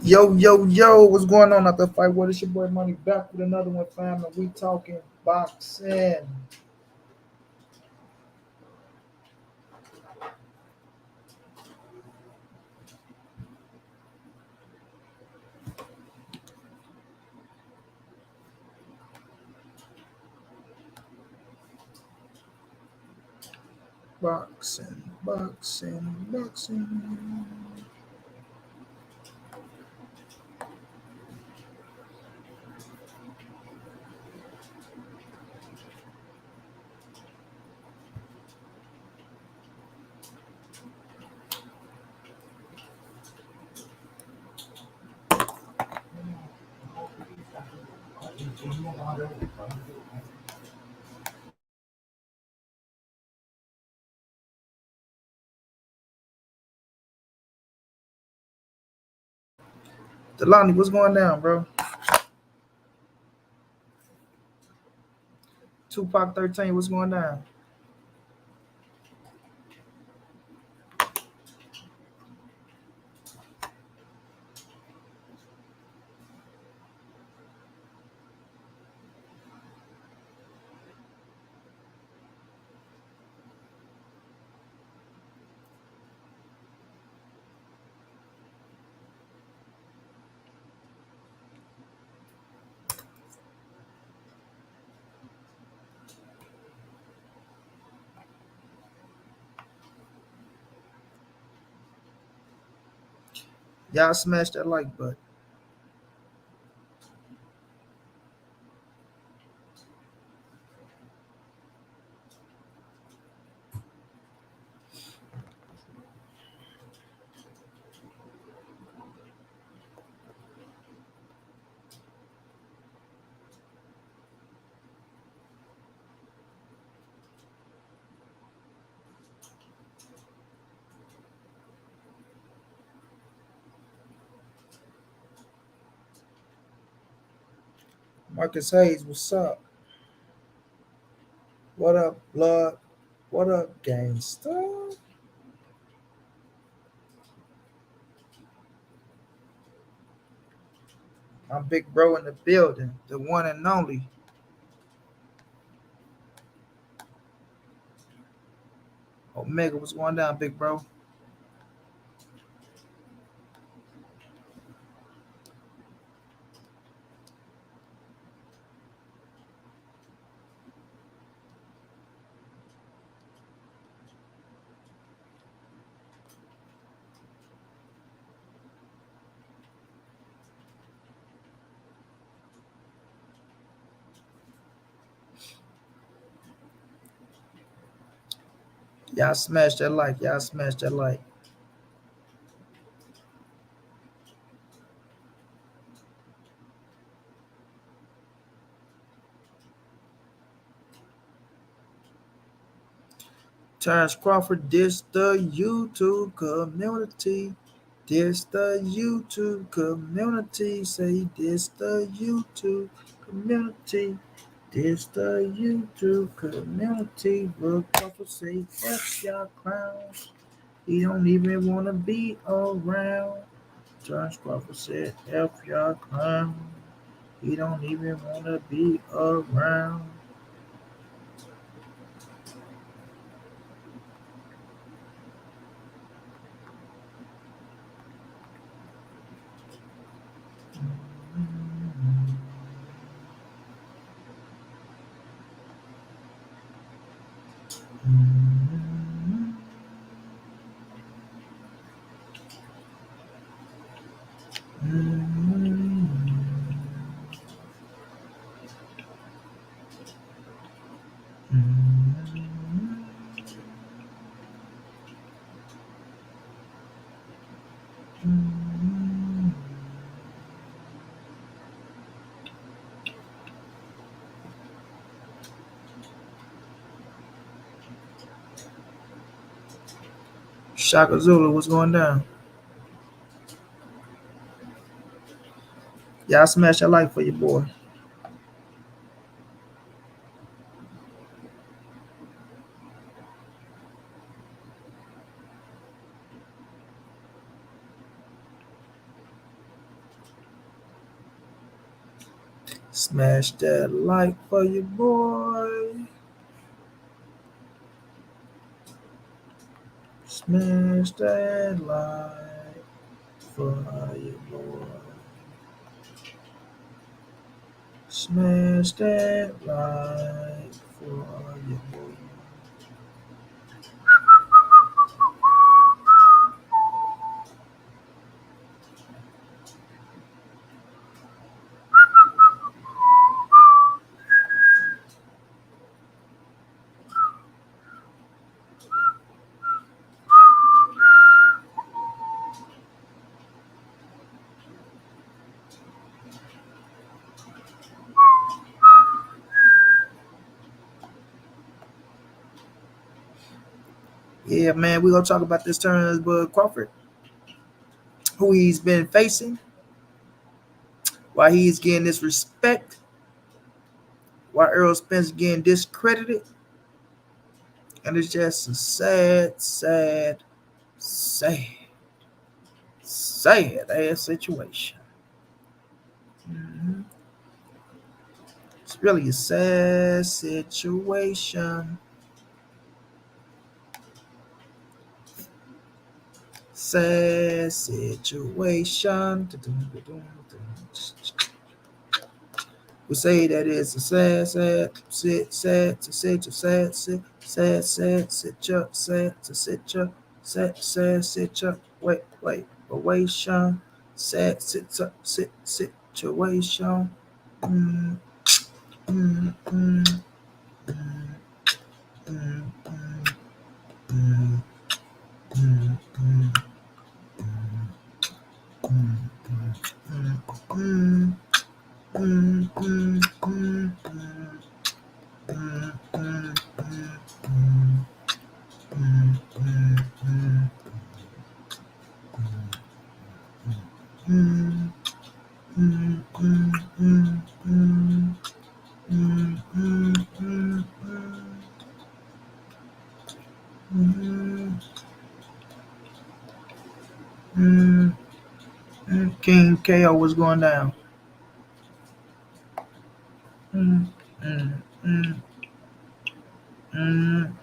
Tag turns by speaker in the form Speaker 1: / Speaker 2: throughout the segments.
Speaker 1: Yo, what's going on at the fight? What is your boy Money back with another one, fam? And we talking boxing. Boxing. Delani, what's going down, bro? Tupac 13, what's going down? Y'all smash that like button. Marcus Hayes, what's up? What up, blood? What up, gangster? My big bro in the building, the one and only. Omega, what's going down, big bro? Y'all smash that like. Y'all smash that like. Terence Crawford, this the YouTube community. This the YouTube community. Say this the YouTube community. This the YouTube community. Look, Crawford say F y'all clowns. He don't even wanna be around. Terence Crawford said F y'all clowns. He don't even wanna be around. Shaka Zulu, what's going down? Y'all smash that like for your boy. Smash that like for your boy. Smash that like for your boy. Smash that like for your boy. Yeah, man, we're gonna talk about this Terence Crawford, who he's been facing, why he's getting this respect, why Errol Spence getting discredited, and it's just a sad ass situation. Mhm. It's really a sad situation. Sad situation. We say that it's a sad situation. Sad situation. Mm, mm, mm, mm, mm, mm, mm, mm, mm, mm, mm, mm, mm. King KO was going down. Mm, mm, mm, mm,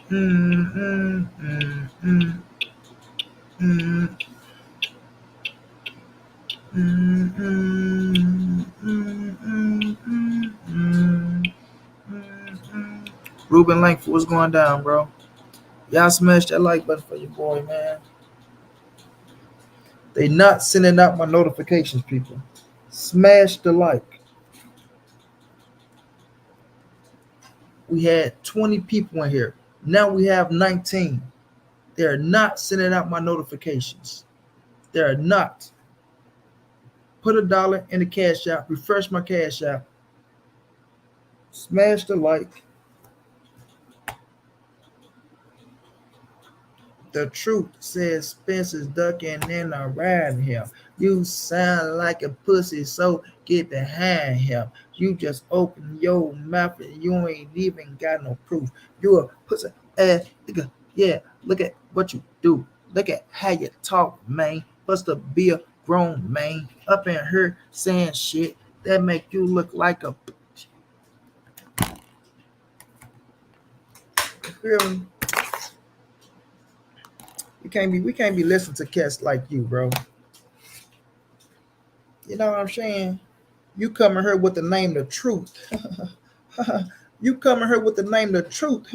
Speaker 1: mm, mm, mm, mm, mm, mm, mm, Ruben Langford was going down, bro. Y'all smash that like button for your boy, man. They not sending out my notifications, people. Smash the like. We had 20 people in here. Now we have 19. They're not sending out my notifications. They're not. Put $1 in the cash app. Refresh my cash app. Smash the like. The truth says Spence is ducking and I'm riding him. You sound like a pussy, so get behind him. You just open your mouth and you ain't even got no proof. You a pussy ass nigga. Yeah, look at what you do. Look at how you talk, man. Supposed to be a grown man up in here saying shit that make you look like a bitch. You feel me? We can't be listening to cats like you, bro. You know what I'm saying? You coming here with the name the truth. You coming here with the name the truth.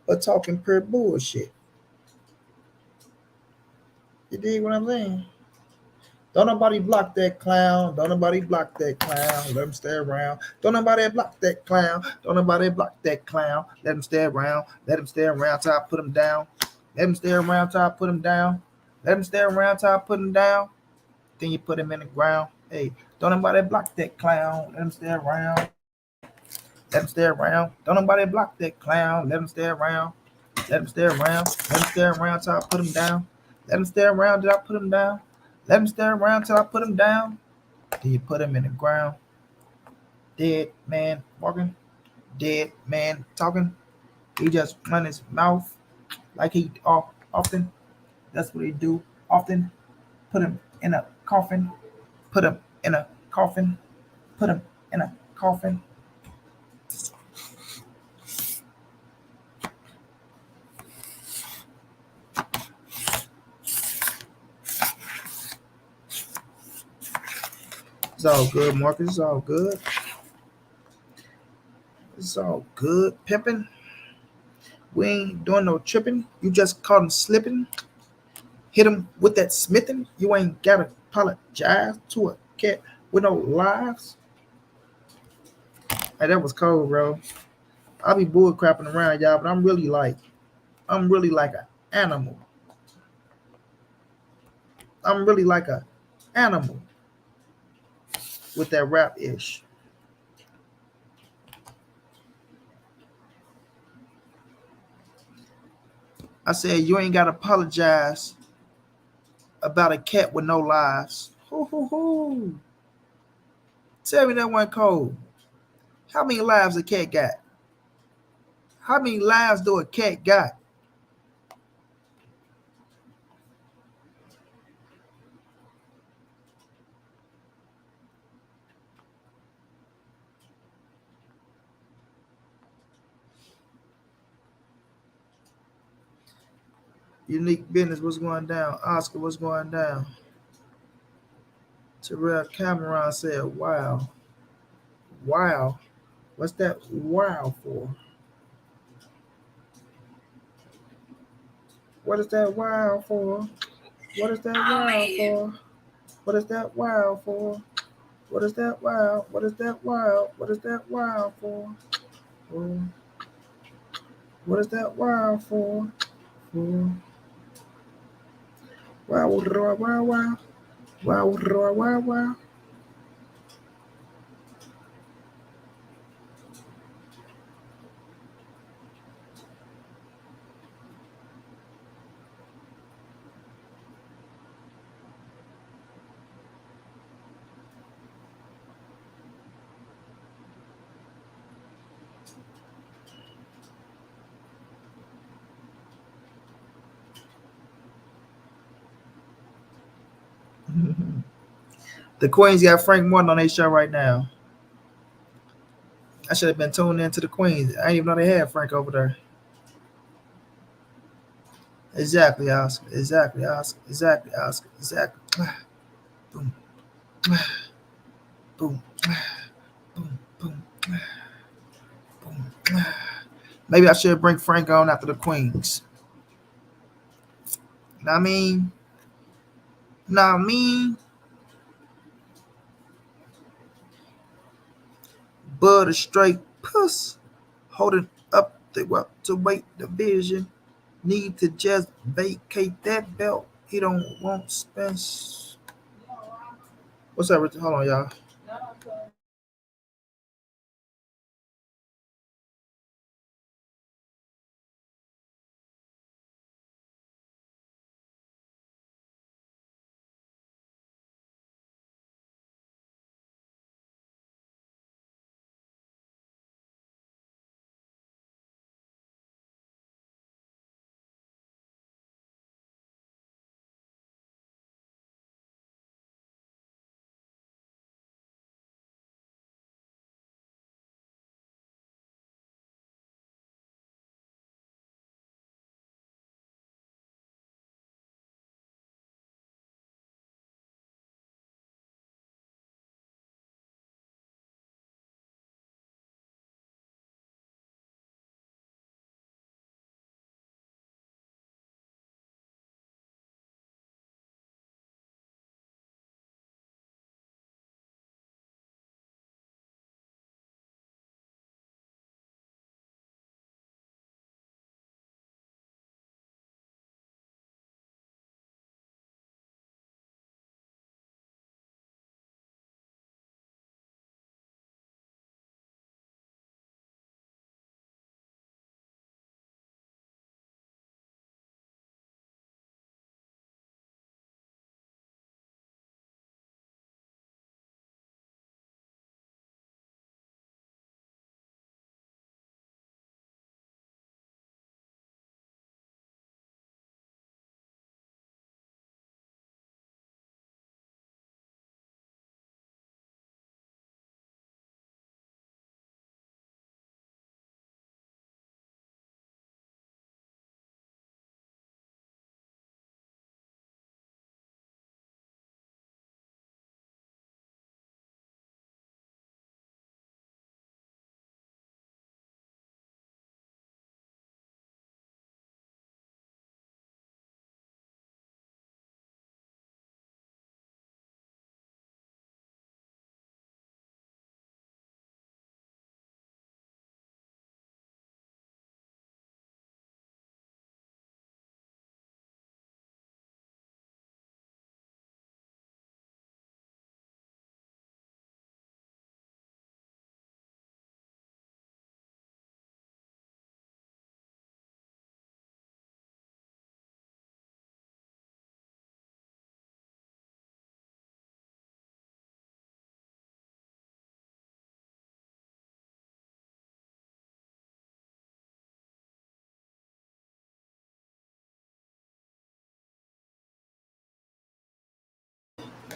Speaker 1: But talking pure bullshit. You dig what I'm saying? Don't nobody block that clown. Don't nobody block that clown. Let him stay around. Don't nobody block that clown. Don't nobody block that clown. Let him stay around. Let him stay around till I put him down. Let him stay around till I put him down. Let him stay around till I put him down. Then you put him in the ground. Hey, don't nobody block that clown. Let him stay around. Let him stay around. Don't nobody block that clown. Let him stay around. Let him stay around. Let him stay around till I put him down. Let him stay around till I put him down. Let him stay around till I put him down. Then you put him in the ground. Dead man walking. Dead man talking. He just run his mouth like he often. That's what he do often. Put him in a coffin. Put him in a coffin. Put him in a coffin. It's all good, Marcus. It's all good. It's all good. Pimping. We ain't doing no tripping. You just caught him slipping. Hit him with that smithing. You ain't gotta apologize to a cat with no lives. Hey, that was cold, bro. I be bull crapping around, y'all, but I'm really like an animal. I'm really like a animal with that rap ish. I said you ain't gotta apologize about a cat with no lives. Hoo hoo hoo. Tell me that one cold. How many lives a cat got? How many lives do a cat got? Unique business, what's going down? Oscar, what's going down? Terrell Cameron said, wow. Wow. What's that wow for? What is that wow for? What is that wow for? What is that wow for? What is that wow? What is that wow? What is that wow for? For? What is that wow for? For? Wow, wow, wow, wow. Wow, wow, wow, wow. The Queens got Frank Martin on their show right now. I should have been tuned into the Queens. I didn't even know they had Frank over there. Exactly, Oscar. Exactly, Oscar. Exactly, Oscar. Exactly. Boom, boom, boom, boom, boom. Maybe I should bring Frank on after the Queens. Know what I mean? Know what I mean? Bud a straight puss. Holding up the welterweight division. Need to just vacate that belt. He don't want Spence. What's up, Richard? Hold on, y'all.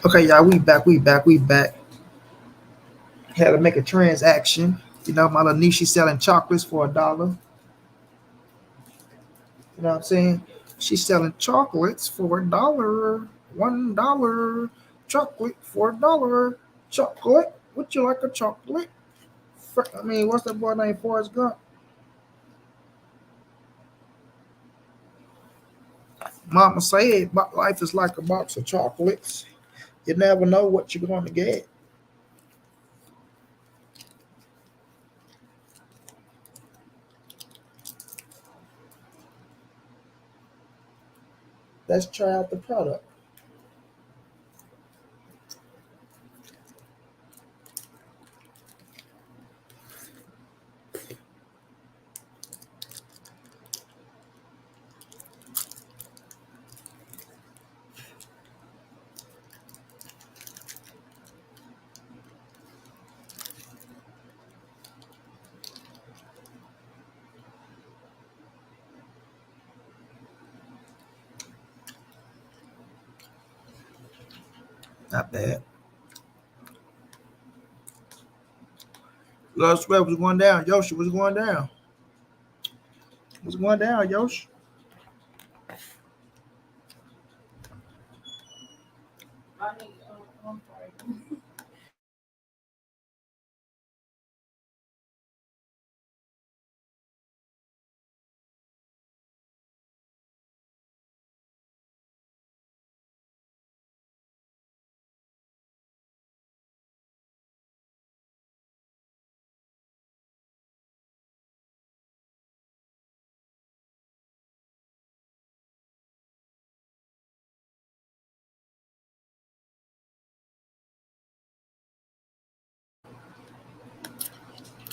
Speaker 1: Okay, y'all, we back. Had to make a transaction. You know, my little niece, she's selling chocolates for $1. You know what I'm saying? She's selling chocolates for $1. $1. Chocolate for $1. Chocolate. Would you like a chocolate? I mean, what's that boy named Forrest Gump? Mama said, life is like a box of chocolates. You never know what you're going to get. Let's try out the product. Not bad. Love Sweat was going down. Yoshi was going down. What's going down, Yoshi?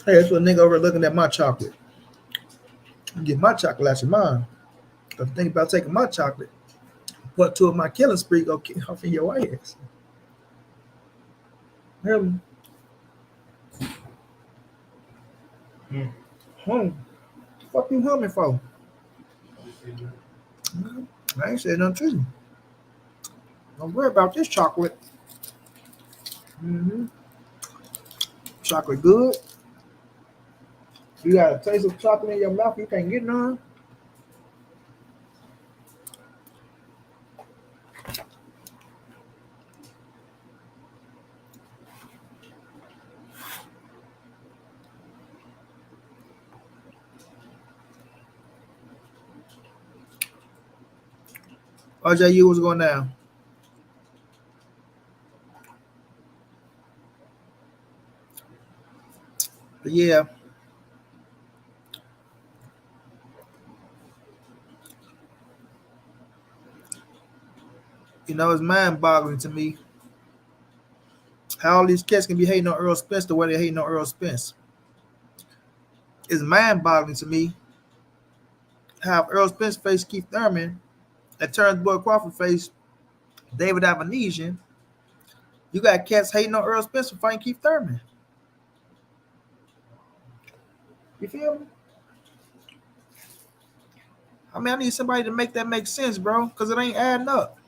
Speaker 1: Hey, that's what nigga over looking at my chocolate. Get my chocolate out your mind. Cause think about taking my chocolate, put two of my killing spree, go kick off in your ass. Hear me? Home. Fuck you humming for? I ain't said nothing to you. Don't worry about this chocolate. Mm-hmm. Chocolate good. You got a taste of chocolate in your mouth, you can't get none. RJU was going down. But yeah, you know, it's mind boggling to me how all these cats can be hating on Earl Spence the way they hating on Earl Spence. It's mind boggling to me how Earl Spence faced Keith Thurman and Terence Boy Crawford faced David Avanesian. You got cats hating on Earl Spence for fighting Keith Thurman. You feel me? I mean, I need somebody to make that make sense, bro, because it ain't adding up.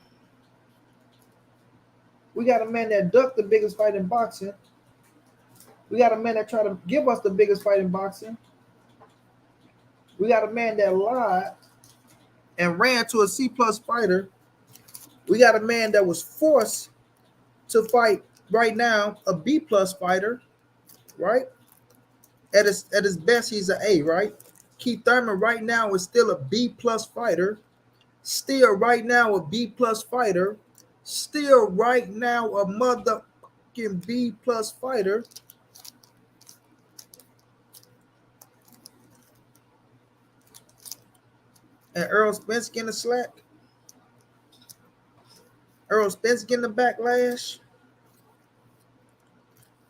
Speaker 1: We got a man that ducked the biggest fight in boxing. We got a man that tried to give us the biggest fight in boxing. We got a man that lied and ran to a C plus fighter. We got a man that was forced to fight right now a B plus fighter, right? At his best, he's an A, right? Keith Thurman right now is still a B plus fighter. Still right now a B plus fighter. Still right now a motherfucking B plus fighter. And Errol Spence getting a slack. Errol Spence getting a backlash.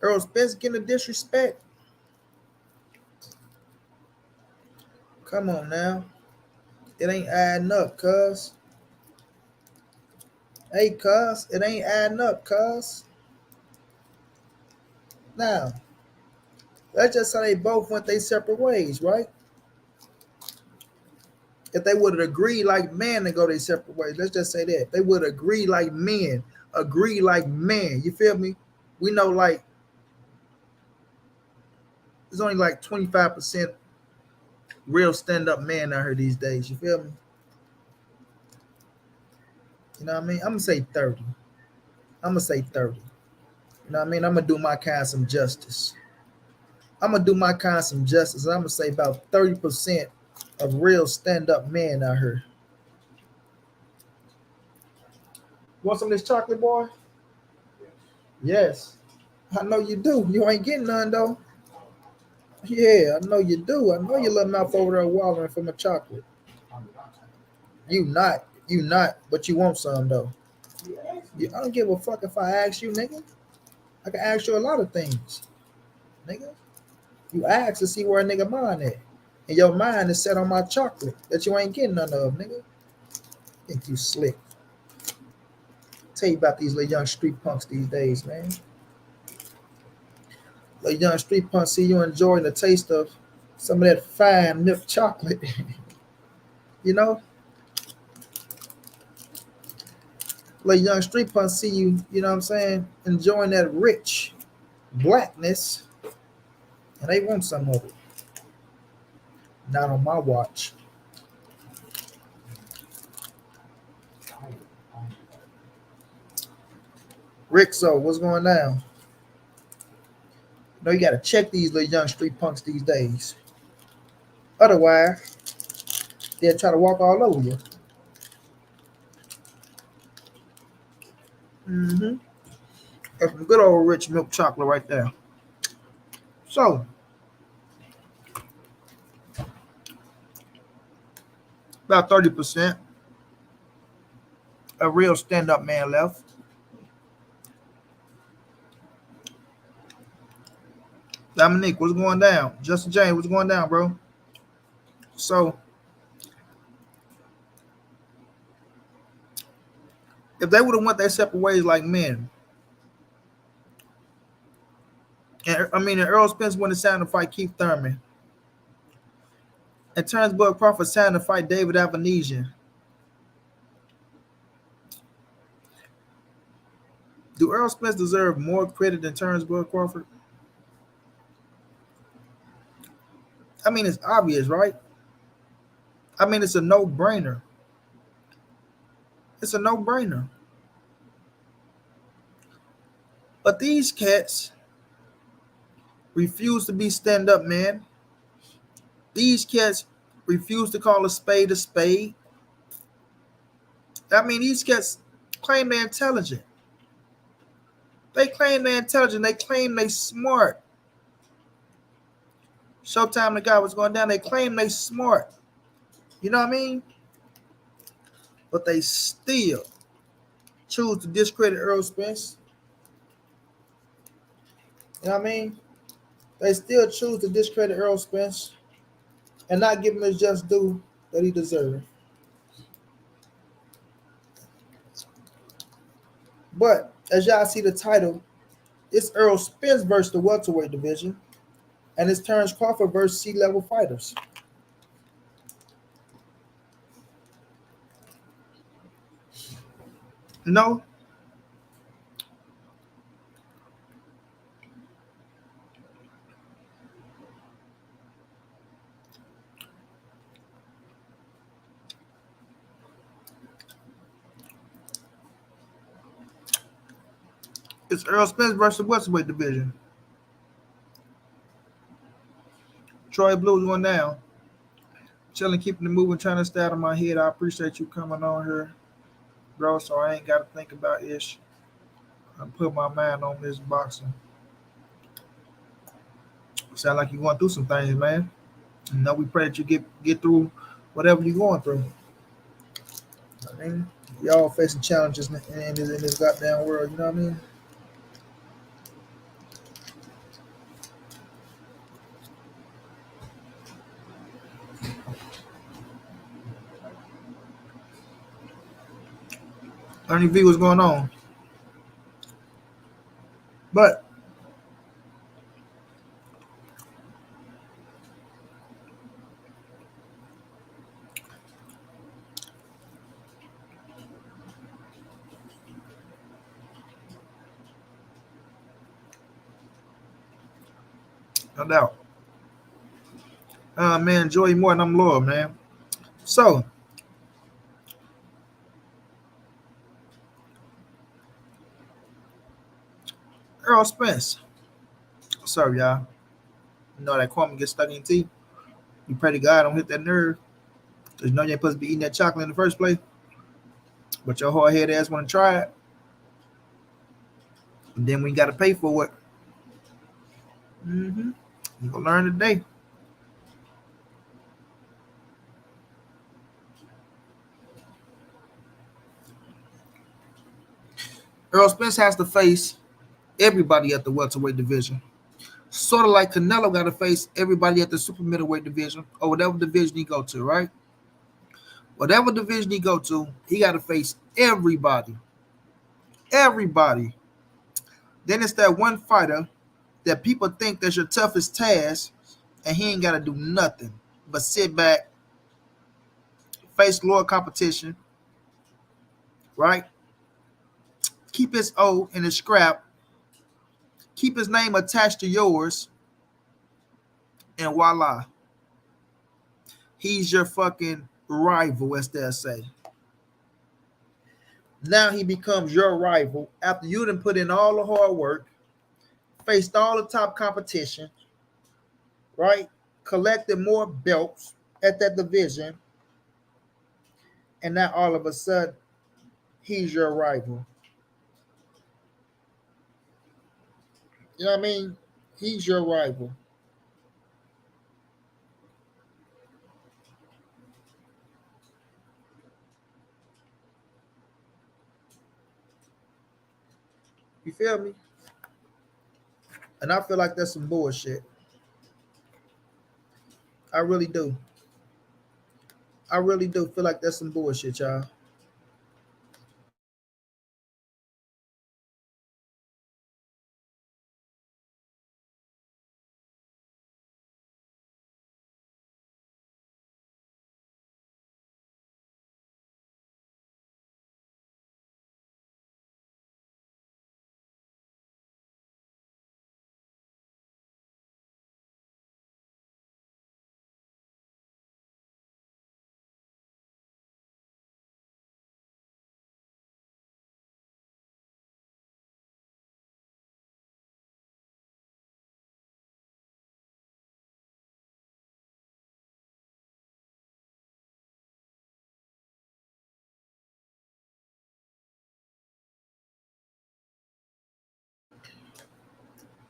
Speaker 1: Errol Spence getting a disrespect. Come on now. It ain't adding up, cuz. Hey, cuz. It ain't adding up, cuz. Now, let's just say they both went their separate ways, right? If they would have agreed like men to go their separate ways, let's just say that. They would agree like men, agree like men. You feel me? We know like there's only like 25% real stand-up men out here these days. You feel me? You know what I mean? I'm gonna say 30. I'm gonna say 30. You know what I mean? I'm gonna do my kind some justice. I'm gonna do my kind some justice. I'm gonna say about 30% of real stand-up men out here. Want some of this chocolate, boy? Yes. I know you do. You ain't getting none though. Yeah, I know you do. I know your little mouth over there watering from a chocolate. You not. You not. But you want some though. I don't give a fuck if I ask you, nigga. I can ask you a lot of things, nigga. You ask to see where a nigga mind at. And your mind is set on my chocolate that you ain't getting none of, nigga. Think you slick. Tell you about these little young street punks these days, man. Little young street punks see you enjoying the taste of some of that fine milk chocolate. You know? Little young street punks see you, you know what I'm saying, enjoying that rich blackness, and they want some of it. Not on my watch. Rick, so what's going down? You know, you got to check these little young street punks these days. Otherwise, they'll try to walk all over you. Mm-hmm. That's some good old rich milk chocolate right there. So, about 30% a real stand-up man left. Dominique, what's going down? Justin James, what's going down, bro? So, if they would have went their separate ways like men, and Errol Spence wouldn't have signed to fight Keith Thurman, and Terence Crawford signed to fight David Avanesian, do Errol Spence deserve more credit than Terence Crawford? I mean, it's obvious, right? I mean, it's a no-brainer. It's a no-brainer. But these cats refuse to be stand-up, man. These cats refuse to call a spade a spade. I mean, these cats claim they're intelligent. They claim they're intelligent. They claim they smart. Showtime, the guy was going down. They claim they smart. You know what I mean? But they still choose to discredit Errol Spence. You know what I mean? They still choose to discredit Errol Spence and not give him his just due that he deserves. But as y'all see the title, it's Errol Spence versus the welterweight division, and it's Terence Crawford versus C-level fighters. No. It's Errol Spence versus the welterweight division. Troy Blue's going down. Chilling, keeping the moving, trying to stay out of my head. I appreciate you coming on here, bro, so I ain't got to think about ish. I put my mind on this boxing. Sound like you're going through some things, man. You know, we pray that you get through whatever you're going through. I mean, y'all facing challenges in this goddamn world, you know what I mean? Ernie V, what's going on? But No doubt. Man, Joey Morton, I'm loyal, man. So, Errol Spence. Sorry, y'all. You know that Kwame gets stuck in your teeth. You pray to God don't hit that nerve. Because you know you ain't supposed to be eating that chocolate in the first place. But your hard head ass want to try it. And then we got to pay for it. Mm-hmm. You gonna learn today. Errol Spence has to face everybody at the welterweight division. Sort of like Canelo got to face everybody at the super middleweight division or whatever division he go to, right? Whatever division he go to, he got to face everybody. Everybody. Then it's that one fighter that people think that's your toughest task, and he ain't got to do nothing but sit back, face lower competition, right? Keep his O in his scrap, keep his name attached to yours, and voila. He's your fucking rival, as they say. Now he becomes your rival after you done put in all the hard work, faced all the top competition, right? Collected more belts at that division, and now all of a sudden he's your rival. You know what I mean? He's your rival. You feel me? And I feel like that's some bullshit. I really do. I really do feel like that's some bullshit, y'all.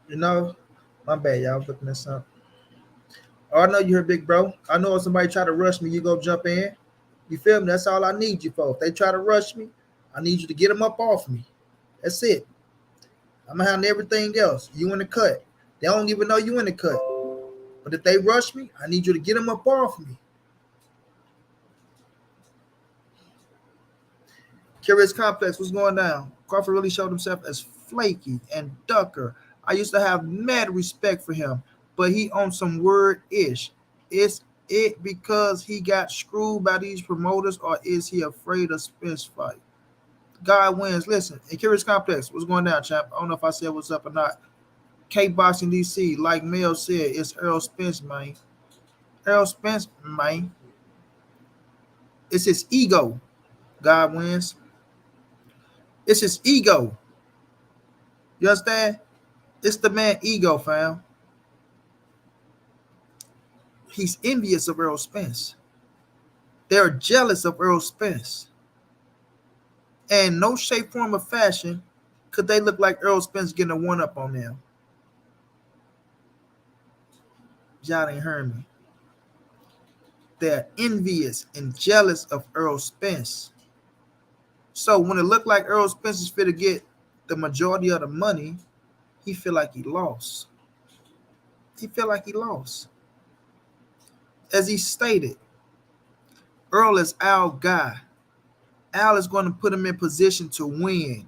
Speaker 1: You know, my bad, y'all. I was looking at something. Oh, I know you're big bro. I know if somebody try to rush me, you go jump in. You feel me? That's all I need you for. If they try to rush me, I need you to get them up off me. That's it. I'm gonna handle everything else. You in the cut. They don't even know you in the cut. But if they rush me, I need you to get them up off me. Curious Complex, what's going down? Crawford really showed himself as flaky and ducker. I used to have mad respect for him, but he on some word ish. Is it because he got screwed by these promoters, or is he afraid of Spence fight? God wins. Listen, in Curious Complex, what's going down, champ? I don't know if I said what's up or not. K Boxing DC, like Mel said, it's Errol Spence, man. Errol Spence, man. It's his ego. God wins. It's his ego. You understand? It's the man ego, fam. He's envious of Errol Spence. They're jealous of Errol Spence. And no shape, form, or fashion could they look like Errol Spence getting a one-up on them. Y'all ain't heard me. They're envious and jealous of Errol Spence. So when it looked like Errol Spence is fit to get the majority of the money, he feel like he lost. He feel like he lost. As he stated, Earl is our guy. Al is going to put him in position to win.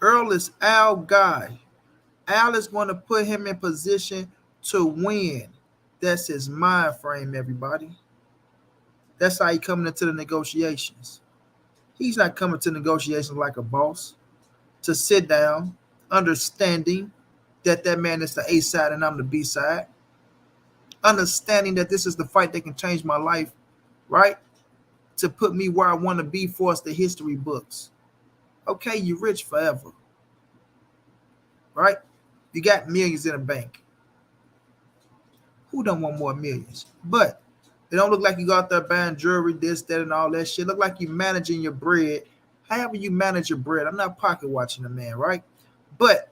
Speaker 1: Earl is our guy. Al is going to put him in position to win. That's his mind frame, everybody. That's how he coming into the negotiations. He's not coming to negotiations like a boss to sit down, understanding that that man is the A side and I'm the B side, understanding that this is the fight that can change my life, right? To put me where I want to be for us, the history books. Okay, you're rich forever, right? You got millions in the bank. Who don't want more millions? But it don't look like you go out there buying jewelry, this, that, and all that shit. Look like you managing your bread. However you manage your bread. I'm not pocket watching the man, right? But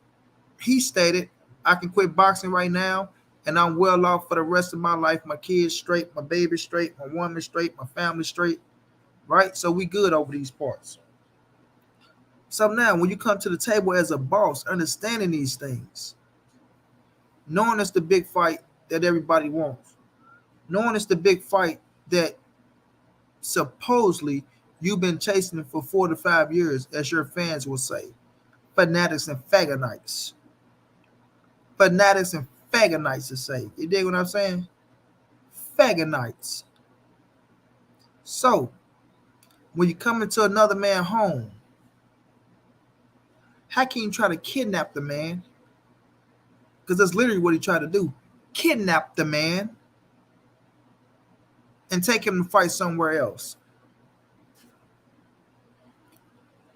Speaker 1: he stated, I can quit boxing right now, and I'm well off for the rest of my life. My kids straight, my baby straight, my woman straight, my family straight, right? So we good over these parts. So now when you come to the table as a boss, understanding these things, knowing it's the big fight that everybody wants, knowing it's the big fight that supposedly you've been chasing for 4 to 5 years, as your fans will say, fanatics and fagonites. Fanatics and fagonites to say. You dig what I'm saying? Fagonites. So, when you come into another man's home, how can you try to kidnap the man? Because that's literally what he tried to do. Kidnap the man and take him to fight somewhere else.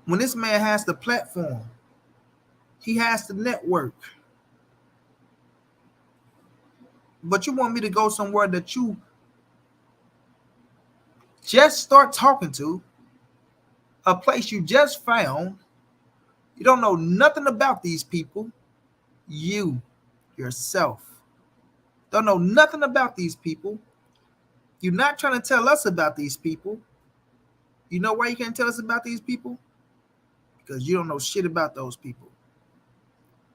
Speaker 1: When this man has the platform, he has the network. But you want me to go somewhere that you just start talking to, a place you just found. You don't know nothing about these people. You, yourself, don't know nothing about these people. You're not trying to tell us about these people. You know why you can't tell us about these people? Because you don't know shit about those people.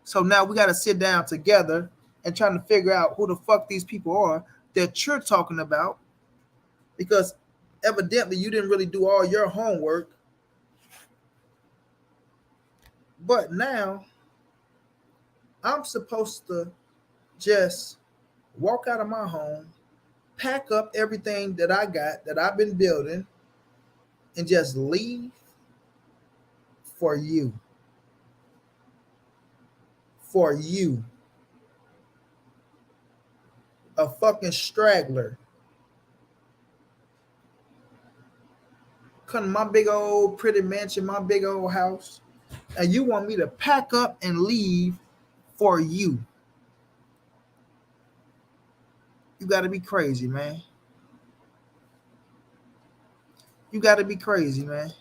Speaker 1: So now we got to sit down together and trying to figure out who the fuck these people are that you're talking about, because evidently you didn't really do all your homework. But now I'm supposed to just walk out of my home, pack up everything that I got, that I've been building, and just leave for you. For you. A fucking straggler. Come to my big old pretty mansion, my big old house, and you want me to pack up and leave for you. You got to be crazy, man. You got to be crazy, man.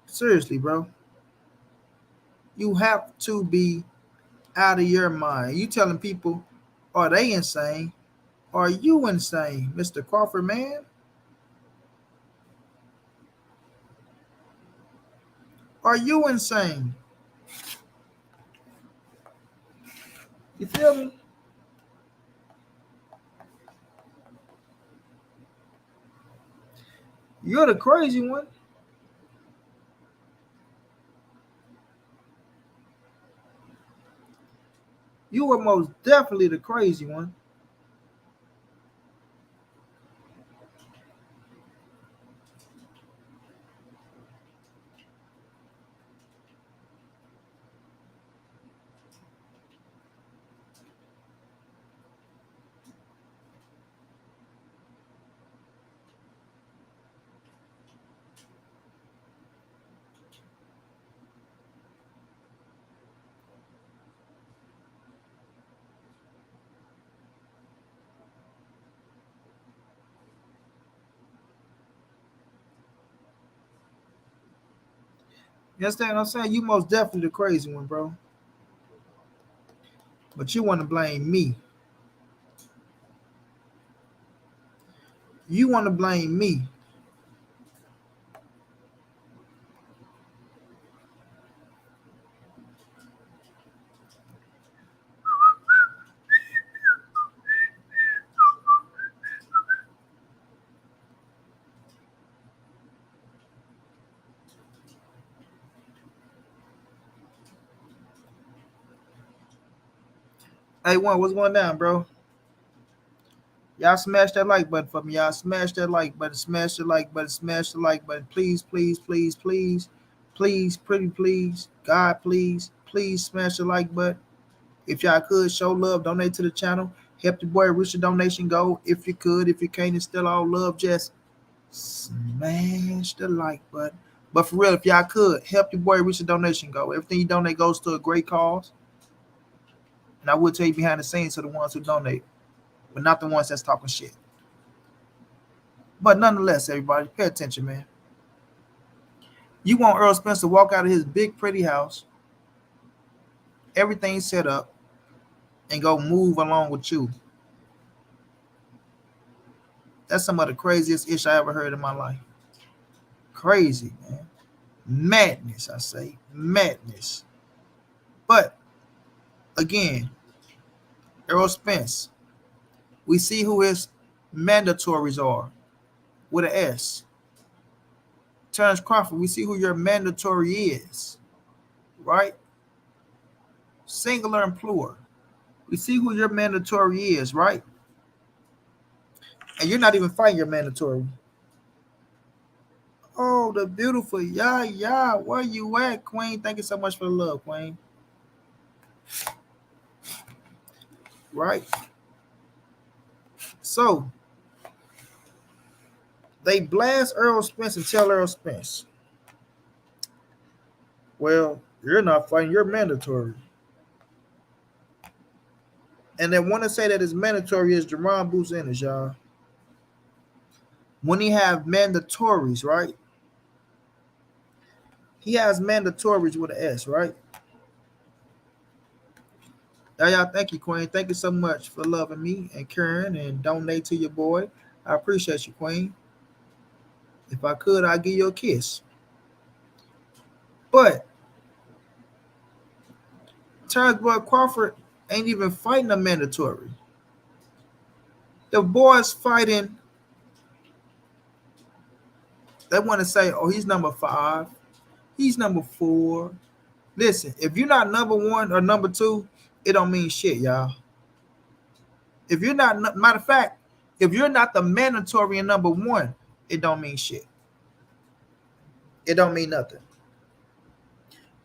Speaker 1: Seriously, bro. You have to be out of your mind. You telling people, are they insane? Are you insane, Mr. Crawford, man? Are you insane? You feel me? You're the crazy one. You were most definitely the crazy one. You understand what I'm saying? You most definitely the crazy one, bro. But you want to blame me. You want to blame me. Hey, what's going down, bro? Y'all smash that like button for me. Y'all smash that like button. Smash the like button. Smash the like button. Please, please, please, please, please, pretty please. God, please, please smash the like button. If y'all could, show love, donate to the channel. Help your boy reach the donation goal. If you could, if you can't, it's still all love. Just smash the like button. But for real, if y'all could, help your boy reach the donation goal. Everything you donate goes to a great cause. And I will tell you behind the scenes to the ones who donate, but not the ones that's talking shit. But nonetheless, everybody, pay attention, man. You want Errol Spence to walk out of his big, pretty house, everything set up, and go move along with you. That's some of the craziest ish I ever heard in my life. Crazy, man. Madness, I say. Madness. But, again, Errol Spence, we see who his mandatories are with an S. Terence Crawford, we see who your mandatory is, right? Singular and plural. We see who your mandatory is, right? And you're not even fighting your mandatory. Oh, the beautiful yeah. Where you at, Queen? Thank you so much for the love, Queen. Right? So, they blast Errol Spence and tell Errol Spence, well, you're not fighting, you're mandatory. And they want to say that his mandatory is Jerron Boots Ennis, y'all. When he have mandatories, right? He has mandatories with an S, right? Y'all, thank you, Queen. Thank you so much for loving me and caring and donate to your boy. I appreciate you, Queen. If I could, I'd give you a kiss. But Terence Boy Crawford ain't even fighting a mandatory. The boys fighting, they want to say, oh, he's number 5. He's number 4. Listen, if you're not number 1 or number 2, it don't mean shit, y'all. If you're not, matter of fact, if you're not the mandatory in number 1, it don't mean shit. It don't mean nothing.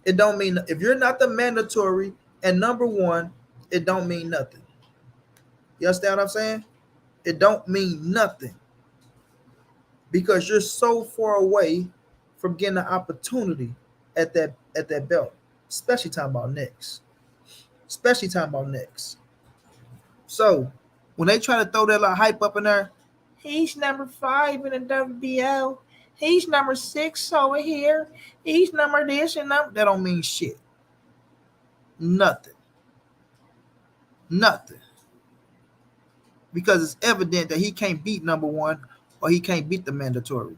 Speaker 1: It don't mean, if you're not the mandatory and number 1, it don't mean nothing. You understand what I'm saying? It don't mean nothing. Because you're so far away from getting an opportunity at that belt. Especially talking about next. So when they try to throw that like hype up in there, he's number 5 in the WBO. He's number 6 over here. He's number this and that don't mean shit. Nothing. Because it's evident that he can't beat number 1 or he can't beat the mandatory.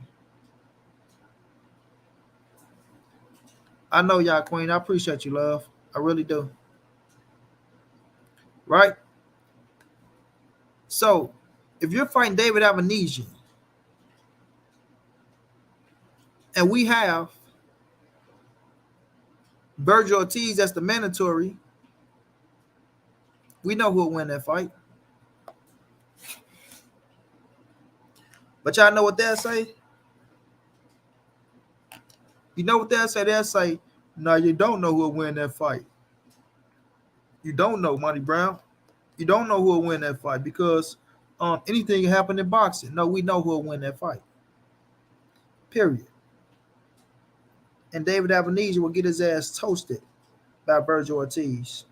Speaker 1: I know y'all, Queen. I appreciate you, love. I really do. Right? So, if you're fighting David Avanesian, and we have Virgil Ortiz as the mandatory, we know who'll win that fight. But y'all know what they'll say? You know what they'll say? They'll say, no, you don't know who'll win that fight. You don't know, Montray-Brown. You don't know who'll win that fight because anything can happen in boxing. No, we know who'll win that fight. Period. And David Avanesian will get his ass toasted by Virgil Ortiz.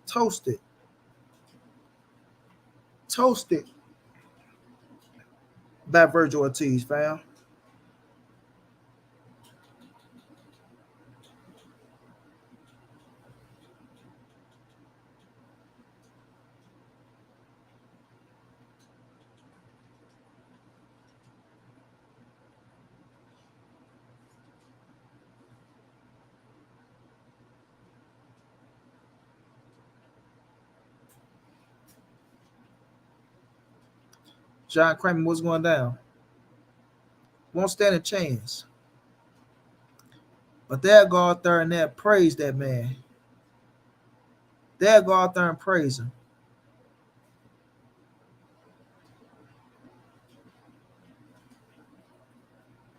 Speaker 1: Toasted by Virgil Ortiz, fam. John Kramer, what's going down? Won't stand a chance. But they'll go out there and they'll praise that man. They'll go out there and praise him.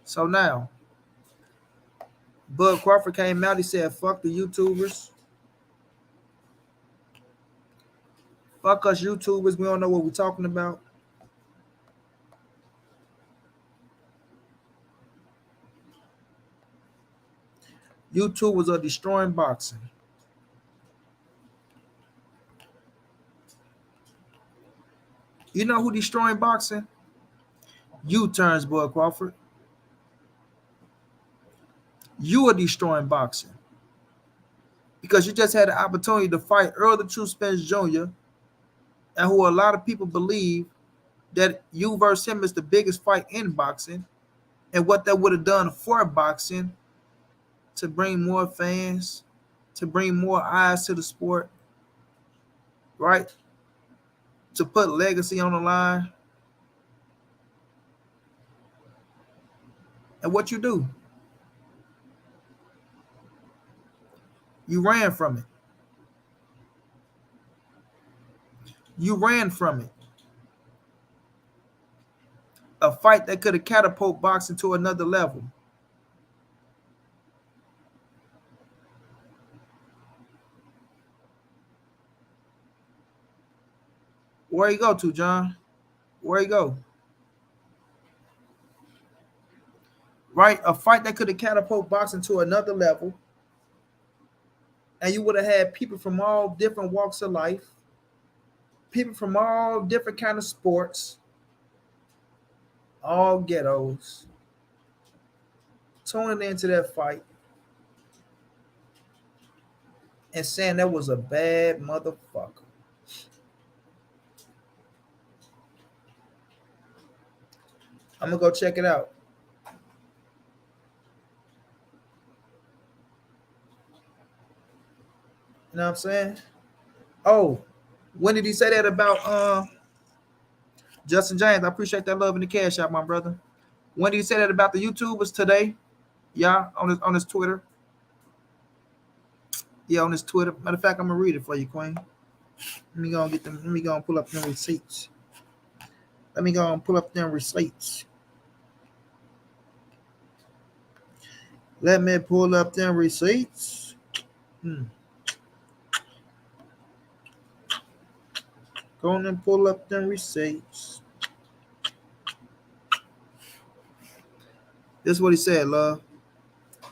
Speaker 1: So now, Bud Crawford came out. He said, "Fuck the YouTubers. Fuck us YouTubers. We don't know what we're talking about." YouTubers are destroying boxing. You know who destroying boxing? U-turns, Bud Crawford. You are destroying boxing because you just had the opportunity to fight Earl the True Spence Jr., and who a lot of people believe that you versus him is the biggest fight in boxing, and what that would have done for boxing to bring more fans, to bring more eyes to the sport, right? To put legacy on the line. And what you do? You ran from it. You ran from it. A fight that could have catapulted boxing to another level. Where you go to, John? Where you go? Right? A fight that could have catapulted boxing to another level. And you would have had people from all different walks of life, people from all different kind of sports, all ghettos, tuning into that fight and saying that was a bad motherfucker. I'm gonna go check it out. You know what I'm saying? Oh, when did he say that about Justin James? I appreciate that love in the cash out, my brother. When did he say that about the YouTubers today? Yeah, on his Twitter. Yeah, on his Twitter. Matter of fact, I'm gonna read it for you, Queen. Let me go and get them. Let me go and pull up them receipts. Let me go and pull up them receipts. Let me pull up them receipts. Go on and pull up them receipts. This is what he said, love.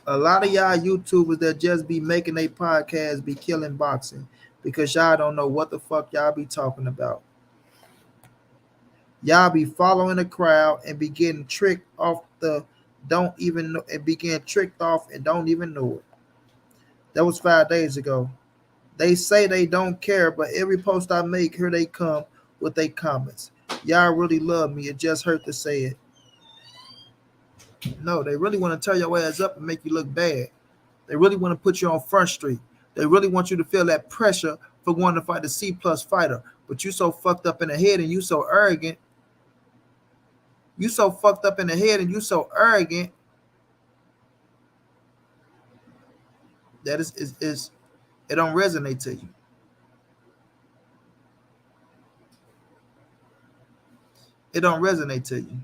Speaker 1: A lot of y'all YouTubers that just be making a podcast be killing boxing because y'all don't know what the fuck y'all be talking about. Y'all be following the crowd and be getting tricked off the don't even know and be getting tricked off and don't even know it. That was 5 days ago. They say they don't care, but every post I make, here they come with their comments. Y'all really love me. It just hurt to say it. No, they really want to tear your ass up and make you look bad. They really want to put you on Front Street. They really want you to feel that pressure for wanting to fight a C-plus fighter. But you so fucked up in the head and you so arrogant. You so fucked up in the head and you so arrogant that is it don't resonate to you. It don't resonate to you.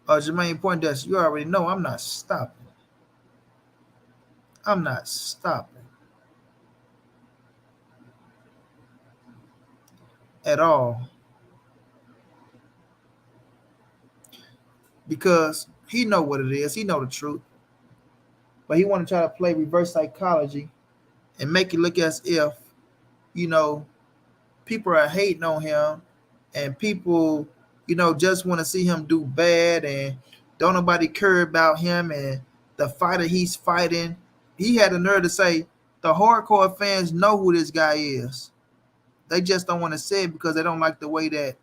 Speaker 1: Jermaine Poindexter, you already know I'm not stopping. I'm not stopping. At all. Because he know what it is. He know the truth. But he want to try to play reverse psychology and make it look as if, you know, people are hating on him and people, you know, just want to see him do bad and don't nobody care about him and the fighter he's fighting. He had the nerve to say the hardcore fans know who this guy is. They just don't want to say it because they don't like the way that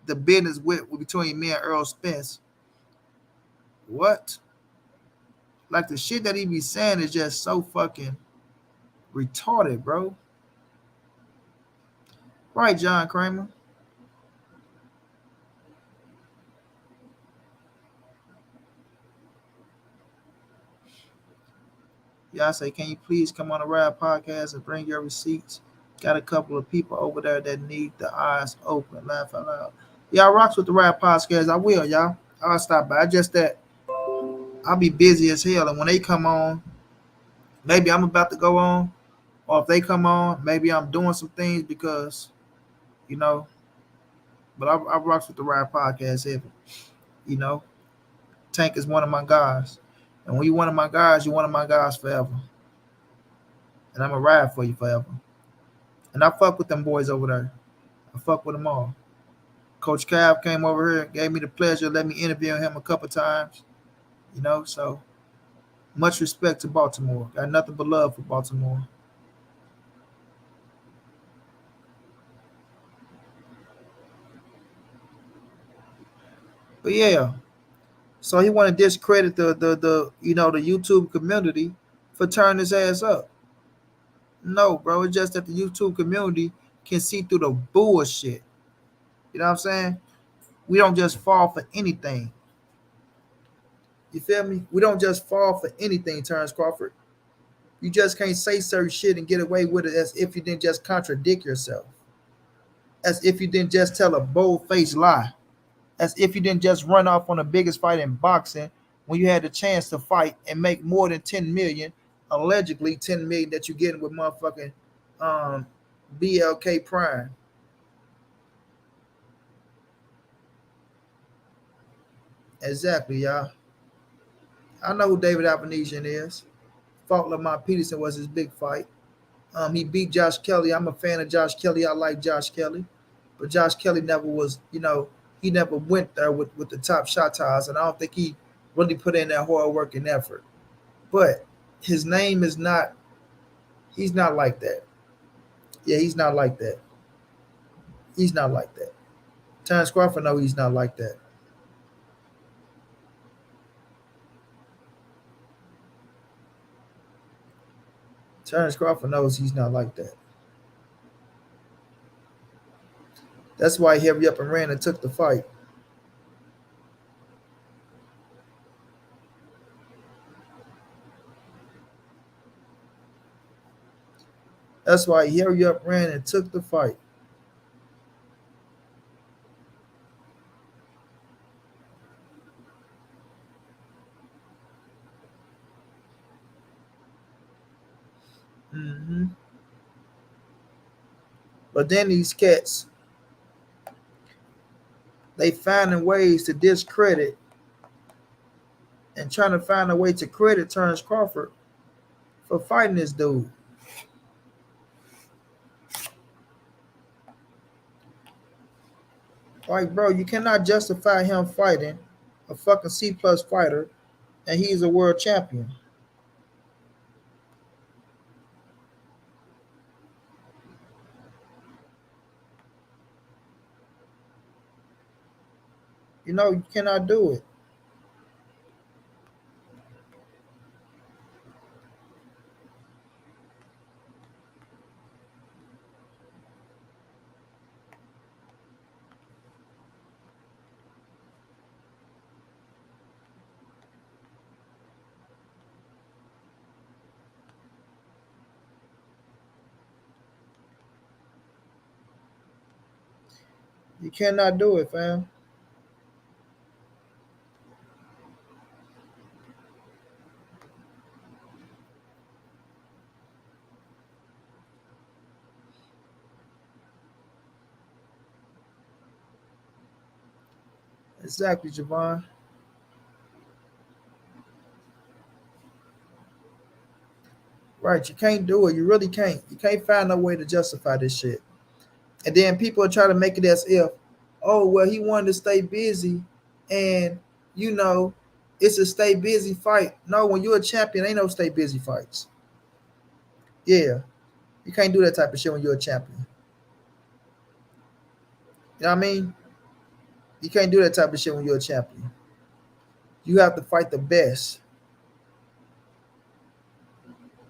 Speaker 1: the business went between me and Errol Spence. What? Like the shit that he be saying is just so fucking retarded, bro. Right, John Kramer? Y'all say, can you please come on the Ride podcast and bring your receipts? Got a couple of people over there that need the eyes open. Laugh out loud. Y'all rocks with the Ride podcast. I will, y'all. I'll stop by. Just that I'll be busy as hell, and when they come on, maybe I'm about to go on, or if they come on, maybe I'm doing some things because you know. But I rocks with the Ride Podcast heavy. You know, Tank is one of my guys, and when you one of my guys, you're one of my guys forever, and I'm gonna ride for you forever. And I fuck with them boys over there. I fuck with them all. Coach Cav came over here, gave me the pleasure, let me interview him a couple times. So much respect to Baltimore. Got nothing but love for Baltimore. But yeah, so he want to discredit the YouTube community for turning his ass up. No, bro, it's just that the YouTube community can see through the bullshit. You know what I'm saying? We don't just fall for anything. You feel me? We don't just fall for anything, Terence Crawford. You just can't say certain shit and get away with it as if you didn't just contradict yourself. As if you didn't just tell a bold-faced lie. As if you didn't just run off on the biggest fight in boxing when you had the chance to fight and make more than 10 million, allegedly 10 million that you're getting with motherfucking BLK Prime. Exactly, y'all. I know who David Avenesian is. Fought Lamont Peterson was his big fight. He beat Josh Kelly. I'm a fan of Josh Kelly. I like Josh Kelly. But Josh Kelly never was, he never went there with the top shot tires, and I don't think he really put in that hard work and effort. But his name is not, he's not like that. Yeah, he's not like that. He's not like that. Terence Crawford, no, he's not like that. Terence Crawford knows he's not like that. That's why he hurried up and ran and took the fight. That's why he hurried up, ran, and took the fight. hmm But then these cats, they finding ways to discredit and trying to find a way to credit Terence Crawford for fighting this dude. Like, bro, you cannot justify him fighting a fucking C plus fighter, and he's a world champion. You cannot do it. You cannot do it, fam. Exactly, Javon. Right, you can't do it. You really can't. You can't find no way to justify this shit. And then people are trying to make it as if, oh, well, he wanted to stay busy, and you know, it's a stay busy fight. No, when you're a champion, ain't no stay busy fights. Yeah, you can't do that type of shit when you're a champion. You know what I mean? You can't do that type of shit when you're a champion. You have to fight the best.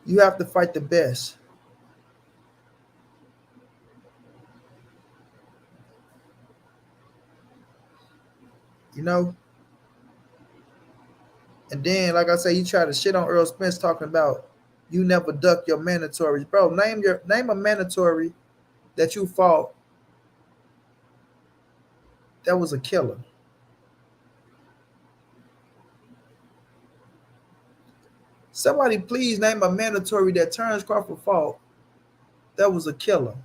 Speaker 1: You have to fight the best. You know? And then, like I say, you try to shit on Earl Spence talking about you never duck your mandatories. Bro, name a mandatory that you fought that was a killer. Somebody please name a mandatory that Terence Crawford fought that was a killer.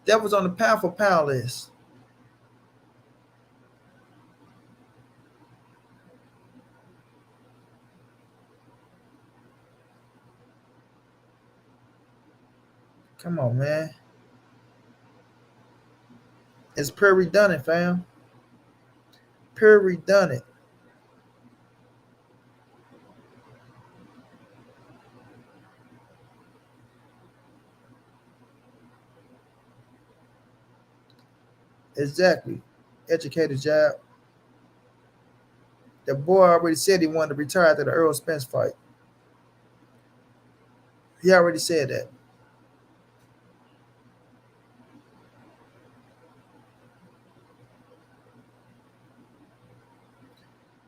Speaker 1: That was on the pound for pound list. Come on, man. It's pure redundant, fam. Pure redundant. Exactly. Educated job. The boy already said he wanted to retire after the Errol Spence fight. He already said that.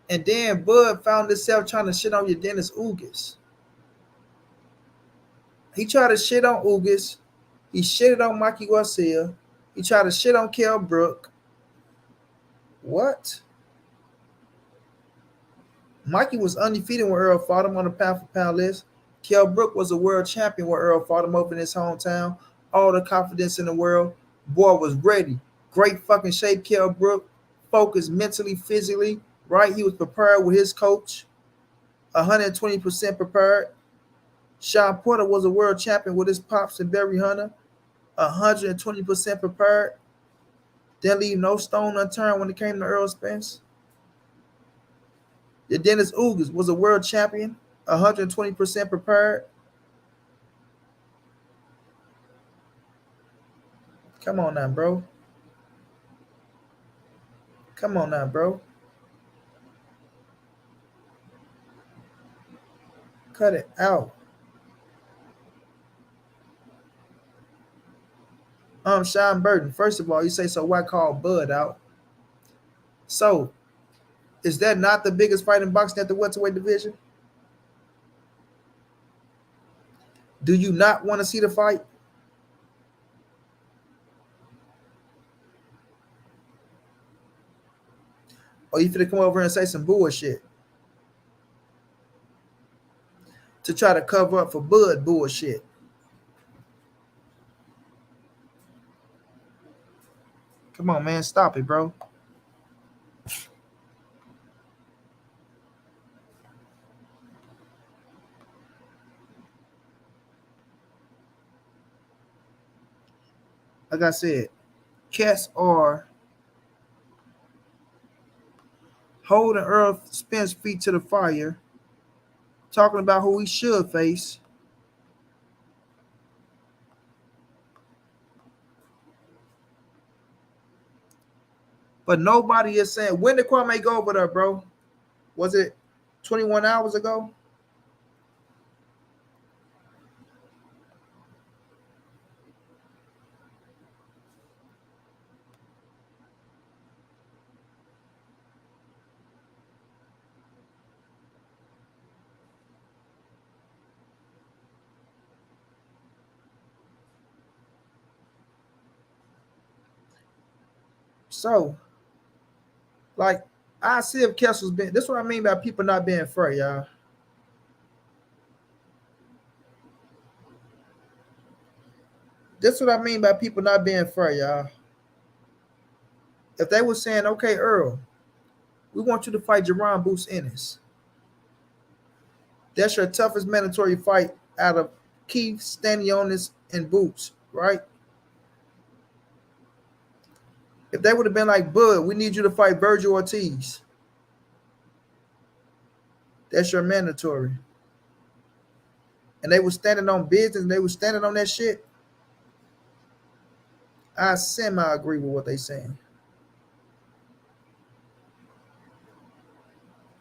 Speaker 1: And then Bud found himself trying to shit on your Dennis Ugas. He tried to shit on Ugas. He shitted on Mikey Garcia. He tried to shit on Kell Brook. What? Mikey was undefeated when Errol fought him on the pound for pound list. Kell Brook was a world champion when Errol fought him over in his hometown. All the confidence in the world. Boy was ready. Great fucking shape, Kell Brook. Focused mentally, physically. Right? He was prepared with his coach. 120% prepared. Sean Porter was a world champion with his pops and Barry Hunter. 120% prepared. Didn't leave no stone unturned when it came to Errol Spence. The Dennis Ugas was a world champion, 120% prepared. Come on now, bro. Come on now, bro. Cut it out. Sean Burton. First of all, you say so. Why call Bud out? So, is that not the biggest fight in boxing at the welterweight division? Do you not want to see the fight? Or you finna come over here and say some bullshit to try to cover up for Bud bullshit? Come on, man. Stop it, bro. Like I said, cats are holding Errol Spence feet to the fire, talking about who he should face. But nobody is saying, when did Kwame go over there, bro? Was it 21 hours ago? So, like, I see if Kessel's been. This is what I mean by people not being fair, y'all. This is what I mean by people not being fair, y'all. If they were saying, okay, Earl, we want you to fight Jerron Boots Ennis. That's your toughest mandatory fight out of Keith, Stanionis, and Boots, right? If they would have been like, Bud, we need you to fight Virgil Ortiz. That's your mandatory. And they were standing on business and they were standing on that shit. I semi-agree with what they saying.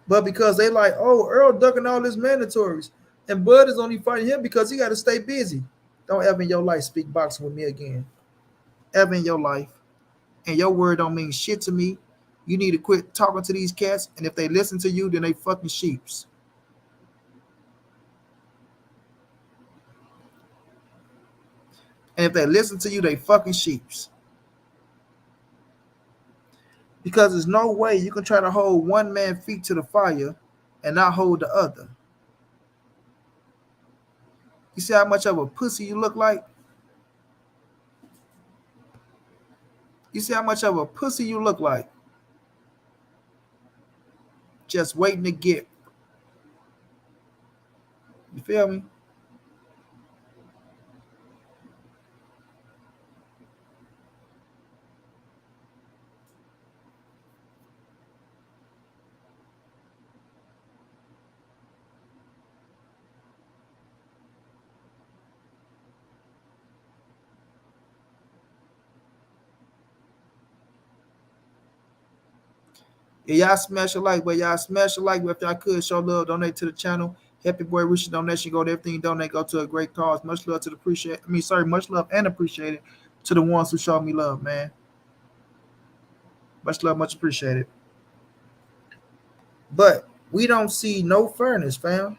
Speaker 1: But because they like, oh, Earl ducking all his mandatories. And Bud is only fighting him because he got to stay busy. Don't ever in your life speak boxing with me again. Ever in your life. And your word don't mean shit to me. You need to quit talking to these cats. And if they listen to you, then they fucking sheeps. And if they listen to you, they fucking sheeps. Because there's no way you can try to hold one man's feet to the fire and not hold the other. You see how much of a pussy you look like? You see how much of a pussy you look like? Just waiting to get. You feel me? Yeah, y'all smash a like, but y'all smash a like. But if y'all could show love, donate to the channel. Happy boy, reach the donation, go to everything you donate, go to a great cause. Much love to the appreciate. Much love and appreciate it to the ones who show me love, man. Much love, much appreciated. But we don't see no fairness, fam.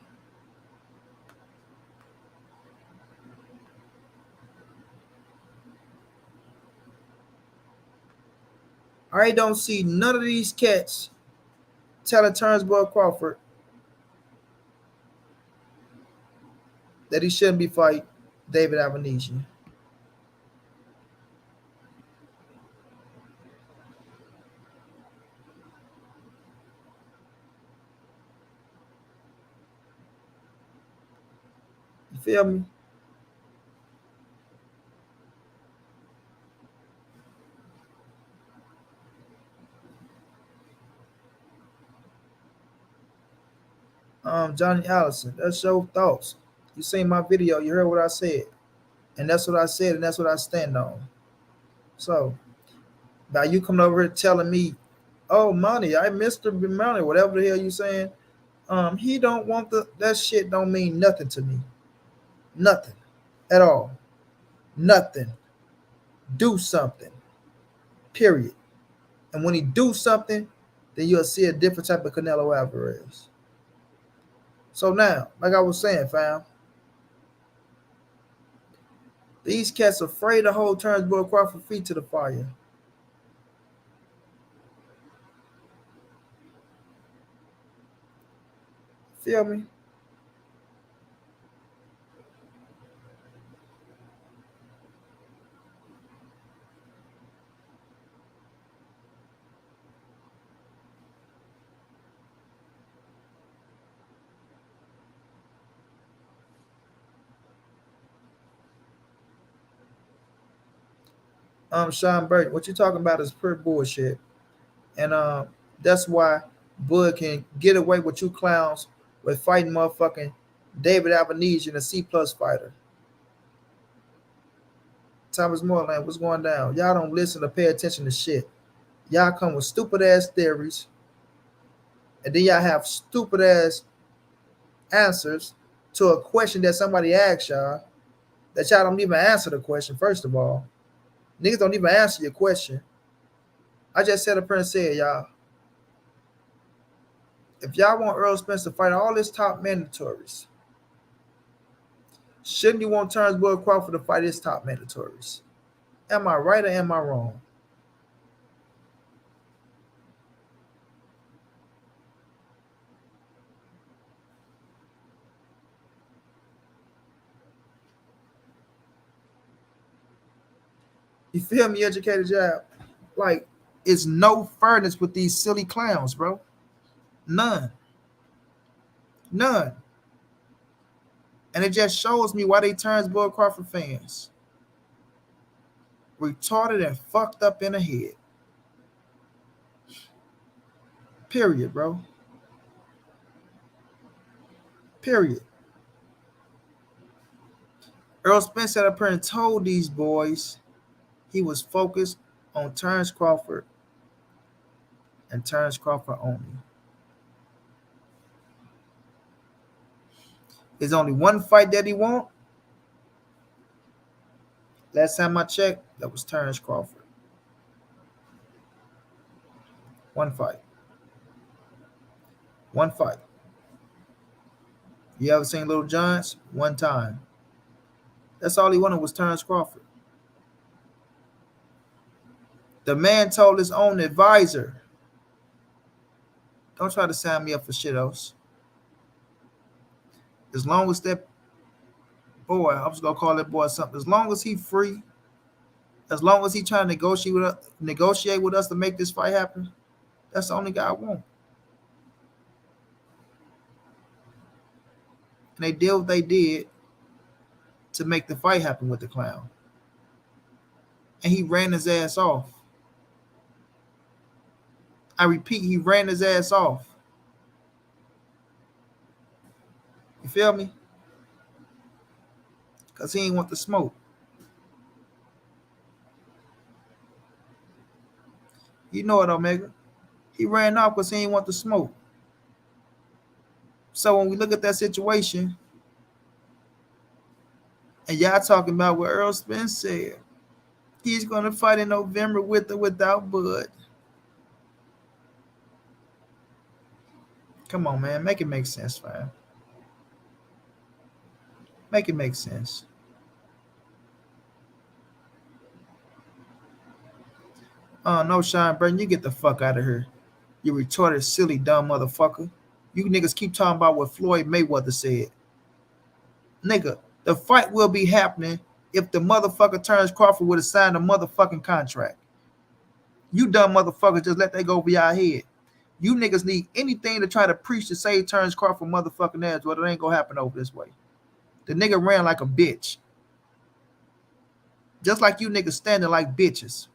Speaker 1: I don't see none of these cats telling Terence Crawford that he shouldn't be fighting David Avenesian. You feel me? Johnny Allison, that's your thoughts. You seen my video, you heard what I said. And that's what I said, and that's what I stand on. So now you coming over here telling me, oh money, I Mr. Money, whatever the hell you saying. He don't want that shit don't mean nothing to me. Nothing at all. Nothing. Do something. Period. And when he do something, then you'll see a different type of Canelo Alvarez. So now, like I was saying, fam, these cats afraid to hold Terence Crawford feet to the fire. Feel me? Sean Burton, what you talking about is pure bullshit. And that's why Bud can get away with you clowns with fighting motherfucking David Avenesian, a C plus fighter. Thomas Moreland, what's going down? Y'all don't listen or pay attention to shit. Y'all come with stupid ass theories, and then y'all have stupid ass answers to a question that somebody asked y'all that y'all don't even answer the question, first of all. Niggas don't even answer your question. I just said up here and said, y'all, if y'all want Errol Spence to fight all his top mandatories, shouldn't you want Terence Crawford to fight his top mandatories? Am I right or am I wrong? You feel me, educated job? Like, it's no fairness with these silly clowns, bro. None. None. And it just shows me why they Terence Crawford fans retarded and fucked up in the head. Period, bro. Period. Errol Spence had up here and told these boys he was focused on Terence Crawford and Terence Crawford only. There's only one fight that he won. Last time I checked, that was Terence Crawford. One fight. One fight. You ever seen Little Giants? One time. That's all he wanted was Terence Crawford. The man told his own advisor, don't try to sign me up for shit else. As long as that boy, I'm just gonna call that boy something. As long as he free, as long as he trying to negotiate with us to make this fight happen, that's the only guy I want. And they did what they did to make the fight happen with the clown. And he ran his ass off. I repeat, he ran his ass off. You feel me? Because he ain't want the smoke. You know it, Omega. He ran off because he ain't want the smoke. So when we look at that situation, and y'all talking about what Errol Spence said, he's going to fight in November with or without Bud. Come on, man. Make it make sense, fam. Make it make sense. Oh, no, Sean Burton, you get the fuck out of here. You retarded, silly, dumb motherfucker. You niggas keep talking about what Floyd Mayweather said. Nigga, the fight will be happening if the motherfucker Terence Crawford would have signed a motherfucking contract. You dumb motherfuckers just let that go over your head. You niggas need anything to try to preach to save Terence Crawford motherfucking ass, but it ain't gonna happen over this way. The nigga ran like a bitch. Just like you niggas standing like bitches.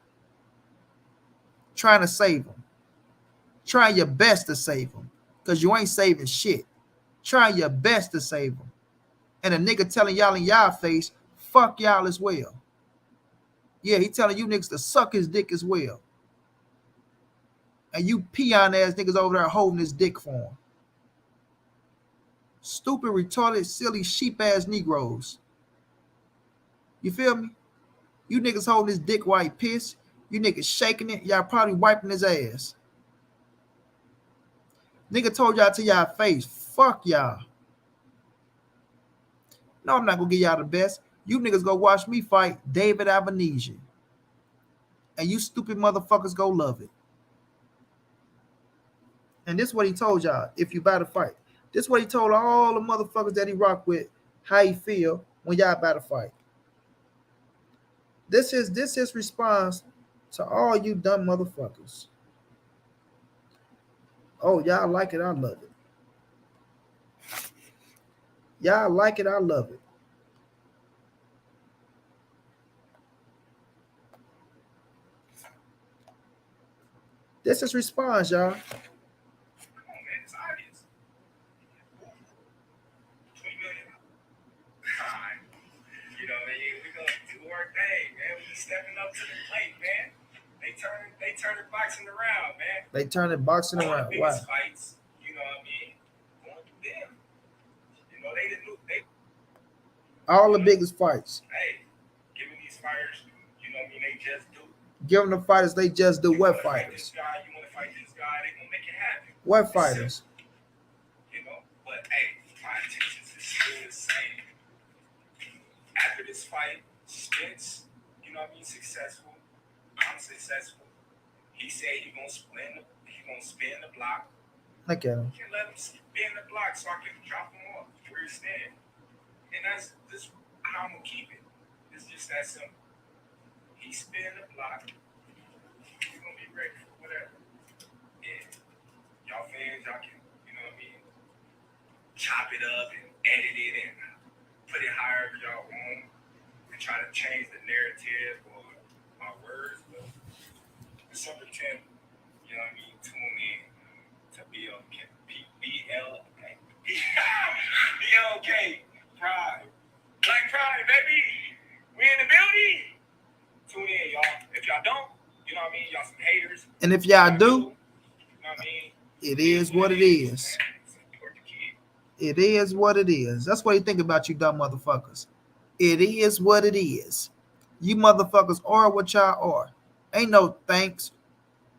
Speaker 1: Trying to save him. Try your best to save him. Because you ain't saving shit. Try your best to save him. And a nigga telling y'all in y'all face, fuck y'all as well. Yeah, he telling you niggas to suck his dick as well. And you peon ass niggas over there holding his dick for him. Stupid, retarded, silly, sheep ass Negroes. You feel me? You niggas holding his dick while he piss. You niggas shaking it. Y'all probably wiping his ass. Nigga told y'all to y'all face, fuck y'all. No, I'm not gonna give y'all the best. You niggas go watch me fight David Avanesian. And you stupid motherfuckers go love it. And this is what he told y'all if you about to fight. This is what he told all the motherfuckers that he rock with how he feel when y'all about to fight. This is his response to all you dumb motherfuckers. Oh, y'all like it, I love it. Y'all like it, I love it. This is response, y'all.
Speaker 2: Stepping up to the plate, man. They turn the boxing around, man.
Speaker 1: They turn the boxing around.
Speaker 2: Wow. Fights, you know what I mean? Going through them. You know, they didn't they
Speaker 1: all the biggest fights.
Speaker 2: Hey, giving these fighters, you know what I mean, they just do.
Speaker 1: Giving the fighters, they just do. What fighters?
Speaker 2: You want to fight this guy, they gonna make it happen.
Speaker 1: What fighters?
Speaker 2: You know, but hey, my intentions is still the same. After this fight, Spence, you know what I mean, successful. I'm successful. He said he gonna spin the block.
Speaker 1: Look at him.
Speaker 2: You can let him spin the block so I can drop him off where he's standing. And that's just how I'm gonna keep it. It's just that simple. He spin the block. He's gonna be ready for whatever. And y'all fans, y'all can, you know what I mean, chop it up and edit it and put it however y'all want and try to change the narrative or my words. But December 10th, you know what I mean, tune in to BLK Pride. Black Pride, baby. We in the building. Tune in, y'all. If y'all don't, you know what I mean, y'all some haters.
Speaker 1: And if y'all do,
Speaker 2: you know what I mean,
Speaker 1: it is what it is. It is what it is. That's what you think about, you dumb motherfuckers. It is what it is. You motherfuckers are what y'all are. Ain't no thanks.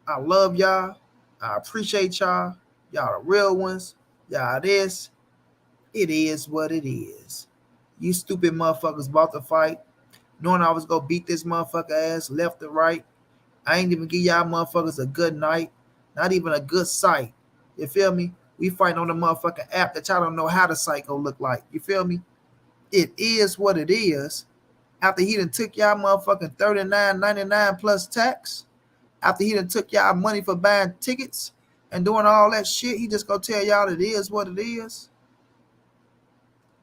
Speaker 1: I love y'all. I appreciate y'all. Y'all the real ones. Y'all this. It is what it is. You stupid motherfuckers about to fight, knowing I was going to beat this motherfucker ass left and right. I ain't even give y'all motherfuckers a good night, not even a good sight. You feel me? We fighting on the motherfucking app that y'all don't know how the psycho look like. You feel me? It is what it is. After he done took y'all motherfucking $39.99 plus tax, after he done took y'all money for buying tickets and doing all that shit, he just gonna tell y'all it is what it is.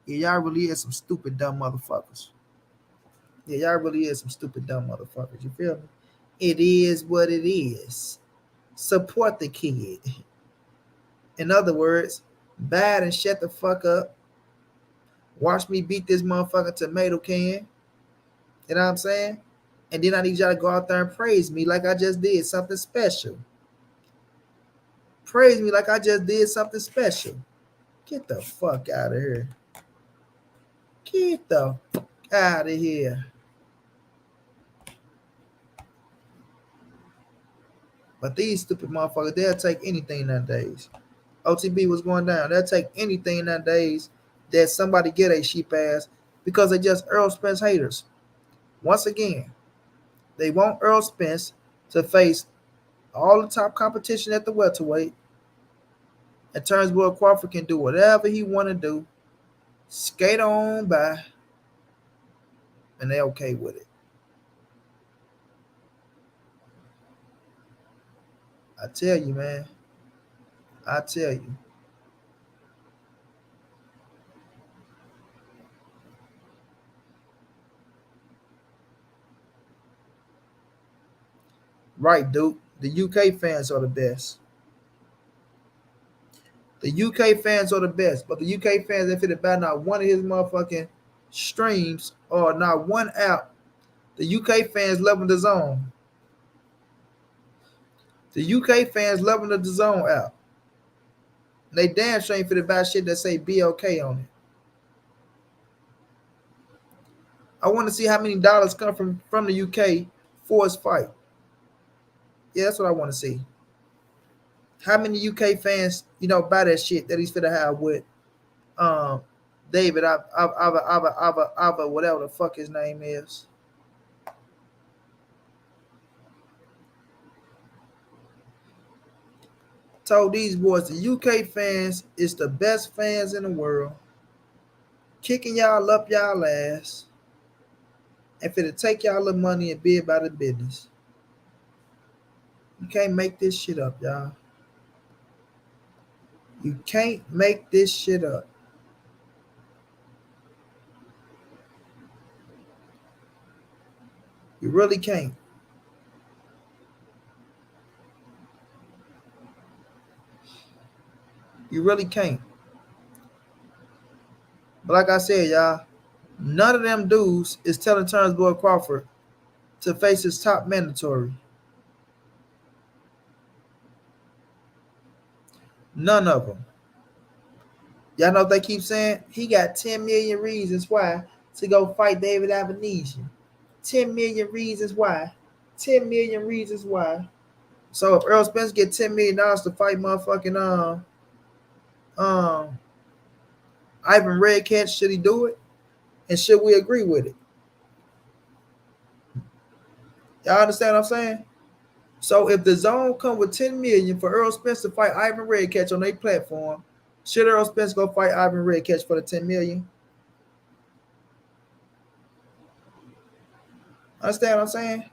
Speaker 1: Yeah, y'all really is some stupid dumb motherfuckers. Yeah, y'all really is some stupid dumb motherfuckers. You feel me? It is what it is. Support the kid. In other words, bad and shut the fuck up. Watch me beat this motherfucking tomato can. You know what I'm saying? And then I need y'all to go out there and praise me like I just did something special. Praise me like I just did something special. Get the fuck out of here. Get the fuck out of here. But these stupid motherfuckers, they'll take anything nowadays. OTB was going down. They'll take anything nowadays that somebody get a sheep ass because they just Errol Spence haters. Once again, they want Errol Spence to face all the top competition at the welterweight. And Terence Crawford can do whatever he want to do. Skate on by. And they okay with it. I tell you, man. I tell you. Right, Duke. The UK fans are the best. The UK fans are the best. But the UK fans, if it about not one of his motherfucking streams or not one app, the UK fans loving the zone. The UK fans loving the zone app. And they damn sure ain't fit about shit that say BLK on it. I want to see how many dollars come from the UK for his fight. Yeah, that's what I want to see. How many UK fans, buy that shit that he's finna have with David Ava, whatever the fuck his name is. Told these boys the UK fans is the best fans in the world. Kicking y'all up y'all ass. And finna take y'all little money and be about the business. You can't make this shit up, y'all. You can't make this shit up. You really can't. You really can't. But like I said, y'all, none of them dudes is telling Terence Crawford to face his top mandatory. None of them. Y'all know what they keep saying? He got 10 million reasons why to go fight David Avanesian. 10 million reasons why. 10 million reasons why. So if Errol Spence get $10 million to fight motherfucking Ivan Redcatch, should he do it? And should we agree with it? Y'all understand what I'm saying? So if the zone come with 10 million for Errol Spence to fight Ivan Redcatch on their platform, should Errol Spence go fight Ivan Redcatch for the 10 million? Understand what I'm saying?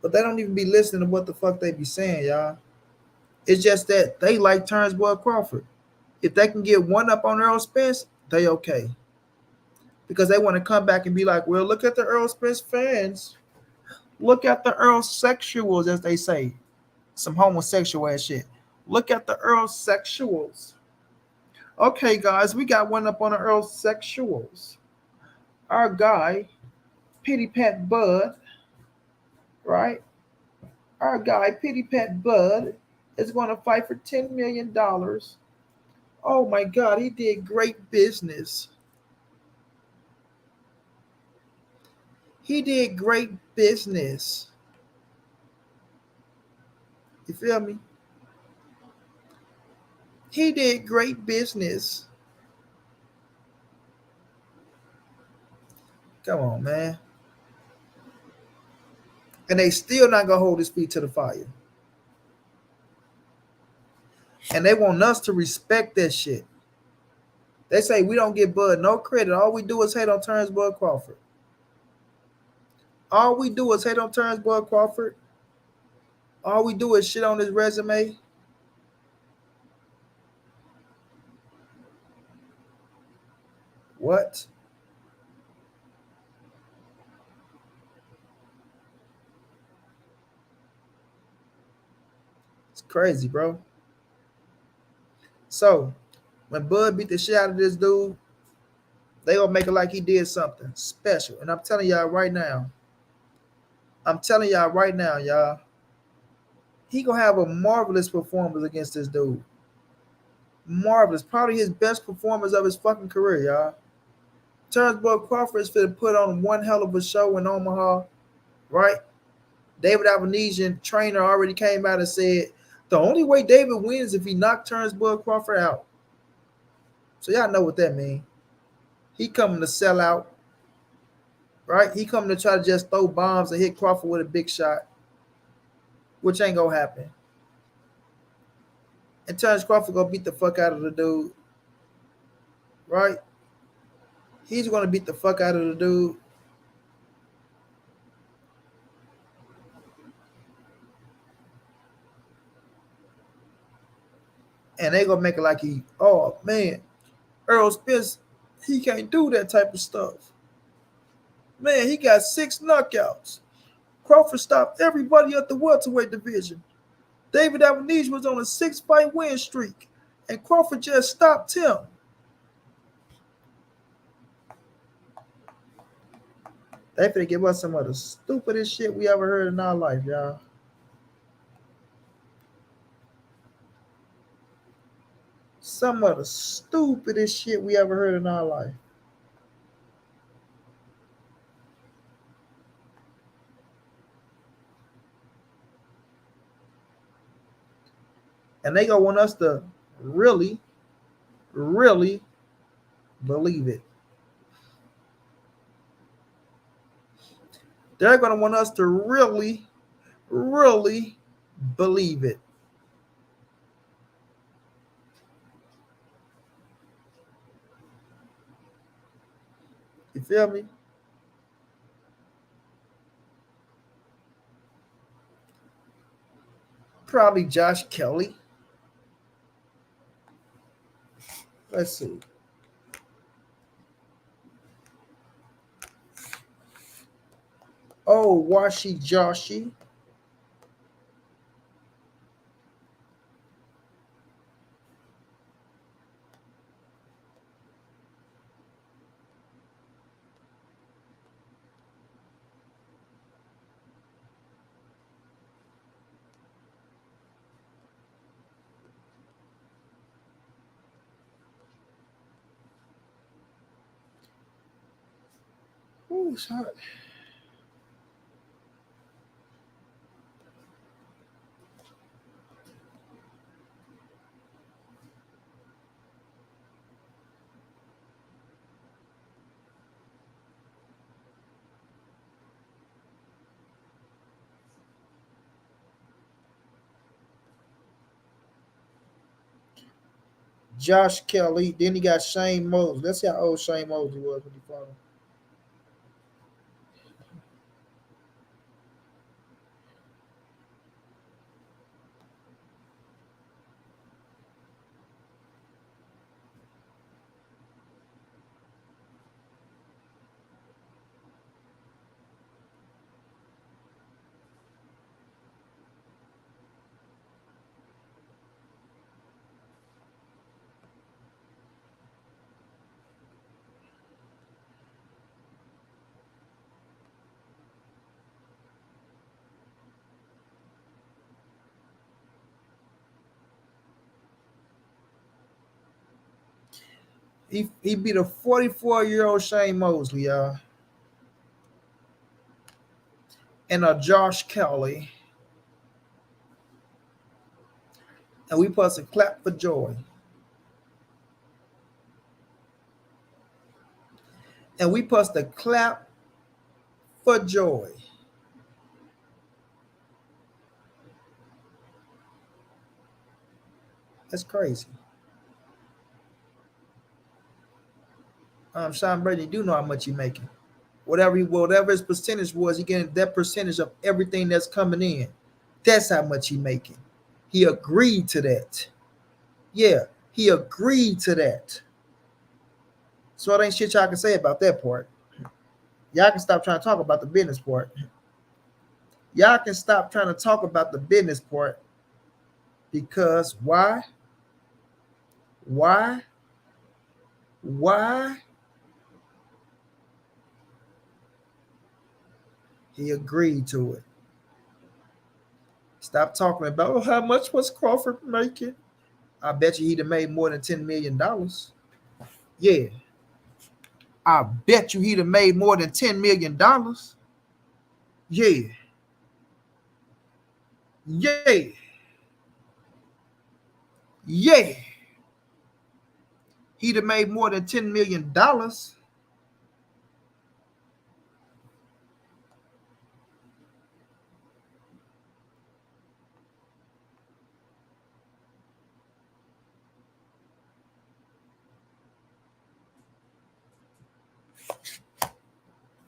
Speaker 1: But they don't even be listening to what the fuck they be saying, y'all. It's just that they like Terence Crawford. If they can get one up on Errol Spence, they okay. Because they want to come back and be like, well, look at the Errol Spence fans. Look at the Errol sexuals, as they say. Some homosexual ass shit. Look at the Errol sexuals. Okay, guys, we got one up on the Errol sexuals. Our guy, Pity Pat Bud, right? Our guy, Pity Pat Bud, is going to fight for $10 million. Oh my God, he did great business. He did great business. You feel me? He did great business. Come on, man. And they still not gonna hold his feet to the fire. And they want us to respect that shit. They say we don't give Bud no credit. All we do is hate on Terence Bud Crawford. All we do is hate on Terence Bud Crawford. All we do is shit on his resume. What? It's crazy, bro. So when Bud beat the shit out of this dude, they gonna make it like he did something special. And I'm telling y'all right now, y'all, he gonna have a marvelous performance against this dude. Marvelous. Probably his best performance of his fucking career, y'all. Terence Bud Crawford is finna put on one hell of a show in Omaha, right? David Avenesian trainer already came out and said the only way David wins if he knocked Terence Bud Crawford out. So y'all know what that means. He coming to sell out, right? He coming to try to just throw bombs and hit Crawford with a big shot, which ain't gonna happen. And Terence Crawford gonna beat the fuck out of the dude, right? He's gonna beat the fuck out of the dude. And they gonna make it like oh man, Errol Spence, he can't do that type of stuff. Man, he got 6 knockouts. Crawford stopped everybody at the welterweight division. David Avenesian was on a 6-fight win streak, and Crawford just stopped him. They finna give us some of the stupidest shit we ever heard in our life, y'all. Some of the stupidest shit we ever heard in our life. And they gonna want us to really, really believe it. They're gonna want us to really, really believe it. You feel me? Probably Josh Kelly. Let's see. Oh, Washi Joshi. Ooh, it's hot. Josh Kelly. Then he got Shane Mosley. Let's see how old Shane Mosley was when he fought him. He beat a 44-year-old Shane Mosley, y'all. And a Josh Kelly. And we supposed to clap for joy. And we supposed to clap for joy. That's crazy. Sean Brady, you do know how much he making. Whatever his percentage was, he getting that percentage of everything that's coming in. That's how much he making. He agreed to that. Yeah, he agreed to that. So it ain't shit y'all can say about that part. Y'all can stop trying to talk about the business part. Y'all can stop trying to talk about the business part because why? Why? Why? He agreed to it. Stop talking about how much was Crawford making. I bet you he'd have made more than $10 million. Yeah, I bet you he'd have made more than $10 million. Yeah, yeah, yeah. He'd have made more than $10 million.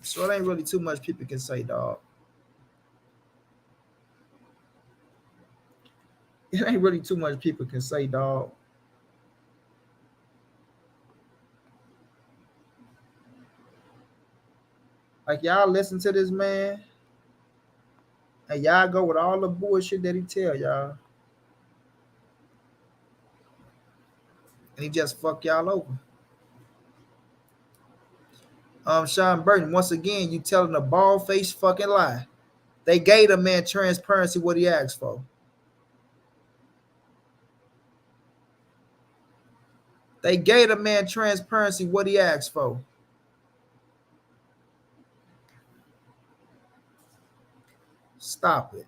Speaker 1: So it ain't really too much people can say, dog. It ain't really too much people can say, dog. Like y'all listen to this man, and y'all go with all the bullshit that he tell y'all, and he just fuck y'all over. Sean Burton, once again, you telling a bald faced fucking lie. They gave the man transparency what he asked for. They gave the man transparency what he asked for. Stop it.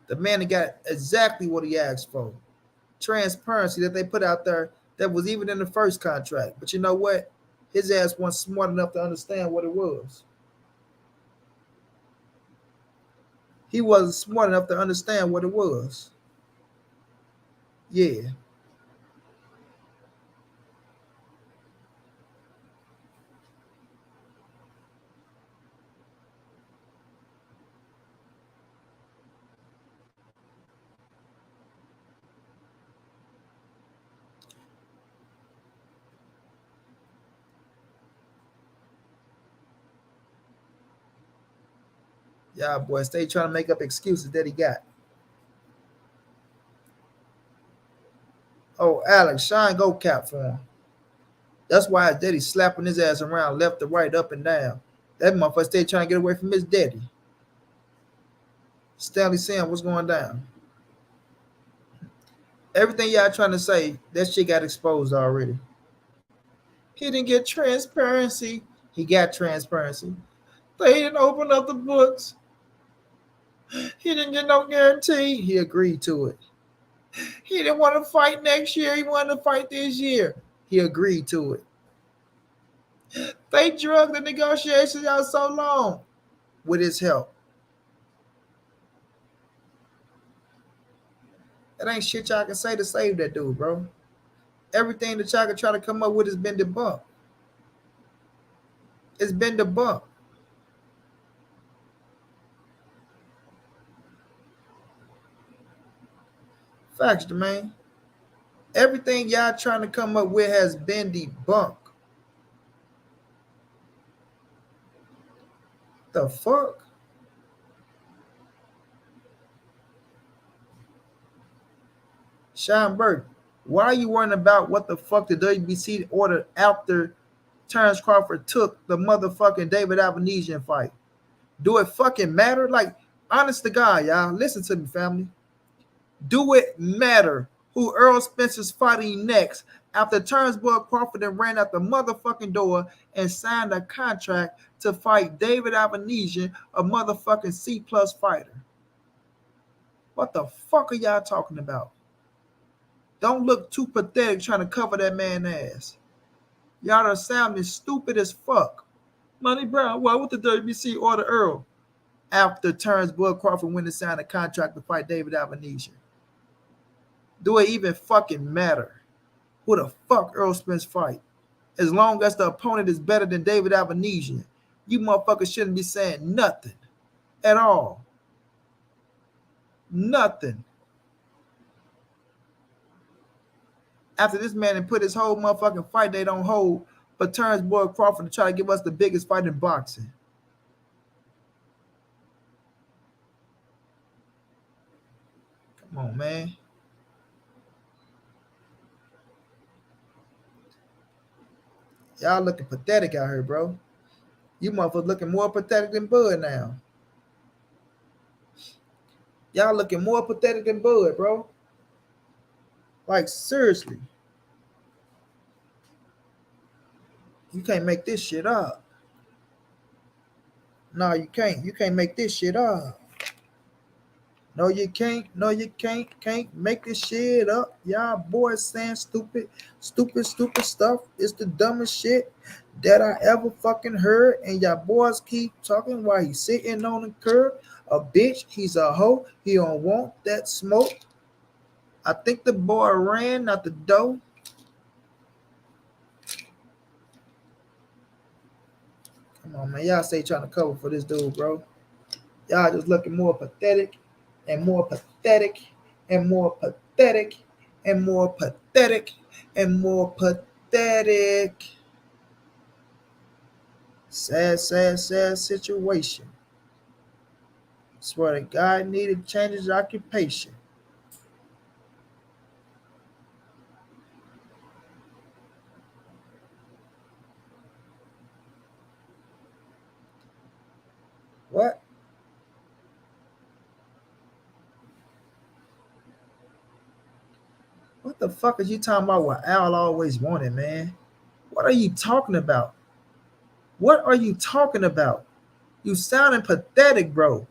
Speaker 1: The man got exactly what he asked for. Transparency that they put out there that was even in the first contract. But you know what? His ass wasn't smart enough to understand what it was. He wasn't smart enough to understand what it was. Yeah. Yeah, boy, stay trying to make up excuses that he got. Oh, Alex, Shine go cap for him. That's why his daddy slapping his ass around left to right, up and down. That motherfucker stay trying to get away from his daddy. Stanley Sam, what's going down? Everything y'all trying to say, that shit got exposed already. He didn't get transparency. He got transparency. They didn't open up the books. He didn't get no guarantee. He agreed to it. He didn't want to fight next year. He wanted to fight this year. He agreed to it. They drug the negotiations out so long with his help. That ain't shit y'all can say to save that dude, bro. Everything that y'all can try to come up with has been debunked. It's been debunked. Facts, man. Everything y'all trying to come up with has been debunked. The fuck? Sean Burke, why are you worrying about what the fuck the WBC ordered after Terence Crawford took the motherfucking David Avenesian fight? Do it fucking matter? Like, honest to God, y'all, listen to me, family. Do it matter who Errol Spence is fighting next after Terence Crawford then ran out the motherfucking door and signed a contract to fight David Avenesian, a motherfucking C+ fighter? What the fuck are y'all talking about? Don't look too pathetic trying to cover that man's ass. Y'all are sounding stupid as fuck. Montray-Brown, why would the WBC order Errol after Terence Crawford went and signed a contract to fight David Albanese? Do it even fucking matter who the fuck Errol Spence fight? As long as the opponent is better than David Albanese, you motherfuckers shouldn't be saying nothing at all. Nothing. After this man had put his whole motherfucking fight date on hold, but Terence Crawford to try to give us the biggest fight in boxing. Come on, man. Y'all looking pathetic out here, bro. You motherfuckers looking more pathetic than Bud now. Y'all looking more pathetic than Bud, bro. Like, seriously. You can't make this shit up. No, you can't. You can't make this shit up. No, you can't. No, you can't. Can't make this shit up. Y'all boys saying stupid stuff. It's the dumbest shit that I ever fucking heard. And y'all boys keep talking while he's sitting on the curb. A bitch. He's a hoe. He don't want that smoke. I think the boy ran out the door. Come on, man. Y'all say trying to cover for this dude, bro. Y'all just looking more pathetic and more pathetic and more pathetic and more pathetic and more pathetic. Sad situation. Swear the guy needed to change his occupation. What? What the fuck is you talking about what Al always wanted, man? What are you talking about? What are you talking about? You sounding pathetic, bro.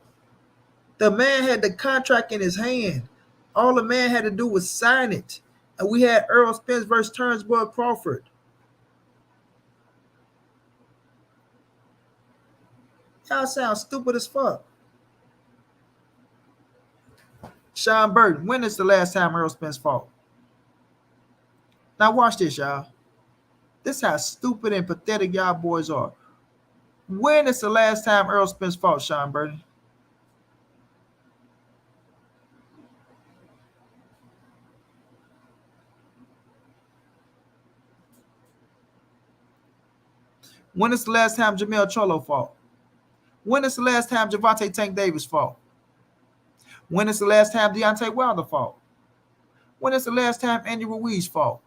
Speaker 1: The man had the contract in his hand. All the man had to do was sign it. And we had Errol Spence versus Terence Crawford. Y'all sound stupid as fuck. Sean Burton, when is the last time Errol Spence fought? Now watch this, y'all. This is how stupid and pathetic y'all boys are. When is the last time Errol Spence fought, Sean Burton? When is the last time Jamel Cholo fought? When is the last time Javante Tank Davis fought? When is the last time Deontay Wilder fought? When is the last time Andy Ruiz fought?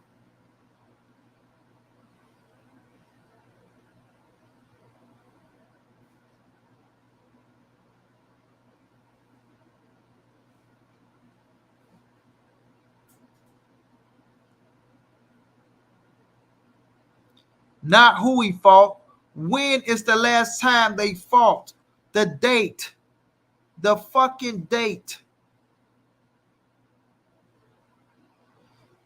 Speaker 1: Not who he fought. When is the last time they fought? The date. The fucking date.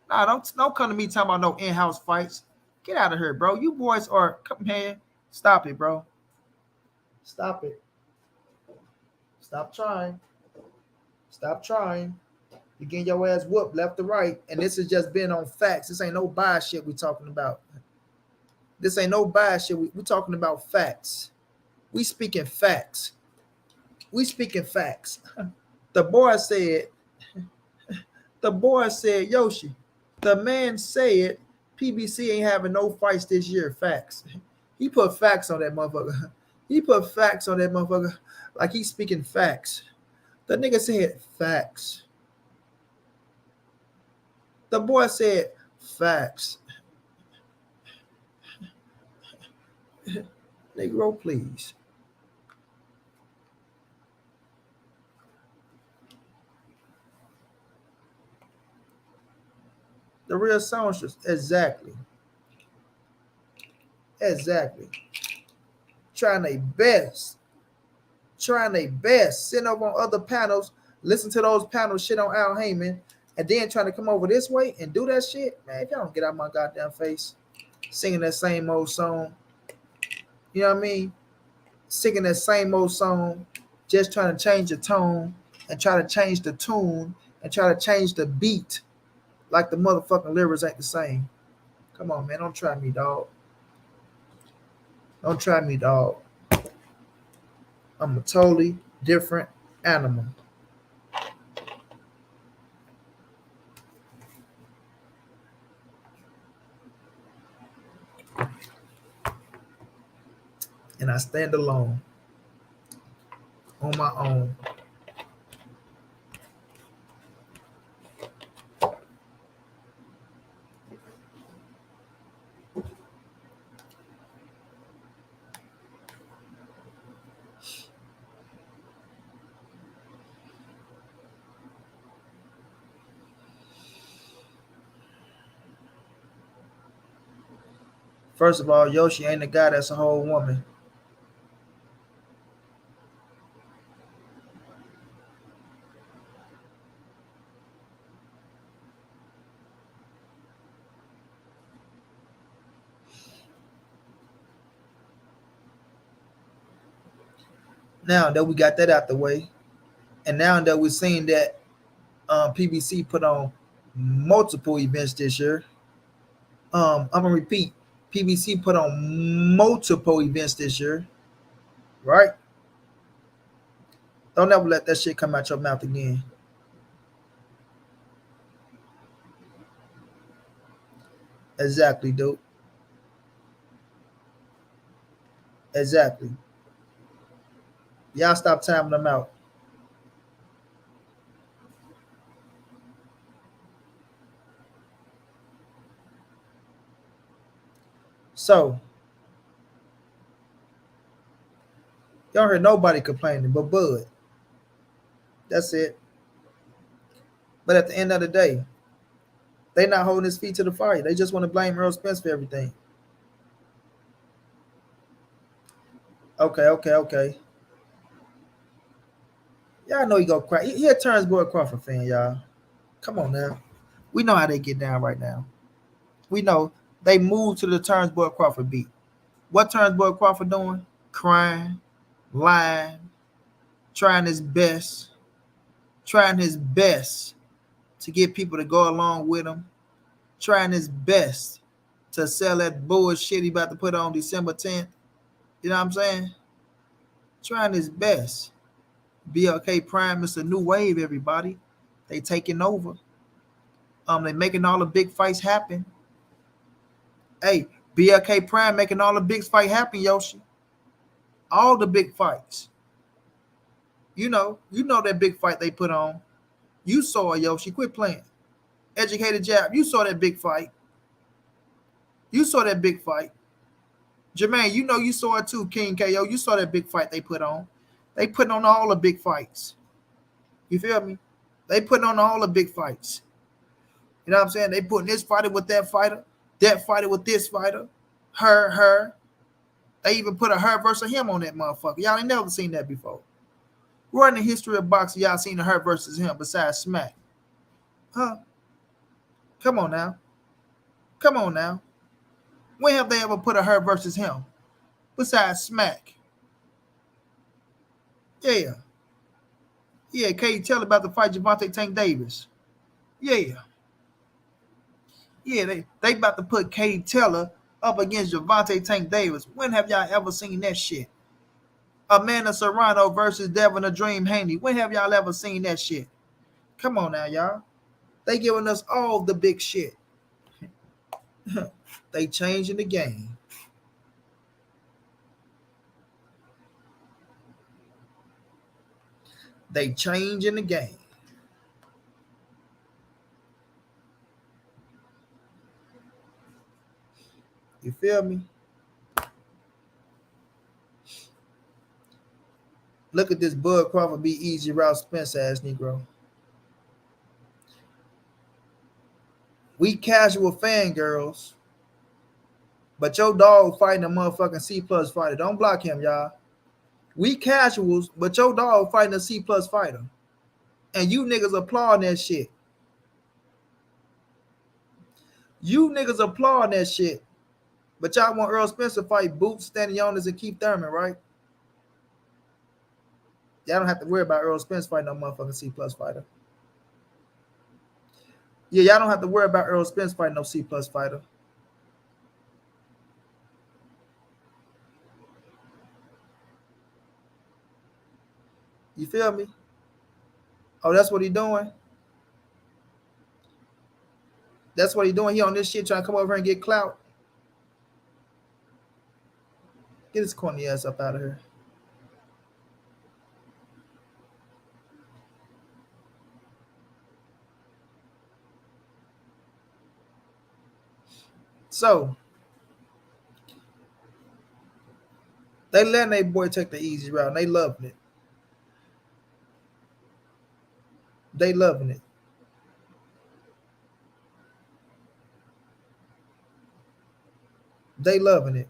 Speaker 1: Nah, don't come to me talking about no in-house fights. Get out of here, bro. You boys are, man, stop it, bro. Stop it. Stop trying. Stop trying. You getting your ass whooped left to right. And this has just been on facts. This ain't no bias shit we talking about. This ain't no bias shit. We talking about facts. We speaking facts. We speaking facts. The boy said, Yoshi, the man said PBC ain't having no fights this year. Facts. He put facts on that motherfucker. He put facts on that motherfucker like he's speaking facts. The nigga said facts. The boy said facts. Negro, please. The real songstress, exactly. Exactly. Trying their best. Sitting over on other panels, listen to those panels shit on Al Heyman, and then trying to come over this way and do that shit. Man, if y'all don't get out my goddamn face, singing that same old song, You know what I mean? Singing that same old song, just trying to change the tone and try to change the tune and try to change the beat like the motherfucking lyrics ain't the same. Come on, man. Don't try me, dog. Don't try me, dog. I'm a totally different animal. And I stand alone on my own. First of all, Yoshi ain't a guy that's a whole woman. Now that we got that out the way, and now that we're seeing that PBC put on multiple events this year, I'm gonna repeat. PBC put on multiple events this year, right? Don't ever let that shit come out your mouth again. Exactly, dude. Exactly. Y'all stop timing them out. So, y'all heard nobody complaining but Bud. That's it. But at the end of the day, they not holding his feet to the fire. They just want to blame Errol Spence for everything. Okay. Y'all know he go cry. He a Terence Boyd Crawford fan, y'all. Come on now. We know how they get down right now. We know they moved to the Terence Boyd Crawford beat. What Terence Boyd Crawford doing? Crying, lying, trying his best to get people to go along with him, trying his best to sell that bullshit he about to put on December 10th. You know what I'm saying? Trying his best. BLK Prime is a new wave, everybody. They taking over. They making all the big fights happen. Hey, BLK Prime making all the big fight happen, Yoshi. All the big fights. You know that big fight they put on. You saw it, Yoshi. Quit playing. Educated Jab. You saw that big fight. You saw that big fight. Jermaine, you saw it too, King KO. You saw that big fight they put on. They putting on all the big fights. You feel me? They putting on all the big fights. You know what I'm saying? They putting this fighter with that fighter with this fighter, her. They even put a her versus him on that motherfucker. Y'all ain't never seen that before. Where in the history of boxing y'all seen a her versus him besides Smack? Huh? Come on now. When have they ever put a her versus him besides Smack? Yeah. Katie tell about the fight Gervonta Tank Davis. Yeah, they about to put Katie Taylor up against Gervonta Tank Davis. When have y'all ever seen that shit? Amanda Serrano versus Devin the Dream Haney. When have y'all ever seen that shit? Come on now, y'all. They giving us all the big shit. They changing the game. They changing the game. You feel me? Look at this Bud Crawford be easy route Spence ass Negro. We casual fangirls, but your dog fighting a motherfucking C plus fighter. Don't block him, y'all. We casuals, but your dog fighting a C plus fighter. And you niggas applauding that shit. You niggas applauding that shit. But y'all want Errol Spence to fight Boots, Stanley Jones, and Keith Thurman, right? Y'all don't have to worry about Errol Spence fighting no motherfucking C plus fighter. Yeah, y'all don't have to worry about Errol Spence fighting no C plus fighter. You feel me? Oh, that's what he doing? That's what he doing. He on this shit trying to come over here and get clout. Get his corny ass up out of here. So they letting their boy take the easy route. And they loving it. They loving it. They loving it.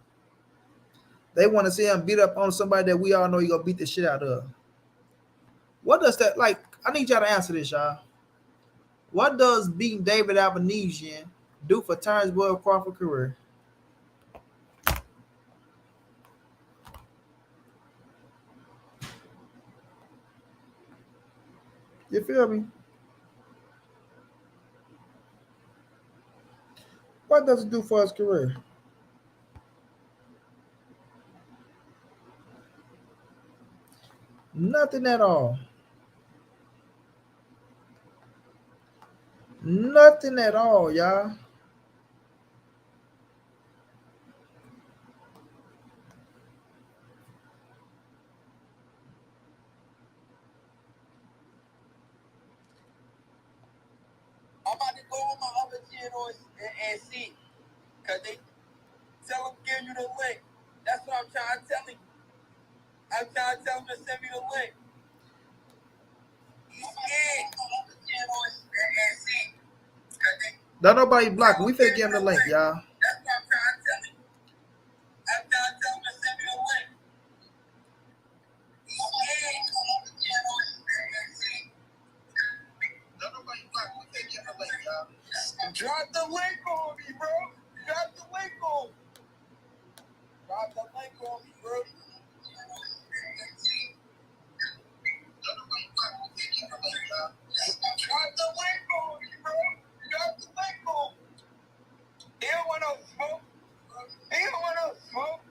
Speaker 1: They want to see him beat up on somebody that we all know he gonna beat the shit out of. What does that like? I need y'all to answer this, y'all. What does beating David Albanesian do for Terence Crawford career? You feel me? What does it do for his career? Nothing at all. Nothing at all, y'all.
Speaker 2: I'm about to go on my other channel and see. Because they tell them give you the link. That's what I'm trying to tell you. I'm trying to tell them to send me the link. He's scared. Go on the channel and see.
Speaker 1: Don't nobody block. We finna give him the link, y'all.
Speaker 2: That's what I'm trying to tell you. I'm trying to tell them to send me the link. He's scared. Go on the channel and see. Don't nobody block. We finna give him the link, y'all. Drop the link on me, bro. Drop the link on me. Drop the link on me, bro. Drop the link on me, bro. Drop the link on me. He don't want no smoke. He don't want no smoke.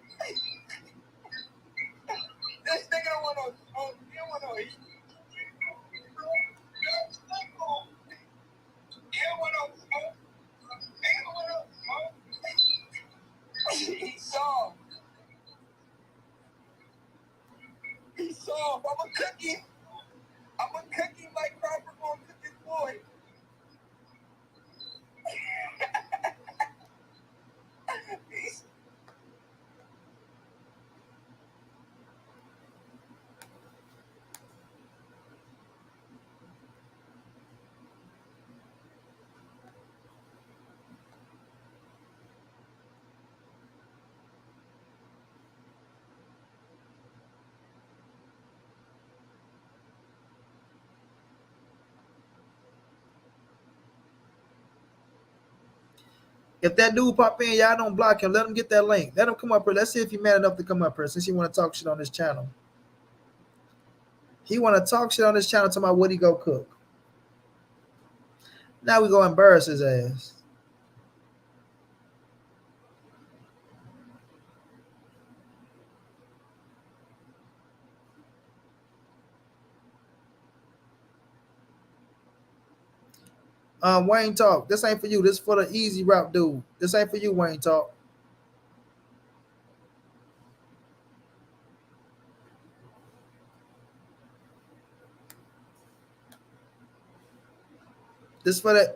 Speaker 2: This nigga don't want no smoke. He don't want no heat. Drop the link on me. He don't want no smoke. He don't want no smoke. He's soft. He's soft. I'm a cookie. I'm a cookie like Crawford gonna cook his boy.
Speaker 1: If that dude pop in, y'all don't block him. Let him get that link. Let him come up here. Let's see if he's man enough to come up here since he want to talk shit on this channel. He want to talk shit on this channel to my what he go cook. Now we go embarrass his ass. Wayne Talk. This ain't for you. This is for the easy route dude. This ain't for you, Wayne Talk. This for the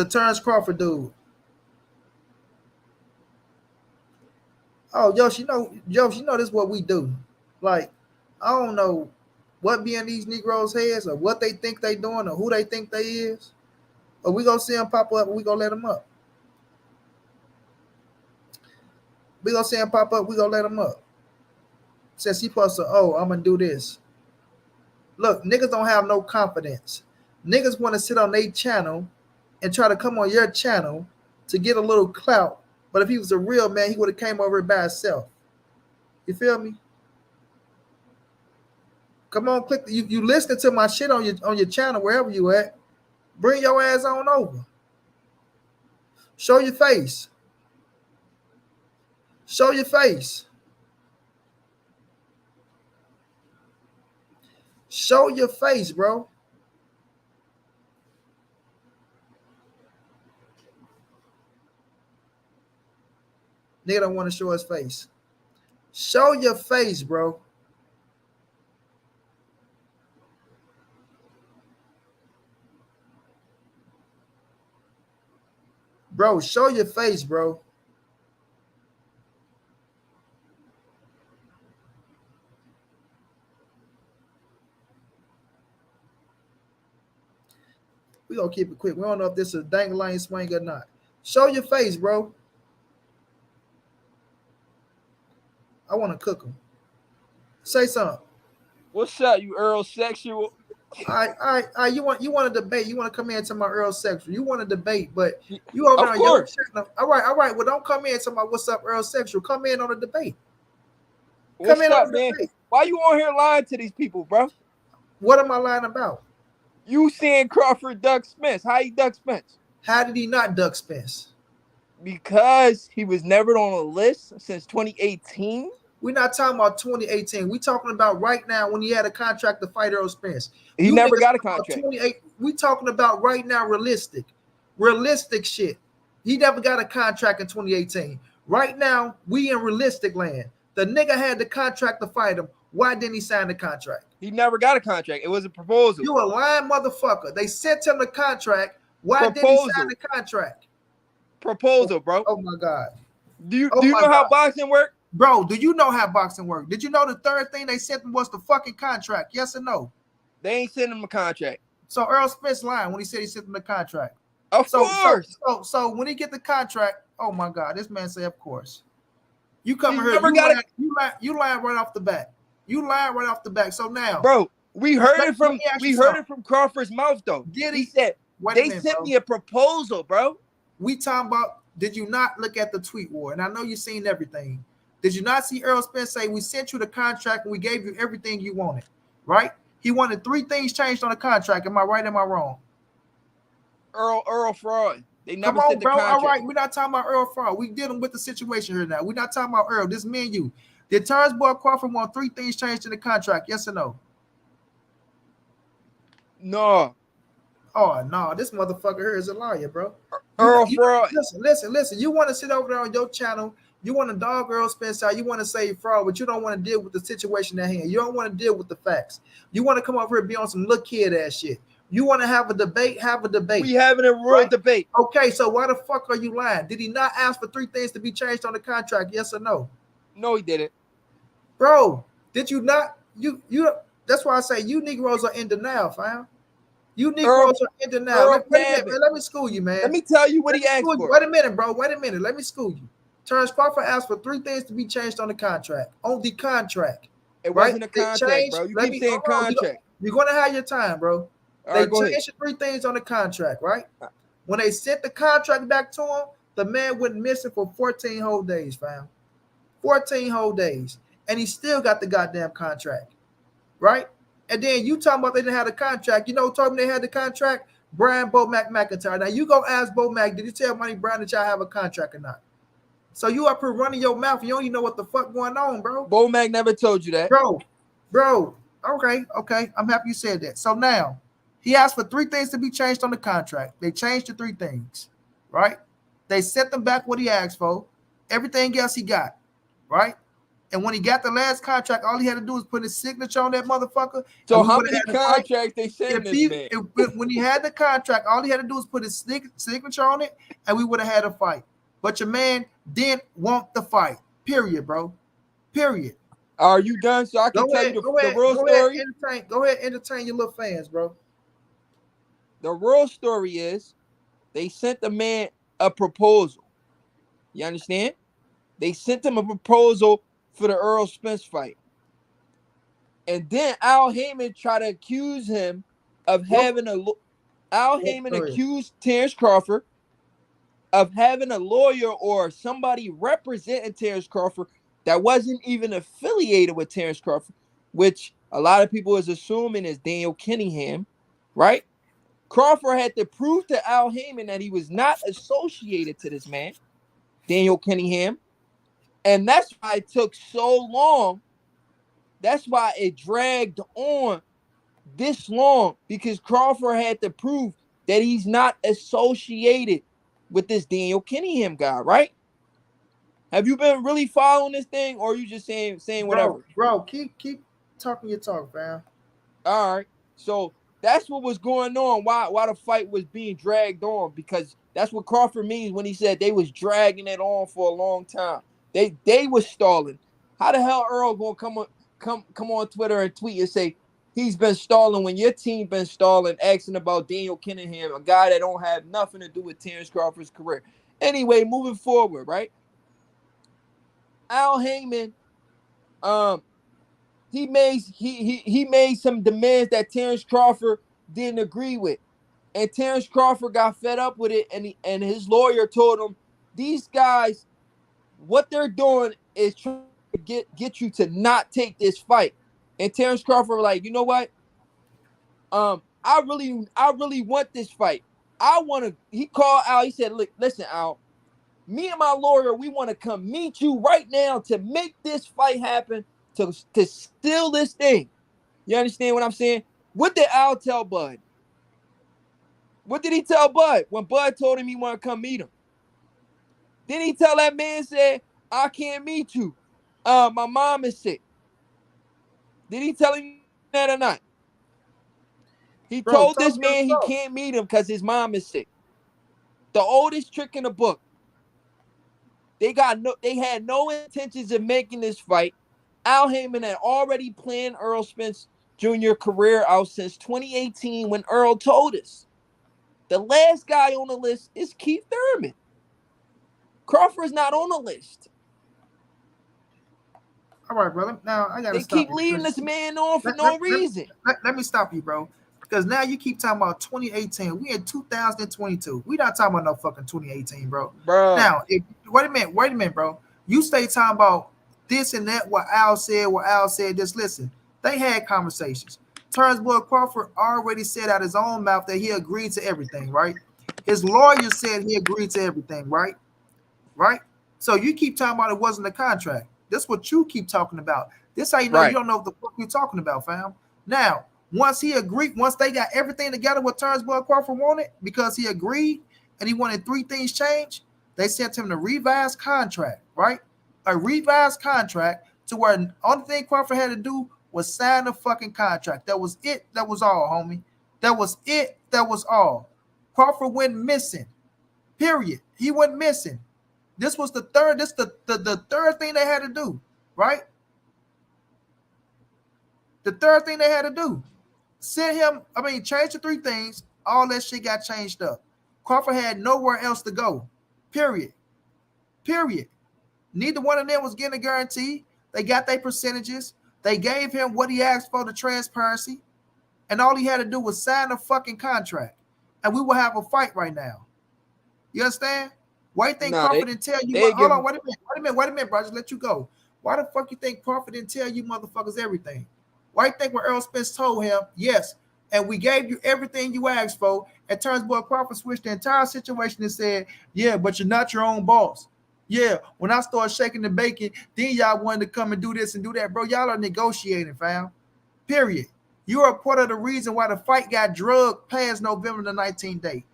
Speaker 1: Terence Crawford dude. Oh, Yoshi, this is what we do. Like, I don't know what be in these Negroes' heads or what they think they doing or who they think they is. But we gonna see them pop up and we gonna let them up. We gonna see him pop up, we gonna let him up. Since he supposed to, I'm gonna do this. Look, niggas don't have no confidence. Niggas want to sit on their channel and try to come on your channel to get a little clout, But if he was a real man, he would have came over by himself. You feel me? Come on, click. You listening to my shit on your channel wherever you at. Bring your ass on over. Show your face. Show your face. Show your face, bro. Nigga don't want to show his face. Show your face, bro. Bro, show your face, bro. We gonna keep it quick. We don't know if this is a dangling swing or not. Show your face, bro. I want to cook him. Say something.
Speaker 3: What's up, you Errol sexual?
Speaker 1: All right. You want to debate? You want to come in to my Errol sexual? You want to debate, but you over
Speaker 3: of
Speaker 1: there.
Speaker 3: Course.
Speaker 1: All right. Well, don't come in to my what's up Errol sexual. Come in on the debate.
Speaker 3: What's up, man? Debate. Why you on here lying to these people, bro?
Speaker 1: What am I lying about?
Speaker 3: You saying Crawford duck Spence? How he duck Spence?
Speaker 1: How did he not duck Spence?
Speaker 3: Because he was never on a list since 2018.
Speaker 1: We're not talking about 2018. We're talking about right now when he had a contract to fight Errol Spence.
Speaker 3: He never got a contract.
Speaker 1: We talking about right now realistic shit. He never got a contract in 2018. Right now, we in realistic land. The nigga had the contract to fight him. Why didn't he sign the contract?
Speaker 3: He never got a contract. It was a proposal.
Speaker 1: You a lying motherfucker. They sent him the contract. Why didn't he sign the contract?
Speaker 3: Proposal, bro.
Speaker 1: Oh my God.
Speaker 3: Do you know how boxing works?
Speaker 1: Bro, do you know how boxing works? Did you know the third thing they sent him was the fucking contract? Yes or no?
Speaker 3: They ain't sent him a contract.
Speaker 1: So Errol Spence lying when he said he sent him the contract.
Speaker 3: Of course.
Speaker 1: So when he get the contract, oh my God, this man say of course. You come here, you lying right off the bat. You lying right off the back. So now,
Speaker 3: bro, we heard it from Crawford's mouth though.
Speaker 1: He
Speaker 3: said they sent me a proposal, bro.
Speaker 1: We talking about, did you not look at the tweet war? And I know you've seen everything. Did you not see Errol Spence say we sent you the contract and we gave you everything you wanted? Right? He wanted 3 things changed on the contract. Am I right? Am I wrong?
Speaker 3: Errol fraud. They never
Speaker 1: sent
Speaker 3: the
Speaker 1: bro.
Speaker 3: contract.
Speaker 1: All right, we're not talking about Errol fraud. We dealing with the situation here now. We're not talking about Errol. This me and you. Did Terence Boy Crawford want 3 things changed in the contract? Yes or no?
Speaker 3: No.
Speaker 1: Oh no, this motherfucker here is a liar, bro.
Speaker 3: Errol fraud.
Speaker 1: Listen. You want to sit over there on your channel. You want to dog Errol Spence out. You want to say fraud, but you don't want to deal with the situation at hand. You don't want to deal with the facts. You want to come over here and be on some little kid ass shit. You want to have a debate? Have a debate.
Speaker 3: We having a real debate.
Speaker 1: Okay, so why the fuck are you lying? Did he not ask for 3 things to be changed on the contract? Yes or no?
Speaker 3: No, he didn't.
Speaker 1: Bro, did you not? You. That's why I say you Negroes are in denial, fam. You Negroes are in denial. Let me school you, man.
Speaker 3: Let me tell you what he asked for.
Speaker 1: Wait a minute, bro. Wait a minute. Let me school you. Terence Crawford asked for 3 things to be changed on the contract. On the contract.
Speaker 3: It wasn't a contract, bro. You keep saying contract.
Speaker 1: You're going to have your time, bro.
Speaker 3: They
Speaker 1: changed 3 things on the contract, right? When they sent the contract back to him, the man went missing for 14 whole days, fam. 14 whole days. And he still got the goddamn contract, right? And then you talking about they didn't have the contract. You know who told me they had the contract? Brian Bo McIntyre. Now you go ask Bo Mac, did you tell Money Brown that y'all have a contract or not? So you up here running your mouth. You don't even know what the fuck going on, bro.
Speaker 3: Bo Mac never told you that.
Speaker 1: Bro. Okay. I'm happy you said that. So now, he asked for 3 things to be changed on the contract. They changed the 3 things, right? They sent them back what he asked for. Everything else he got, right? And when he got the last contract, all he had to do was put his signature on that motherfucker.
Speaker 3: So how many contracts they sent this man?
Speaker 1: When he had the contract, all he had to do was put his signature on it, and we would have had a fight. But your man didn't want the fight. Period, bro. Period.
Speaker 3: Are you done? So I can tell you the real story?
Speaker 1: Go ahead, entertain your little fans, bro.
Speaker 3: The real story is they sent the man a proposal. You understand? They sent him a proposal for the Errol Spence fight. And then Al Heyman tried to accuse him of having Al Heyman accused Terence Crawford of having a lawyer or somebody representing Terence Crawford that wasn't even affiliated with Terence Crawford, which a lot of people is assuming is Daniel Cunningham, right? Crawford had to prove to Al Heyman that he was not associated to this man, Daniel Cunningham. And that's why it took so long. That's why it dragged on this long, because Crawford had to prove that he's not associated with this Daniel Cunningham guy, right? Have you been really following this thing, or are you just saying
Speaker 1: Bro,
Speaker 3: whatever?
Speaker 1: bro, keep talking your talk, fam.
Speaker 3: All right. So that's what was going on. Why the fight was being dragged on, because that's what Crawford means when he said they was dragging it on for a long time. They was stalling. How the hell Earl gonna come on Twitter and tweet and say he's been stalling when your team been stalling, asking about Daniel Cunningham, a guy that don't have nothing to do with Terence Crawford's career. Anyway, moving forward, right? Al Heyman, um, he made some demands that Terence Crawford didn't agree with, and Terence Crawford got fed up with it, and his lawyer told him these guys, what they're doing is trying to get you to not take this fight. And Terence Crawford was like, you know what? I really want this fight. I want to. He called Al. He said, look, listen, Al. Me and my lawyer, we want to come meet you right now to make this fight happen, to steal this thing. You understand what I'm saying? What did Al tell Bud? What did he tell Bud when Bud told him he want to come meet him? Then he tell that man, said, I can't meet you. My mom is sick. Did he tell him that or not? He
Speaker 1: Bro,
Speaker 3: told
Speaker 1: talk
Speaker 3: this
Speaker 1: your
Speaker 3: man he
Speaker 1: talk.
Speaker 3: can't meet him because his mom is sick. The oldest trick in the book. They had no intentions of making this fight. Al Heyman had already planned Errol Spence Jr. career out since 2018 when Earl told us. The last guy on the list is Keith Thurman. Crawford's not on the list.
Speaker 1: All right, brother. Now I gotta
Speaker 3: They
Speaker 1: stop
Speaker 3: keep
Speaker 1: you
Speaker 3: leading
Speaker 1: because
Speaker 3: this man on for
Speaker 1: let,
Speaker 3: no
Speaker 1: let, let,
Speaker 3: reason.
Speaker 1: let me stop you, bro. Because now you keep talking about 2018. We in 2022. We not talking about no fucking 2018, bro.
Speaker 3: Bruh.
Speaker 1: Now, wait a minute, bro. You stay talking about this and that, what Al said this. Listen, they had conversations. Terence Boyd Crawford already said out his own mouth that he agreed to everything, right? His lawyer said he agreed to everything, right? Right? So you keep talking about it wasn't a contract. That's what you keep talking about. This how you know you
Speaker 3: Right.
Speaker 1: don't know what the fuck you're talking about, fam. Now, once he agreed, once they got everything together what Terence Boyd Crawford wanted, because he agreed and he wanted three things changed, they sent him the revised contract, right? A revised contract to where the only thing Crawford had to do was sign the fucking contract. That was it. That was all, homie. That was it. That was all. Crawford went missing. Period. He went missing. This was the third. This the third thing they had to do, right? The third thing they had to do. Send him. I mean, change the three things. All that shit got changed up. Crawford had nowhere else to go. Period. Period. Neither one of them was getting a guarantee. They got their percentages. They gave him what he asked for, the transparency, and all he had to do was sign a fucking contract, and we will have a fight right now. You understand? Why you think
Speaker 3: Nah,
Speaker 1: Crawford didn't tell you?
Speaker 3: they
Speaker 1: Hold
Speaker 3: give
Speaker 1: on, wait a minute, bro. Just let you go. Why the fuck you think Crawford didn't tell you motherfuckers everything? Why you think when Errol Spence told him, yes, and we gave you everything you asked for, and turns boy Crawford switched the entire situation and said, yeah, but you're not your own boss. Yeah, when I started shaking the bacon, then y'all wanted to come and do this and do that, bro. Y'all are negotiating, fam. Period. You are part of the reason why the fight got drugged past November the 19th date.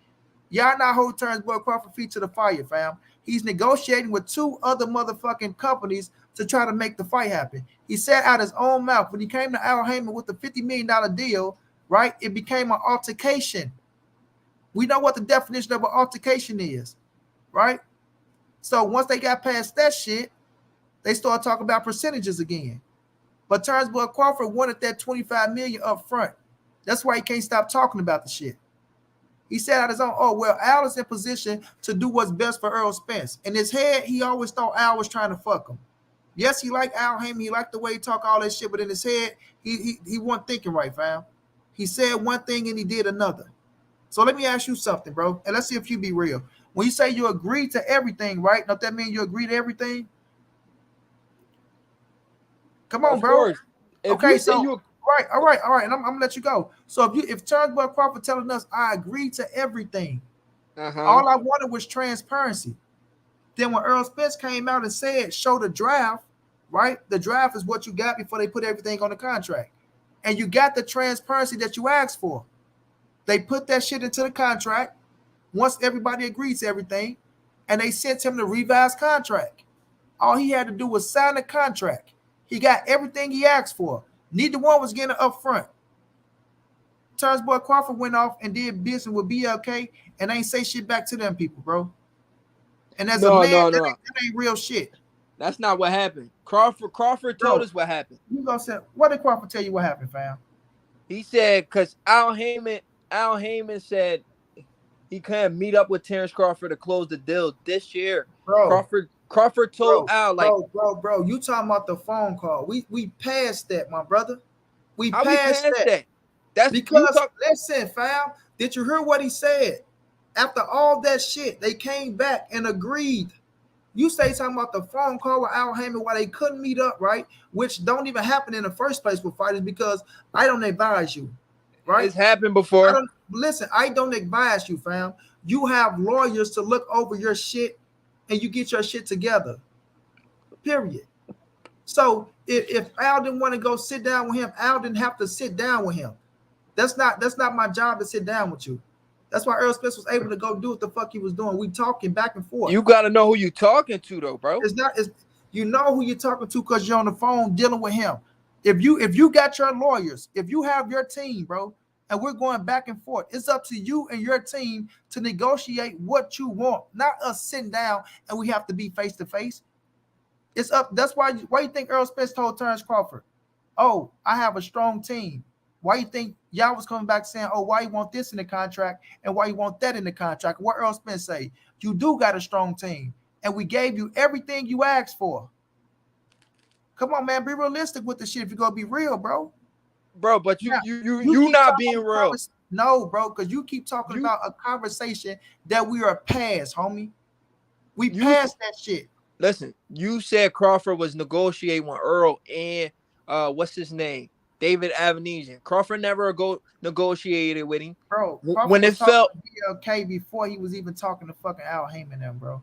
Speaker 1: Y'all not hold Terence Boyd Crawford feet to the fire, fam. He's negotiating with two other motherfucking companies to try to make the fight happen. He said out his own mouth when he came to Al Heyman with the $50 million deal, right? It became an altercation. We know what the definition of an altercation is, right? So once they got past that shit, they started talking about percentages again. But Terence Boyd Crawford wanted that $25 million up front. That's why he can't stop talking about the shit. He said out his own, oh, well, Al is in position to do what's best for Errol Spence. In his head, he always thought Al was trying to fuck him. Yes, he liked Al Heyman. He liked the way he talk all that shit, but in his head, he wasn't thinking right, fam. He said one thing and he did another. So let me ask you something, bro, and let's see if you be real. When you say you agree to everything, right? Don't that mean you agree to everything? Come on,
Speaker 3: Of
Speaker 1: bro.
Speaker 3: course. If
Speaker 1: Okay,
Speaker 3: you say
Speaker 1: so
Speaker 3: you
Speaker 1: right, all right, all right, and I'm gonna let you go. So if Terence Bud Crawford telling us I agree to everything,
Speaker 3: uh-huh.
Speaker 1: all I wanted was transparency. Then when Earl Spence came out and said show the draft, right? The draft is what you got before they put everything on the contract, and you got the transparency that you asked for. They put that shit into the contract once everybody agreed to everything, and they sent him the revised contract. All he had to do was sign the contract. He got everything he asked for. Neither one was getting up front. Terrence Boy Crawford went off and did business with BLK and ain't say shit back to them people, bro. And as a
Speaker 3: No,
Speaker 1: man,
Speaker 3: no,
Speaker 1: that
Speaker 3: no.
Speaker 1: ain't real shit.
Speaker 3: That's not what happened. Crawford told
Speaker 1: Bro,
Speaker 3: us what happened.
Speaker 1: you gonna say what did Crawford tell you what happened, fam?
Speaker 3: He said because Al Heyman said he couldn't meet up with Terence Crawford to close the deal this year.
Speaker 1: Bro,
Speaker 3: Crawford told
Speaker 1: bro,
Speaker 3: Al like,
Speaker 1: bro. You talking about the phone call. We passed that, my brother. We
Speaker 3: how we
Speaker 1: passed
Speaker 3: passed
Speaker 1: that.
Speaker 3: that? That's you
Speaker 1: Because
Speaker 3: talk,
Speaker 1: listen, fam, did you hear what he said? After all that shit, they came back and agreed. You say talking about the phone call with Al Heyman why they couldn't meet up, right? Which don't even happen in the first place with fighters because I don't advise you, right?
Speaker 3: it's happened
Speaker 1: I
Speaker 3: before.
Speaker 1: don't listen. I don't advise you, fam. You have lawyers to look over your shit, and you get your shit together. Period. So if Al didn't want to go sit down with him, Al didn't have to sit down with him. That's not my job to sit down with you. That's why Earl Spence was able to go do what the fuck he was doing. We talking back and forth.
Speaker 3: You gotta know who you talking to though, bro.
Speaker 1: It's not. It's you know who you're talking to because you're on the phone dealing with him. If you got your lawyers, if you have your team, bro, and we're going back and forth, it's up to you and your team to negotiate what you want, not us sitting down and we have to be face to face. It's up. That's why you think Earl Spence told Terence Crawford, "Oh, I have a strong team." Why you think y'all was coming back saying, "Oh, why you want this in the contract and why you want that in the contract?" What Earl Spence say? You do got a strong team, and we gave you everything you asked for. Come on, man, be realistic with the shit. If you're gonna be real, bro.
Speaker 3: Bro, but
Speaker 1: Yeah, you
Speaker 3: you
Speaker 1: keep
Speaker 3: not
Speaker 1: talking
Speaker 3: being
Speaker 1: about
Speaker 3: real.
Speaker 1: no, bro, because you keep talking
Speaker 3: You
Speaker 1: about a conversation that we are past, homie. We
Speaker 3: you
Speaker 1: passed that shit,
Speaker 3: listen, you said Crawford was negotiating with Earl and what's his name? David Avenesian. Crawford never negotiated with him.
Speaker 1: bro.
Speaker 3: When
Speaker 1: Crawford
Speaker 3: it
Speaker 1: was talking
Speaker 3: felt
Speaker 1: to BLK before he was even talking to fucking Al Heyman, them, bro.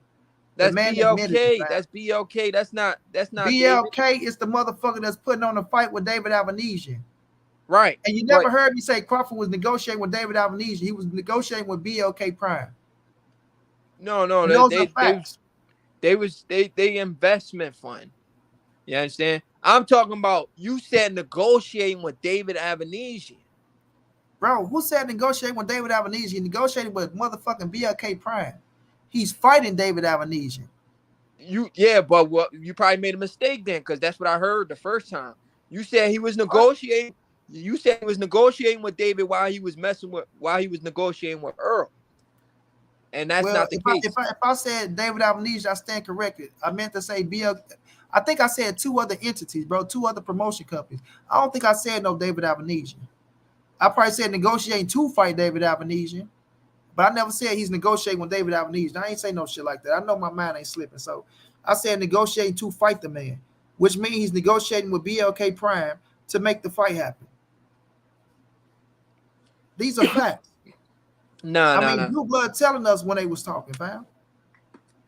Speaker 1: The
Speaker 3: that's
Speaker 1: man admitted it,
Speaker 3: BLK.
Speaker 1: man.
Speaker 3: That's BLK. That's not David.
Speaker 1: BLK is the motherfucker that's putting on the fight with David Avenesian.
Speaker 3: Right.
Speaker 1: And you
Speaker 3: But
Speaker 1: never heard me say Crawford was negotiating with David Avenesian. He was negotiating with BLK Prime.
Speaker 3: no,
Speaker 1: And those are
Speaker 3: they
Speaker 1: facts.
Speaker 3: they investment fund. You understand? I'm talking about you said negotiating with David Avenesian.
Speaker 1: Bro, who said negotiating with David Avenesian? He negotiated with motherfucking BLK Prime. He's fighting David Avenesian.
Speaker 3: But what you probably made a mistake then, because that's what I heard the first time. You said he was
Speaker 1: What?
Speaker 3: negotiating. You said he was negotiating with David while he was negotiating with Earl, and that's
Speaker 1: Well,
Speaker 3: not the case.
Speaker 1: if I said David Avenesian, I stand corrected. I meant to say BLK. I think I said two other entities, bro, two other promotion companies. I don't think I said no David Avenesian. I probably said negotiating to fight David Avenesian. But I never said he's negotiating with David Avenesian. I ain't say no shit like that. I know my mind ain't slipping. So I said negotiating to fight the man, which means he's negotiating with BLK Prime to make the fight happen. These are facts.
Speaker 3: No,
Speaker 1: I
Speaker 3: no,
Speaker 1: mean,
Speaker 3: no.
Speaker 1: Blue Blood telling us when they was talking, fam.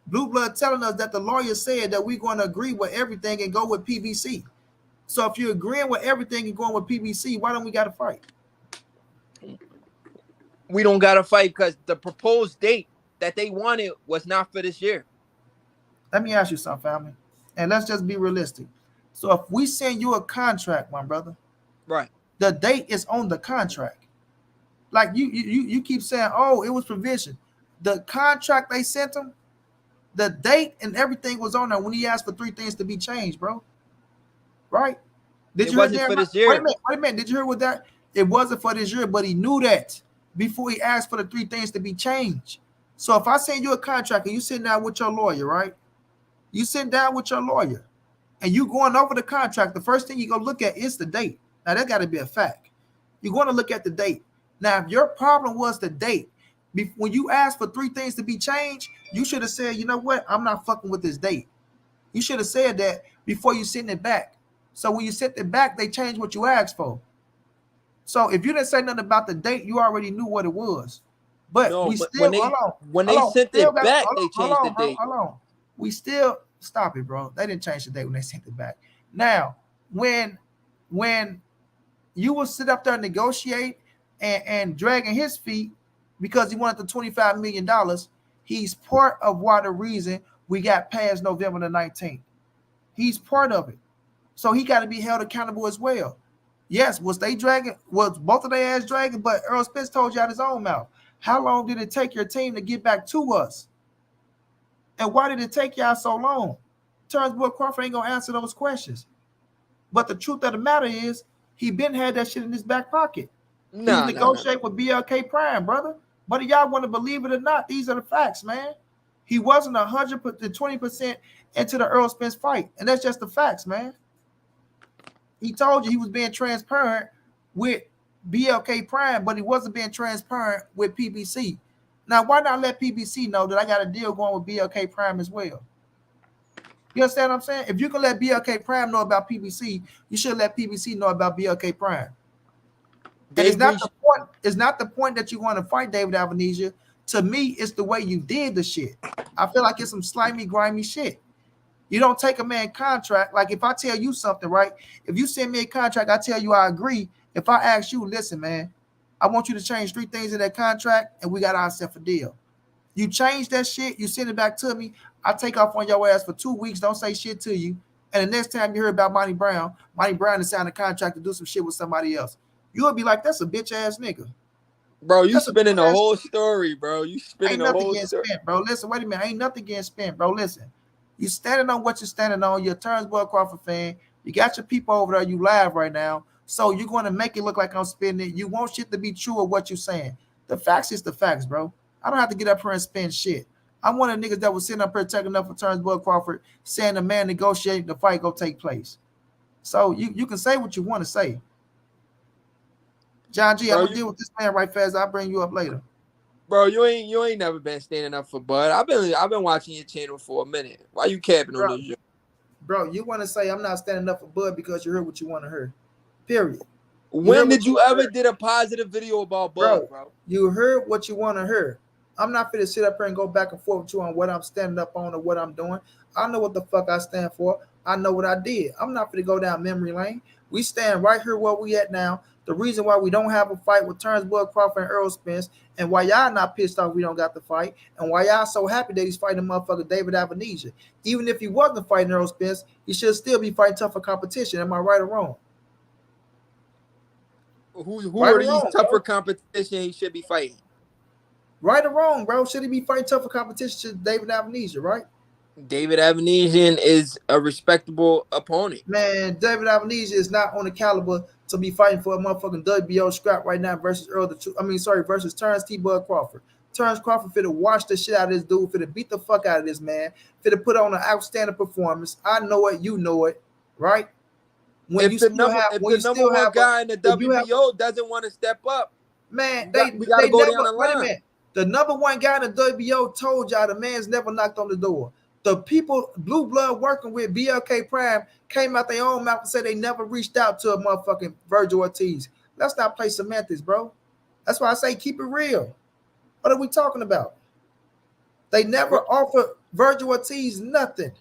Speaker 1: Blue Blood telling us that the lawyer said that we're going to agree with everything and go with PBC. So if you're agreeing with everything and going with PBC, why don't we got to fight?
Speaker 3: We don't got to fight because the proposed date that they wanted was not for this year.
Speaker 1: Let me ask you something, family. And let's just be realistic. So if we send you a contract, my brother,
Speaker 3: Right.
Speaker 1: the date is on the contract. Like you keep saying, oh, it was provision. The contract they sent him, the date and everything was on there when he asked for three things to be changed, bro. Right? Did
Speaker 3: It
Speaker 1: you hear
Speaker 3: wasn't for
Speaker 1: Jeremiah?
Speaker 3: this
Speaker 1: Wait a
Speaker 3: year.
Speaker 1: minute, wait a minute. Did you hear what that? It wasn't for this year, but he knew that before he asked for the three things to be changed. So if I send you a contract and you sitting down with your lawyer, right? You sitting down with your lawyer and you going over the contract, the first thing you go look at is the date. Now that got to be a fact. You're going to look at the date. Now, if your problem was the date When you asked for 3 things to be changed, you should have said, you know what, I'm not fucking with this date. You should have said that before you sent it back. So when you sent it back, they changed what you asked for. So if you didn't say nothing about the date, you already knew what it was. But
Speaker 3: No,
Speaker 1: we
Speaker 3: but when
Speaker 1: still
Speaker 3: they when
Speaker 1: hold
Speaker 3: they
Speaker 1: on, we
Speaker 3: sent
Speaker 1: still
Speaker 3: it
Speaker 1: got
Speaker 3: back, they changed the
Speaker 1: bro,
Speaker 3: date.
Speaker 1: hold on. We still stop it, bro. They didn't change the date when they sent it back. Now, when you will sit up there and negotiate and dragging his feet because he wanted the $25 million, he's part of why the reason we got past November the 19th. He's part of it. So he got to be held accountable as well. Yes, was both of their ass dragging, but Errol Spence told you out his own mouth. How long did it take your team to get back to us? And why did it take y'all so long? Terence Crawford ain't gonna answer those questions. But the truth of the matter is, he been had that shit in his back pocket. He was
Speaker 3: No.
Speaker 1: negotiating with BLK Prime, brother. Whether y'all want to believe it or not, these are the facts, man. He wasn't 120% into the Errol Spence fight, and that's just the facts, man. He told you he was being transparent with BLK Prime, but he wasn't being transparent with PBC. Now, why not let PBC know that I got a deal going with BLK Prime as well? You understand what I'm saying? If you can let BLK Prime know about PBC, you should let PBC know about BLK Prime. And it's not the point. It's not the point that you want to fight David Avenesia. To me, it's the way you did the shit. I feel like it's some slimy, grimy shit. You don't take a man contract. Like if I tell you something, right? If you send me a contract, I tell you I agree. If I ask you, listen, man, I want you to change 3 things in that contract, and we got ourselves a deal. You change that shit, you send it back to me. I take off on your ass for 2 weeks, don't say shit to you. And the next time you hear about Monty Brown is signing a contract to do some shit with somebody else. You'll be like, that's a bitch ass nigga.
Speaker 3: Bro, you spinning the whole story, bro. You spinning the whole story.
Speaker 1: Spent, bro. Listen, wait a minute. Ain't nothing getting spent, bro. Listen. You standing on what you're standing on. You're a Terence Crawford fan. You got your people over there. You live right now. So you're going to make it look like I'm spinning it. You want shit to be true of what you're saying. The facts is the facts, bro. I don't have to get up here and spin shit. I'm one of the niggas that was sitting up here taking up for Terence Crawford, saying the man negotiating the fight go take place. So you can say what you want to say. John G, I'm gonna deal with this man right fast. I'll bring you up later.
Speaker 3: Bro, you ain't never been standing up for Bud. I've been watching your channel for a minute. Why you capping on this?
Speaker 1: Bro, you want to say I'm not standing up for Bud because you heard what you want to hear. Period.
Speaker 3: When did you ever did a positive video about Bud, bro?
Speaker 1: You heard what you want to hear. I'm not finna sit up here and go back and forth with you on what I'm standing up on or what I'm doing. I know what the fuck I stand for. I know what I did. I'm not finna go down memory lane. We stand right here where we at now. The reason why we don't have a fight with Terence Crawford and Errol Spence, and why y'all not pissed off we don't got the fight, and why y'all so happy that he's fighting motherfucker David Avenesia. Even if he wasn't fighting Errol Spence, he should still be fighting tougher competition. Am I right or wrong?
Speaker 3: Who right are these tougher competition he should be fighting?
Speaker 1: Right or wrong, bro? Should he be fighting tougher competition to David Avenesia, right?
Speaker 3: David Avenesia is a respectable opponent.
Speaker 1: Man, David Avenesia is not on the caliber to be fighting for a motherfucking WBO scrap right now versus versus Terence Crawford. Terence Crawford finna wash the shit out of this dude, finna beat the fuck out of this man, finna put on an outstanding performance. I know it, you know it, right?
Speaker 3: When if the number one guy in the WBO doesn't want to step up,
Speaker 1: man,
Speaker 3: we gotta go down the line.
Speaker 1: Wait a minute. The number one guy in the WBO told y'all the man's never knocked on the door. The people, blue blood working with BLK Prime, came out their own mouth and said they never reached out to a motherfucking Virgil Ortiz. Let's not play semantics, bro. That's why I say keep it real. What are we talking about? They never offered Virgil Ortiz nothing.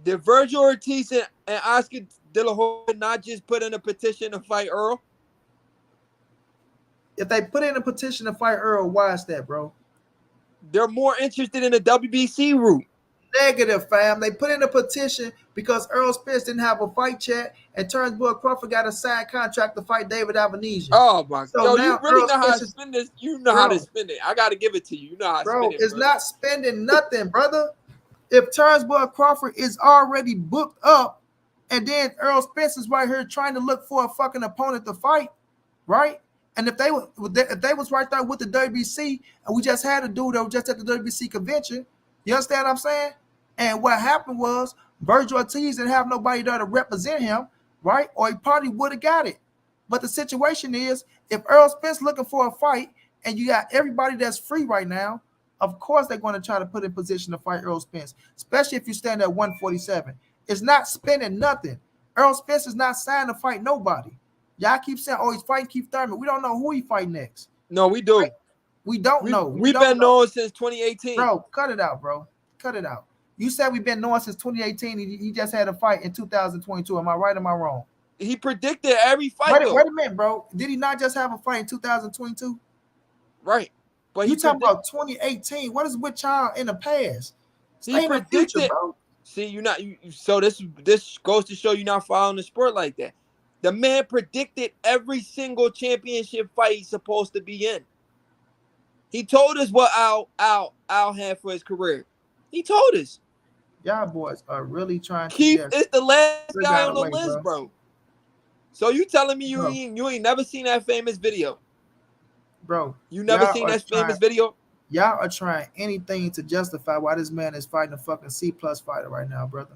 Speaker 3: Did Virgil Ortiz and Oscar De La Hoya not just put in a petition to fight Errol?
Speaker 1: If they put in a petition to fight Errol, why is that, bro?
Speaker 3: They're more interested in the WBC route.
Speaker 1: Negative, fam. They put in a petition because Errol Spence didn't have a fight chat, and Terence Crawford got a signed contract to fight David Avenesia.
Speaker 3: Oh my God! So you really know how to spend this. You know how to spend it. I got to give it to you. You know how to spend it.
Speaker 1: It's not spending nothing, brother. If Terence Crawford is already booked up, and then Errol Spence is right here trying to look for a fucking opponent to fight, right? And if they was right there with the WBC, and we just had a dude that was just at the WBC convention, you understand what I'm saying? And what happened was Virgil Ortiz didn't have nobody there to represent him, right? Or he probably would have got it. But the situation is, if Errol Spence looking for a fight, and you got everybody that's free right now. Of course, they're going to try to put in position to fight Errol Spence, especially if you stand at 147. It's not spending nothing. Errol Spence is not signed to fight nobody. Y'all keep saying, "Oh, he's fighting Keith Thurman." We don't know who he fight next.
Speaker 3: No, we do.
Speaker 1: Right? We don't
Speaker 3: We
Speaker 1: know. We
Speaker 3: we've
Speaker 1: don't
Speaker 3: been
Speaker 1: know.
Speaker 3: knowing since 2018.
Speaker 1: Bro, cut it out, bro. Cut it out. You said we've been knowing since 2018. He just had a fight in 2022. Am I right? Or am I wrong?
Speaker 3: He predicted every fight
Speaker 1: Wait
Speaker 3: though.
Speaker 1: a minute, bro. Did he not just have a fight in 2022?
Speaker 3: Right. But
Speaker 1: You talking about 2018? What is with y'all in the past? Stay in the future, bro.
Speaker 3: See, you're not. So this goes to show you not following the sport like that. The man predicted every single championship fight he's supposed to be in. He told us what Al had for his career. He told us.
Speaker 1: Y'all boys are really trying
Speaker 3: Keith
Speaker 1: to
Speaker 3: is the last
Speaker 1: figure
Speaker 3: guy
Speaker 1: out
Speaker 3: on
Speaker 1: a
Speaker 3: the
Speaker 1: way,
Speaker 3: list,
Speaker 1: bro.
Speaker 3: bro. So you telling me you
Speaker 1: Bro.
Speaker 3: ain't never seen that famous video?
Speaker 1: Bro,
Speaker 3: You never
Speaker 1: y'all
Speaker 3: seen
Speaker 1: are
Speaker 3: that
Speaker 1: trying,
Speaker 3: famous video?
Speaker 1: y'all are trying anything to justify why this man is fighting a fucking C plus fighter right now, brother.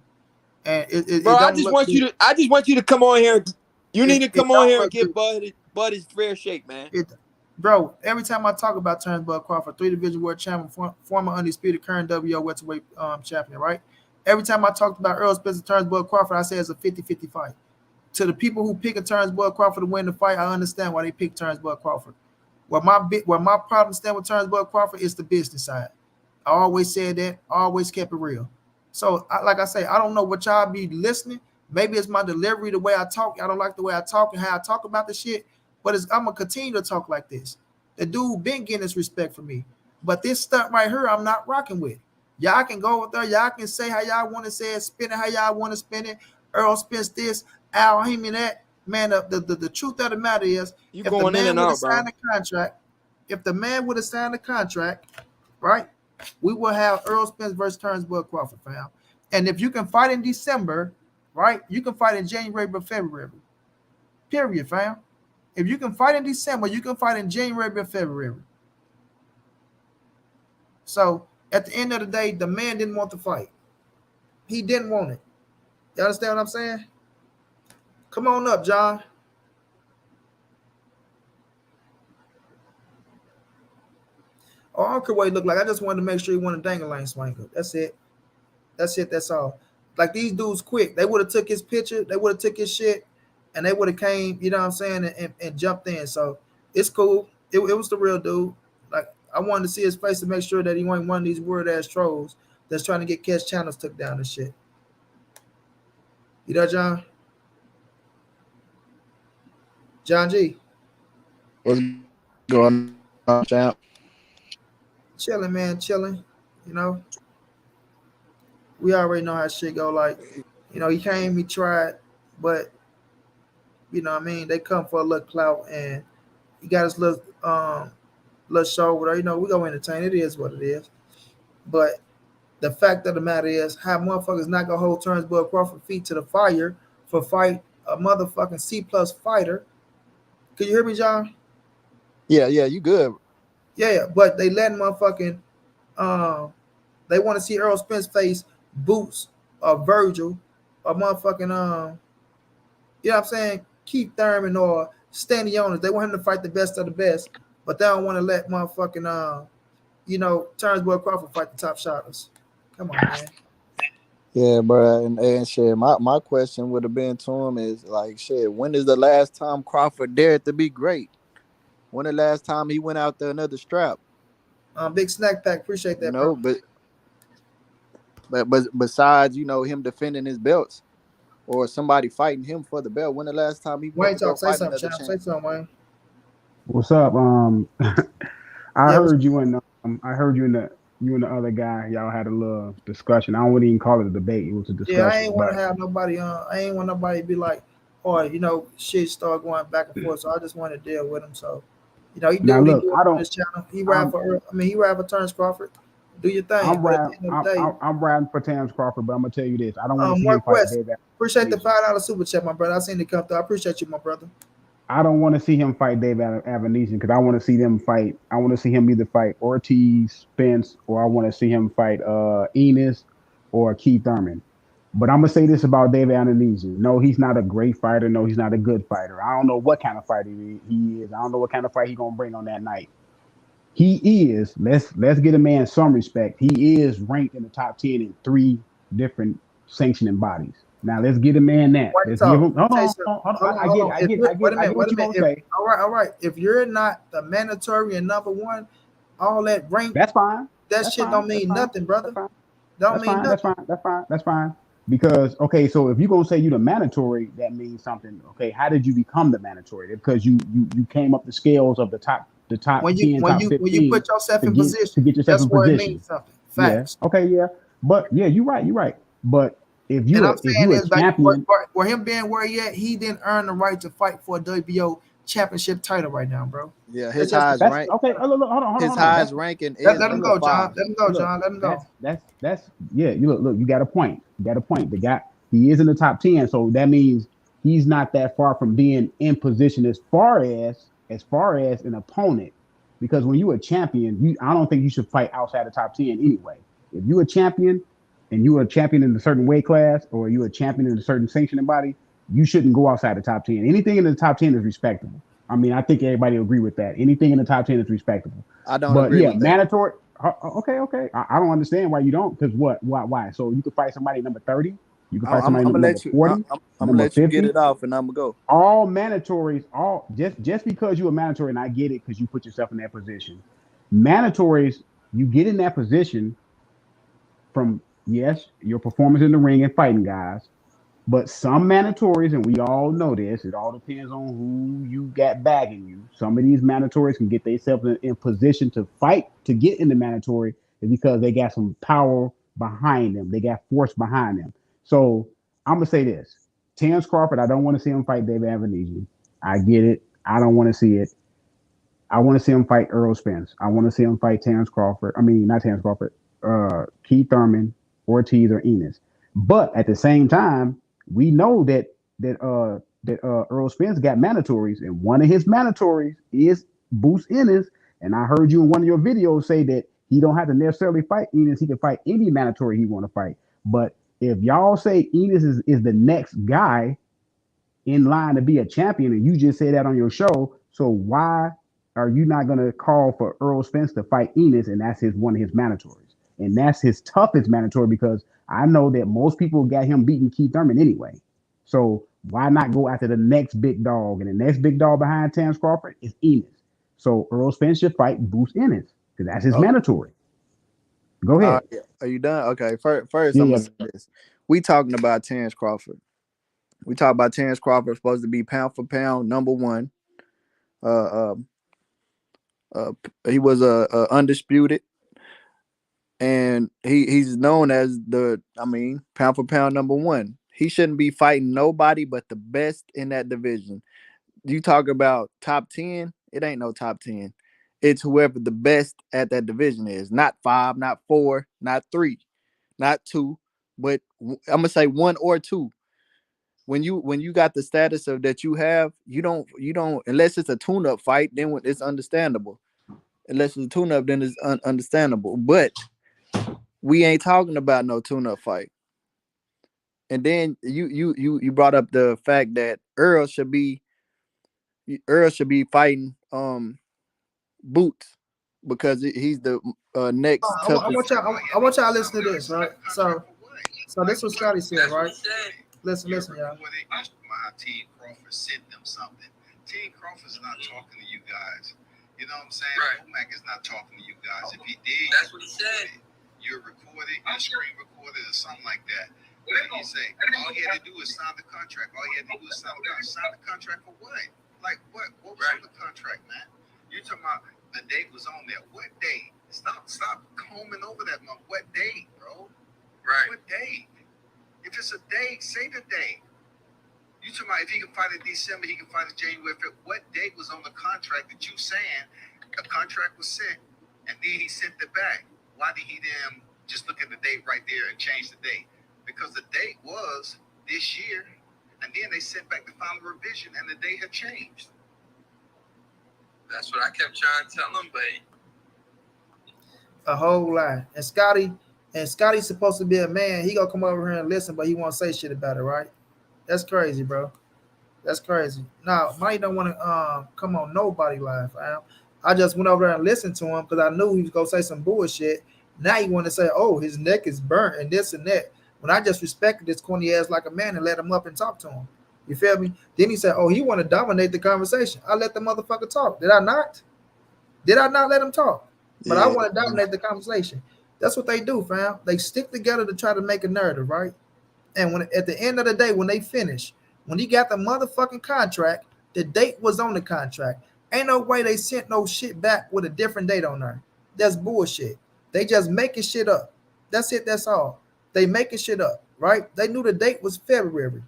Speaker 1: And
Speaker 3: Bro,
Speaker 1: it
Speaker 3: I
Speaker 1: don't
Speaker 3: just
Speaker 1: look
Speaker 3: want
Speaker 1: good.
Speaker 3: you to come on here. You need to
Speaker 1: It
Speaker 3: come on
Speaker 1: don't
Speaker 3: here and
Speaker 1: look
Speaker 3: give
Speaker 1: good.
Speaker 3: Bud his fair shake, man.
Speaker 1: Bro, every time I talk about Terence Bud Crawford, 3 division world champion, former undisputed current WO welterweight champion, right? Every time I talked about Errol Spence and Terence Bud Crawford, I say it's a 50-50 fight. To the people who pick a Terence Bud Crawford to win the fight, I understand why they pick Terence Bud Crawford. Where my problem stand with Terence Bud Crawford is the business side. I always said that, I always kept it real. So, like I say, I don't know what y'all be listening. Maybe it's my delivery, the way I talk. I don't like the way I talk and how I talk about the shit. But I'm gonna continue to talk like this. The dude been getting this respect for me. But this stuff right here, I'm not rocking with. Y'all can go with there. Y'all can say how y'all want to say it, spin it how y'all want to spin it. Earl Spence this, Al Heyman that. Man, the truth of the matter is,
Speaker 3: You
Speaker 1: if the
Speaker 3: going in
Speaker 1: man
Speaker 3: and
Speaker 1: would have
Speaker 3: out, bro.
Speaker 1: signed a contract, right, we will have Earl Spence versus Terence Bud Crawford, fam. And if you can fight in December, right, you can fight in January or February. Period, fam. If you can fight in December, you can fight in January or February. So at the end of the day, the man didn't want to fight. He didn't want it. You understand what I'm saying? Come on up, John. Oh, I don't care what he looked like. I just wanted to make sure he won a dangling swanker. That's it. That's it. That's all. Like these dudes quick. They would have took his picture. They would have took his shit, and they would have came. You know what I'm saying? And jumped in. So it's cool. It was the real dude. Like I wanted to see his face to make sure that he wasn't one of these weird ass trolls that's trying to get cash channels took down and shit. You know, John? John G.
Speaker 4: What's going on, champ?
Speaker 1: Chilling, man. Chilling. You know, we already know how shit go. Like, he came, he tried, but you know what I mean? They come for a little clout and he got his little show with her. We gonna entertain. It is what it is. But the fact of the matter is, how motherfuckers not gonna hold Terence Bud Crawford feet to the fire for fight a motherfucking C plus fighter. Can you hear me, John?
Speaker 4: Yeah, you good.
Speaker 1: Yeah, but they let motherfucking they want to see Errol Spence face Boots or Virgil or motherfucking you know what I'm saying, Keith Thurman or Stanley Owners. They want him to fight the best of the best, but they don't want to let motherfucking Terence Bud Crawford fight the top shotters. Come on, man.
Speaker 4: Yeah, bro, and shit. My question would have been to him is like, shit. When is the last time Crawford dared to be great? When the last time he went out there another strap?
Speaker 1: Big snack pack. Appreciate that, bro.
Speaker 4: But besides, him defending his belts or somebody fighting him for the belt, when the last time he went
Speaker 1: Wayne
Speaker 4: to go
Speaker 1: talk. Say
Speaker 4: fight
Speaker 1: something,
Speaker 4: another
Speaker 1: champ. Say
Speaker 4: champ?
Speaker 1: something, Wayne.
Speaker 5: What's up? I
Speaker 1: Yeah,
Speaker 5: heard you and you and the other guy. Y'all had a little discussion. I wouldn't even call it a debate. It was a
Speaker 1: yeah. I
Speaker 5: discussion.
Speaker 1: ain't want to
Speaker 5: But
Speaker 1: have nobody. I ain't want nobody to be like, or shit start going back and forth. So I just want to deal with him. So, he do
Speaker 5: now,
Speaker 1: what he
Speaker 5: look,
Speaker 1: do
Speaker 5: I
Speaker 1: on
Speaker 5: don't.
Speaker 1: his channel. He ride
Speaker 5: I'm
Speaker 1: for. He ride for Terence Crawford. Do your thing.
Speaker 5: I'm
Speaker 1: But at
Speaker 5: riding.
Speaker 1: the end of the day,
Speaker 5: I'm riding for Terence Crawford. But I'm gonna tell you this: I don't want to see him
Speaker 1: Mark
Speaker 5: fight
Speaker 1: West.
Speaker 5: David
Speaker 1: Appreciate the
Speaker 5: Avenesian.
Speaker 1: $5 super chat, my brother. I seen it come through. I appreciate you, my brother.
Speaker 5: I don't want to see him fight David Avenesian because I want to see them fight. I want to see him either fight Ortiz, Spence, or I want to see him fight Enos or Keith Thurman. But I'm gonna say this about David Avenesian. No, he's not a great fighter. No, he's not a good fighter. I don't know what kind of fighter he is. I don't know what kind of fight he's gonna bring on that night. he is. Let's get a man some respect. He is ranked in the top 10 in 3 different sanctioning bodies. Now let's get a man that.
Speaker 1: White
Speaker 5: Let's give
Speaker 1: talk.
Speaker 5: him. Hold
Speaker 1: Say
Speaker 5: on,
Speaker 1: so.
Speaker 5: hold on.
Speaker 1: Hold on,
Speaker 5: I
Speaker 1: hold
Speaker 5: get,
Speaker 1: on.
Speaker 5: I
Speaker 1: If
Speaker 5: get,
Speaker 1: you,
Speaker 5: I
Speaker 1: wait
Speaker 5: get,
Speaker 1: a
Speaker 5: I
Speaker 1: minute,
Speaker 5: get
Speaker 1: wait
Speaker 5: what
Speaker 1: a
Speaker 5: you're
Speaker 1: minute.
Speaker 5: gonna
Speaker 1: If
Speaker 5: say.
Speaker 1: all right. If you're not the mandatory and number one, all that rank,
Speaker 5: That's fine.
Speaker 1: that
Speaker 5: That's
Speaker 1: shit
Speaker 5: fine.
Speaker 1: don't
Speaker 5: That's
Speaker 1: mean
Speaker 5: fine.
Speaker 1: nothing,
Speaker 5: That's
Speaker 1: brother.
Speaker 5: fine.
Speaker 1: Don't
Speaker 5: That's
Speaker 1: mean
Speaker 5: fine. That's
Speaker 1: nothing.
Speaker 5: fine. That's fine. That's fine. Because okay, so if you're gonna say you the mandatory, that means something. Okay, how did you become the mandatory? Because you came up the scales of the top
Speaker 1: When you
Speaker 5: 10,
Speaker 1: when
Speaker 5: top
Speaker 1: you when you
Speaker 5: 15
Speaker 1: put yourself
Speaker 5: to
Speaker 1: in
Speaker 5: to
Speaker 1: position,
Speaker 5: get yourself
Speaker 1: that's
Speaker 5: in
Speaker 1: where it means
Speaker 5: position.
Speaker 1: something.
Speaker 5: Yeah.
Speaker 1: Facts.
Speaker 5: Okay. Yeah. But yeah, you're right. You're right. But
Speaker 1: And I'm
Speaker 5: if
Speaker 1: saying
Speaker 5: you a
Speaker 1: is like
Speaker 5: champion,
Speaker 1: where him being where he at, he didn't earn the right to fight for a WBO championship title right now, bro.
Speaker 4: Yeah,
Speaker 1: That's
Speaker 4: his
Speaker 1: just the
Speaker 4: highest
Speaker 5: that's
Speaker 4: rank,
Speaker 5: okay. Oh, look, look, hold on,
Speaker 4: his
Speaker 5: hold on.
Speaker 4: highest ranking is
Speaker 1: let him
Speaker 4: number
Speaker 1: go, John.
Speaker 4: five.
Speaker 1: Let him go,
Speaker 5: Look,
Speaker 1: John. Let him go.
Speaker 5: that's yeah. You look, you got a point. You got a point. The guy, he is in the top 10, so that means he's not that far from being in position as far as an opponent. Because when you're a champion, I don't think you should fight outside the top 10 anyway. If you're a champion and you're a champion in a certain weight class or you're a champion in a certain sanctioning body, you shouldn't go outside the top 10. Anything in the top 10 is respectable. I mean, I think everybody will agree with that. Anything in the top 10 is respectable.
Speaker 4: I don't
Speaker 5: But
Speaker 4: agree
Speaker 5: yeah,
Speaker 4: with that.
Speaker 5: mandatory. Okay, okay. I don't understand why you don't. Because what? Why? So you could fight somebody number 30. You could fight somebody
Speaker 4: I'm gonna
Speaker 5: number
Speaker 4: let you.
Speaker 5: 40,
Speaker 4: I'm gonna
Speaker 5: number
Speaker 4: let you get
Speaker 5: 50.
Speaker 4: it off, and I'm gonna go.
Speaker 5: All mandatories. All just because you're a mandatory, and I get it because you put yourself in that position. Mandatories, you get in that position from yes, your performance in the ring and fighting guys, but some mandatories, and we all know this, it all depends on who you got bagging you. Some of these mandatories can get themselves in position to fight to get in the mandatory because they got some power behind them. They got force behind them. So I'm gonna say this: Terence Crawford, I don't want to see him fight David Avenesian. I get it. I don't want to see it. I want to see him fight Errol Spence. I want to see him fight Terence Crawford. I mean, not Terence Crawford. Keith Thurman, Ortiz, or Enos. But at the same time, we know that Errol Spence got mandatories, and one of his mandatories is Boost Ennis. And I heard you in one of your videos say that he don't have to necessarily fight Enos. He can fight any mandatory he want to fight. But if y'all say Enos is the next guy in line to be a champion, and you just said that on your show, so why are you not going to call for Errol Spence to fight Enos, and that's his one of his mandatories, and that's his toughest mandatory because I know that most people got him beating Keith Thurman anyway. So why not go after the next big dog, and the next big dog behind Terence Crawford is Enos. So Errol Spence should fight Boost Ennis because that's his
Speaker 4: Oh,
Speaker 5: mandatory. Go ahead.
Speaker 4: yeah. Are you done? Okay. First,
Speaker 5: Yeah,
Speaker 4: I'm
Speaker 5: yeah.
Speaker 4: gonna say this. We talking about Terence Crawford. We talk about Terence Crawford supposed to be pound for pound number one. Uh, uh, he was undisputed, and he's known as pound for pound number one. He shouldn't be fighting nobody but the best in that division. You talk about top 10, it ain't no top 10. It's whoever the best at that division is. Not five, not four, not three, not two, but I'm gonna say one or two. When you got the status of that you have, you don't unless it's a tune-up fight, then it's understandable. Unless it's a tune-up, then it's understandable. But we ain't talking about no tune-up fight. And then you brought up the fact that Earl should be fighting Boots because he's the next
Speaker 1: I
Speaker 4: toughest.
Speaker 1: want y'all. I want y'all to listen to this, right? So this is what Scotty said, right? Listen, y'all.
Speaker 2: My Team Crawford sent them something. Team Crawford's not talking to you guys. You know what I'm saying? Right. Omac is not talking to you guys. If he did, that's what he said. You're recorded, you're screen recorded, or something like that. What did he say? All he had to do is sign the contract. All he had to do is sign the contract. Sign the contract for what? Like what? What was on the contract, man? You're talking about the date was on there. What date? Stop combing over that month. What date, bro? Right. What date? If it's a date, say the date. You talking about if he can fight in December, he can fight in January. What date was on the contract that you saying a contract was sent and then he sent it back? Why did he then just look at the date right there and change the date? Because the date was this year, and then they sent back the final revision and the date had changed. That's what I kept trying to tell him, but
Speaker 1: A whole lot. And Scotty's supposed to be a man. He gonna come over here and listen, but he won't say shit about it, right? That's crazy, bro. That's crazy. Now, Mike don't want to come on nobody live, fam. I just went over there and listened to him because I knew he was gonna say some bullshit. Now you want to say, oh, his neck is burnt and this and that. When I just respected this corny ass like a man and let him up and talk to him. You feel me? Then he said, oh, he want to dominate the conversation. I let the motherfucker talk. Did I not? Did I not let him talk? But I
Speaker 4: Yeah,
Speaker 1: want to dominate the conversation. That's what they do, fam. They stick together to try to make a narrative, right? And when at the end of the day, when they finish, when he got the motherfucking contract, the date was on the contract. Ain't no way they sent no shit back with a different date on there. That's bullshit. They just making shit up. That's it. That's all. They making shit up, right? They knew the date was February.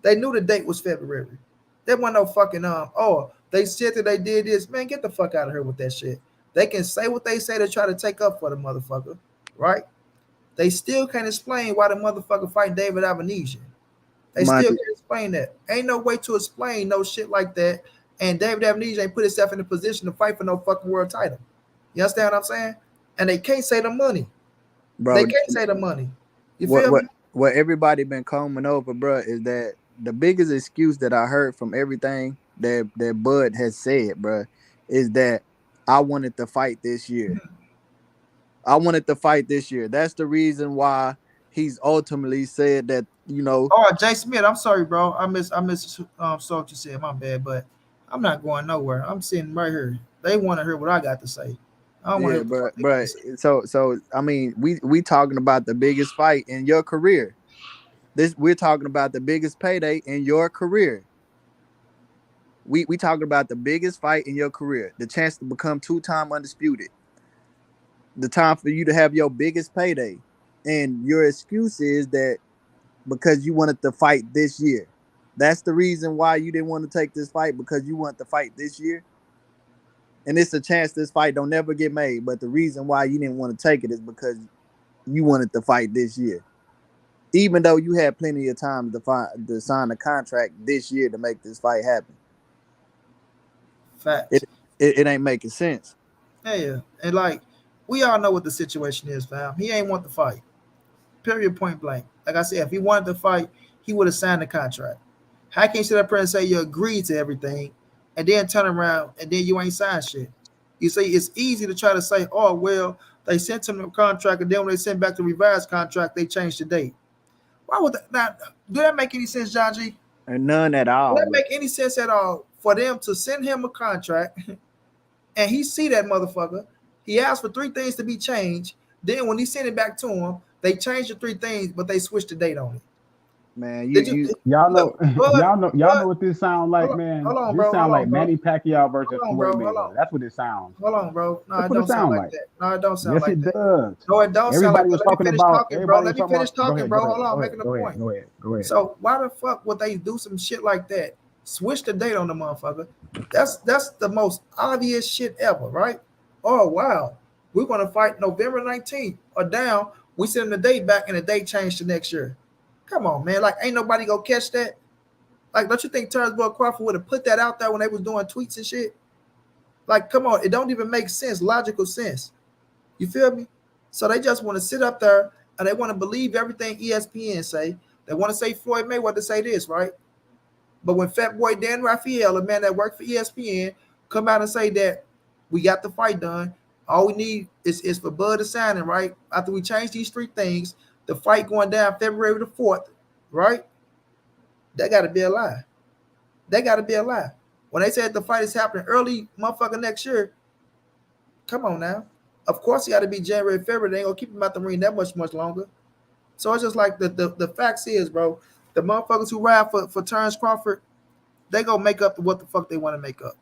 Speaker 1: They knew the date was February. There wasn't no fucking oh, they said that they did this. Man, get the fuck out of here with that shit. They can say what they say to try to take up for the motherfucker, right? They still can't explain why the motherfucker fight David Avenesian. They still
Speaker 4: Monty,
Speaker 1: can't explain that. Ain't no way to explain no shit like that. And David Avenesian ain't put himself in a position to fight for no fucking world title. You understand what I'm saying? And they can't say the money. They
Speaker 4: bro.
Speaker 1: can't say the money. You
Speaker 4: What
Speaker 1: feel
Speaker 4: what
Speaker 1: me?
Speaker 4: what everybody been combing over, bro, is that the biggest excuse that I heard from everything that Bud has said, bro, is that I wanted to fight this year. I wanted to fight this year. That's the reason why he's ultimately said that,
Speaker 1: Oh, Jay Smith, I'm sorry, bro. I miss so what you said. My bad, but I'm not going nowhere. I'm sitting right here. They want to hear what I got to say. I don't want to hear
Speaker 4: yeah,
Speaker 1: what the
Speaker 4: bro,
Speaker 1: fuck they got to
Speaker 4: bro.
Speaker 1: say.
Speaker 4: So I mean, we talking about the biggest fight in your career. This we're talking about the biggest payday in your career. We talking about the biggest fight in your career, the chance to become two-time undisputed, the time for you to have your biggest payday, and your excuse is that because you wanted to fight this year. That's the reason why you didn't want to take this fight, because you want to fight this year. And it's a chance this fight don't never get made. But the reason why you didn't want to take it is because you wanted to fight this year, even though you had plenty of time to sign a contract this year to make this fight happen.
Speaker 1: Facts.
Speaker 4: It it ain't making sense.
Speaker 1: Yeah, and like we all know what the situation is, fam. He ain't want to fight. Period. Point blank. Like I said, if he wanted to fight, he would have signed the contract. How can you sit up there and say you agreed to everything, and then turn around and then you ain't signed shit? You see, it's easy to try to say, oh well, they sent him the contract, and then when they sent back the revised contract, they changed the date. Why would that not? Do that make any sense, John G?
Speaker 4: And none at
Speaker 1: Does
Speaker 4: all,
Speaker 1: that
Speaker 4: bro.
Speaker 1: make any sense at all for them to send him a contract and he see that motherfucker? He asked for three things to be changed. Then when he sent it back to him, they changed the three things, but they switched the date on it.
Speaker 4: Man,
Speaker 1: Did you
Speaker 5: Y'all know,
Speaker 1: look, Bud?
Speaker 5: y'all know
Speaker 1: Bud,
Speaker 5: what this sound like, man.
Speaker 1: hold on,
Speaker 5: This
Speaker 1: bro.
Speaker 5: sound
Speaker 1: Hold
Speaker 5: like
Speaker 1: on, bro.
Speaker 5: Manny Pacquiao versus
Speaker 1: Hold on,
Speaker 5: Floyd
Speaker 1: bro. Hold
Speaker 5: Mayweather.
Speaker 1: on.
Speaker 5: That's what it sounds.
Speaker 1: Hold on, bro. No,
Speaker 5: That's
Speaker 1: it
Speaker 5: what it
Speaker 1: don't sound
Speaker 5: sounds
Speaker 1: like
Speaker 5: like.
Speaker 1: that. No, it don't sound
Speaker 5: Yes,
Speaker 1: like
Speaker 5: it
Speaker 1: that.
Speaker 5: does.
Speaker 1: No, it don't sound like
Speaker 5: Everybody
Speaker 1: that.
Speaker 5: was
Speaker 1: Let me
Speaker 5: talking
Speaker 1: finish
Speaker 5: about.
Speaker 1: talking, bro.
Speaker 5: Everybody was
Speaker 1: Let me
Speaker 5: talking
Speaker 1: finish
Speaker 5: about. Go
Speaker 1: talking,
Speaker 5: ahead.
Speaker 1: bro.
Speaker 5: Go ahead.
Speaker 1: Hold on, I'm
Speaker 5: Go ahead.
Speaker 1: making a
Speaker 5: Go ahead.
Speaker 1: point.
Speaker 5: Go ahead. Go ahead.
Speaker 1: So why the fuck would they do some shit like that? Switch the date on the motherfucker. That's the most obvious shit ever, right? Oh wow, we're gonna fight November 19th or down. We send the date back and the date changed to next year. Come on, man. Like ain't nobody gonna catch that. Like, don't you think Terence Crawford would have put that out there when they was doing tweets and shit? Like, come on, it don't even make sense, logical sense. You feel me? So they just want to sit up there and they want to believe everything ESPN say. They want to say Floyd Mayweather say this, right? But when Fat Boy Dan Raphael, a man that worked for ESPN, come out and say that we got the fight done, all we need is for Bud to sign it, right? After we change these three things, the fight going down February the 4th, right? That got to be a lie. That got to be a lie. When they said the fight is happening early motherfucker next year, come on now. Of course, he got to be January, February. They ain't gonna keep him out the ring that much longer. So it's just like the facts is, bro. The motherfuckers who ride for Terence Crawford, they gonna make up what the fuck they want to make up.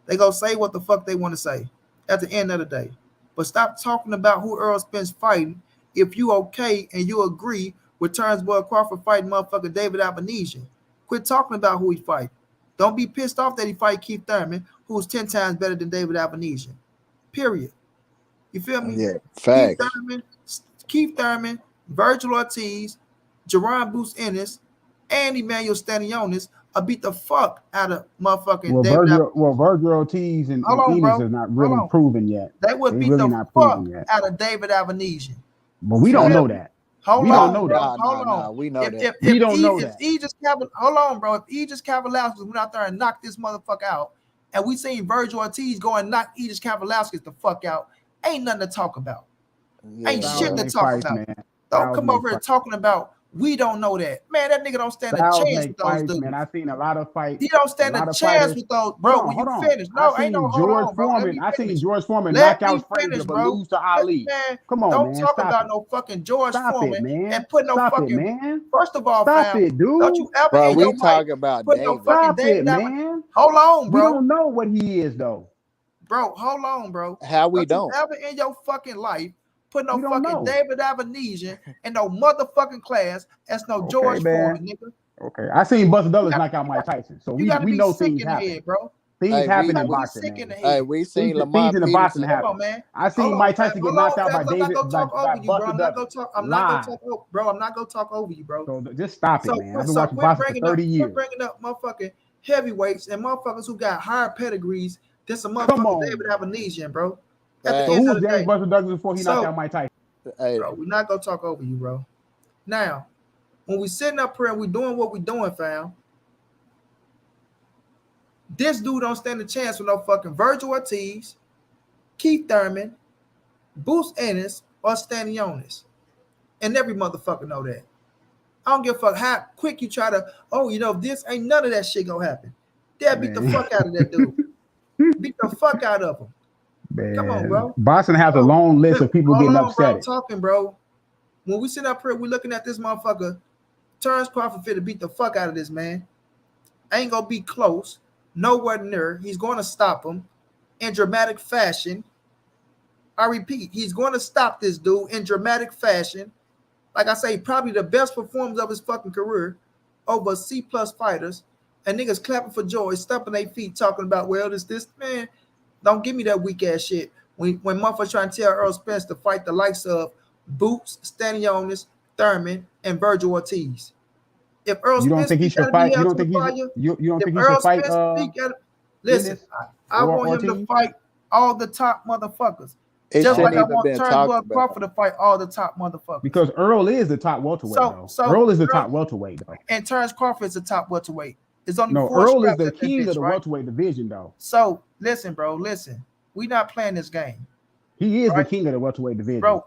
Speaker 1: They gonna say what the fuck they want to say at the end of the day. But stop talking about who Errol Spence fighting if you okay and you agree with Terence Crawford fighting motherfucker David Avenesian. Quit talking about who he fight. Don't be pissed off that he fight Keith Thurman, who's 10 times better than David Avenesian. Period. You feel me?
Speaker 4: Yeah,
Speaker 1: Keith
Speaker 4: facts.
Speaker 1: Thurman, Keith Thurman, Virgil Ortiz, Jerron Bruce Ennis, and Emmanuel Stanionis beat the fuck out of motherfucking David Avenesian.
Speaker 5: Virgil Ortiz and
Speaker 1: Hold on,
Speaker 5: Enos
Speaker 1: bro.
Speaker 5: is not
Speaker 1: Hold
Speaker 5: really
Speaker 1: on.
Speaker 5: proven yet.
Speaker 1: They would
Speaker 5: They
Speaker 1: beat
Speaker 5: really
Speaker 1: the
Speaker 5: not proven
Speaker 1: fuck
Speaker 5: yet.
Speaker 1: out of David Avenesian.
Speaker 5: But we
Speaker 1: You
Speaker 5: don't
Speaker 1: feel
Speaker 5: know
Speaker 1: me?
Speaker 5: that.
Speaker 1: Hold
Speaker 5: We don't
Speaker 1: on,
Speaker 5: know
Speaker 1: bro.
Speaker 5: that.
Speaker 1: Hold on.
Speaker 4: We know
Speaker 1: If
Speaker 4: that.
Speaker 1: if
Speaker 5: We
Speaker 1: if
Speaker 5: don't
Speaker 1: E
Speaker 5: know
Speaker 1: if
Speaker 5: that.
Speaker 1: Aegis Caval, hold on, bro. If Aegis Cavaliers went out there and knocked this motherfucker out, and we seen Virgil Ortiz go and knock Edis Kavaliauskas the fuck out, ain't nothing to talk about.
Speaker 4: Yeah,
Speaker 1: Ain't shit
Speaker 5: Styles
Speaker 1: to
Speaker 5: make
Speaker 1: talk
Speaker 5: fights,
Speaker 1: about.
Speaker 5: man.
Speaker 1: Don't come
Speaker 5: Styles
Speaker 1: over
Speaker 5: make
Speaker 1: here
Speaker 5: fights.
Speaker 1: talking about we don't know that. Man, that nigga don't stand a
Speaker 5: Styles
Speaker 1: chance
Speaker 5: make
Speaker 1: with those
Speaker 5: fights,
Speaker 1: dudes.
Speaker 5: man. I've seen a lot of fights.
Speaker 1: He don't
Speaker 5: A
Speaker 1: stand a
Speaker 5: lot of
Speaker 1: chance
Speaker 5: fighters.
Speaker 1: with those, bro. When
Speaker 5: Hold
Speaker 1: you
Speaker 5: on.
Speaker 1: finish,
Speaker 5: I
Speaker 1: no, ain't no
Speaker 5: seen
Speaker 1: hold
Speaker 5: George
Speaker 1: on, bro. Let
Speaker 5: Foreman.
Speaker 1: me
Speaker 5: I seen
Speaker 1: finish.
Speaker 5: George Foreman
Speaker 1: Let
Speaker 5: knock
Speaker 1: me
Speaker 5: out Frazier
Speaker 1: finish,
Speaker 5: but
Speaker 1: bro.
Speaker 5: lose to Ali.
Speaker 1: Man,
Speaker 5: Come on,
Speaker 1: don't
Speaker 5: man.
Speaker 1: talk
Speaker 5: Stop
Speaker 1: about
Speaker 5: it.
Speaker 1: no fucking George
Speaker 5: Stop it,
Speaker 1: Foreman
Speaker 5: man.
Speaker 1: and put no
Speaker 5: Stop it,
Speaker 1: fucking.
Speaker 5: man.
Speaker 1: First of all,
Speaker 5: Stop
Speaker 1: fam,
Speaker 5: it,
Speaker 1: don't
Speaker 5: dude.
Speaker 1: you ever
Speaker 4: bro,
Speaker 1: in your
Speaker 4: we
Speaker 1: life
Speaker 4: talk about
Speaker 1: put no
Speaker 4: David.
Speaker 1: fucking
Speaker 5: Stop it,
Speaker 1: David Allen.
Speaker 5: man.
Speaker 1: Hold on,
Speaker 5: We
Speaker 1: bro.
Speaker 5: don't know what he is, though.
Speaker 1: Bro, hold on, bro.
Speaker 4: How we
Speaker 1: Don't you
Speaker 4: don't?
Speaker 1: ever in your fucking life put no
Speaker 5: We don't
Speaker 1: fucking
Speaker 5: know.
Speaker 1: David Avenesian in no motherfucking class as no
Speaker 5: Okay,
Speaker 1: George
Speaker 5: man.
Speaker 1: Foreman, nigga.
Speaker 5: Okay. I seen Buster Douglas
Speaker 1: got-
Speaker 5: knock out Mike Tyson. So
Speaker 1: You
Speaker 5: we,
Speaker 1: gotta
Speaker 5: we
Speaker 1: be
Speaker 5: know
Speaker 1: sick
Speaker 5: things
Speaker 1: in the
Speaker 5: happen.
Speaker 1: head, bro.
Speaker 5: Things
Speaker 4: Hey,
Speaker 5: happen
Speaker 1: You
Speaker 5: in
Speaker 1: gotta be
Speaker 5: boxing,
Speaker 1: sick in
Speaker 5: man.
Speaker 1: the
Speaker 4: Hey,
Speaker 1: head.
Speaker 4: we
Speaker 5: Things,
Speaker 4: seen
Speaker 5: things
Speaker 4: Lamont
Speaker 5: in the boxing
Speaker 4: Peterson.
Speaker 1: Come
Speaker 5: happen.
Speaker 1: on, man.
Speaker 5: I seen
Speaker 1: Hold on,
Speaker 5: Mike
Speaker 1: fam.
Speaker 5: Tyson get
Speaker 1: Hold
Speaker 5: knocked
Speaker 1: on,
Speaker 5: out
Speaker 1: fam.
Speaker 5: by
Speaker 1: I'm not
Speaker 5: David
Speaker 1: gonna talk
Speaker 5: by
Speaker 1: over you, bro.
Speaker 5: Buster
Speaker 1: I'm not
Speaker 5: Douglas.
Speaker 1: gonna talk. I'm not gonna
Speaker 5: Live.
Speaker 1: talk. Bro, I'm not gonna talk over you, bro.
Speaker 5: So just stop it,
Speaker 1: So,
Speaker 5: man. I've been
Speaker 1: so
Speaker 5: watching boxing for 30
Speaker 1: quit
Speaker 5: years.
Speaker 1: bringing up motherfucking heavyweights and motherfuckers who got higher pedigrees than some
Speaker 5: Come
Speaker 1: motherfucking
Speaker 5: on,
Speaker 1: David
Speaker 5: man.
Speaker 1: Avenesian, bro. At the
Speaker 5: So
Speaker 4: Facts.
Speaker 1: end
Speaker 5: who
Speaker 1: of
Speaker 5: was
Speaker 1: the
Speaker 5: James
Speaker 1: day,
Speaker 5: Buster Douglas before he knocked
Speaker 1: so
Speaker 5: out Mike Tyson?
Speaker 4: Hey,
Speaker 1: bro, we're not gonna talk over you, bro. Now, when we sitting up here and we doing what we doing, fam, this dude don't stand a chance with no fucking Virgil Ortiz, Keith Thurman, Bruce Ennis, or Stanionis. And every motherfucker know that. I don't give a fuck how quick you try to, this ain't none of that shit gonna happen. They'll beat the
Speaker 5: Man.
Speaker 1: fuck out of that dude. Beat the fuck out of him. Come on,
Speaker 5: Man.
Speaker 1: bro.
Speaker 5: Boxing has a
Speaker 1: So,
Speaker 5: long list
Speaker 1: look,
Speaker 5: of people
Speaker 1: hold
Speaker 5: getting
Speaker 1: on, bro. I'm
Speaker 5: upset.
Speaker 1: talking, bro. When we sit up here, we looking at this motherfucker. Terence Crawford fit to beat the fuck out of this man. Ain't gonna be close. Nowhere near. He's going to stop him in dramatic fashion. I repeat, he's going to stop this dude in dramatic fashion. Like I say, probably the best performance of his fucking career over C plus fighters. And niggas clapping for joy, stumping their feet, talking about, well, this man. Don't give me that weak ass shit. When motherfuckers trying to tell Errol Spence to fight the likes of Boots, Stanionis, Thurman, and Virgil Ortiz. If Errol
Speaker 5: You don't
Speaker 1: Spence
Speaker 5: think he
Speaker 1: feet got
Speaker 5: should
Speaker 1: to be
Speaker 5: fight? You
Speaker 1: held
Speaker 5: don't
Speaker 1: to the
Speaker 5: think
Speaker 1: fire,
Speaker 5: you don't
Speaker 1: if
Speaker 5: think he
Speaker 1: Errol
Speaker 5: should fight
Speaker 1: Spence feet got listen,
Speaker 5: Ennis
Speaker 1: I
Speaker 5: or
Speaker 1: want him to
Speaker 5: Ortiz?
Speaker 1: fight all the top motherfuckers.
Speaker 4: it
Speaker 1: Just like
Speaker 4: shouldn't
Speaker 1: I
Speaker 4: even
Speaker 1: want
Speaker 4: been
Speaker 1: Terence
Speaker 4: talked
Speaker 1: Bud
Speaker 4: about.
Speaker 1: Crawford to fight all the top motherfuckers.
Speaker 5: Because Earl is the top welterweight, though.
Speaker 1: So
Speaker 5: Earl is the
Speaker 1: Earl,
Speaker 5: top welterweight, though.
Speaker 1: and Terence Crawford is the top welterweight. There's only
Speaker 5: No,
Speaker 1: 4
Speaker 5: Earl is
Speaker 1: straps
Speaker 5: the
Speaker 1: at that
Speaker 5: king of
Speaker 1: bitch,
Speaker 5: the
Speaker 1: right?
Speaker 5: welterweight division, though.
Speaker 1: So listen, bro, listen. We not playing this game.
Speaker 5: He is the
Speaker 1: Right?
Speaker 5: king of the welterweight division.
Speaker 1: Bro,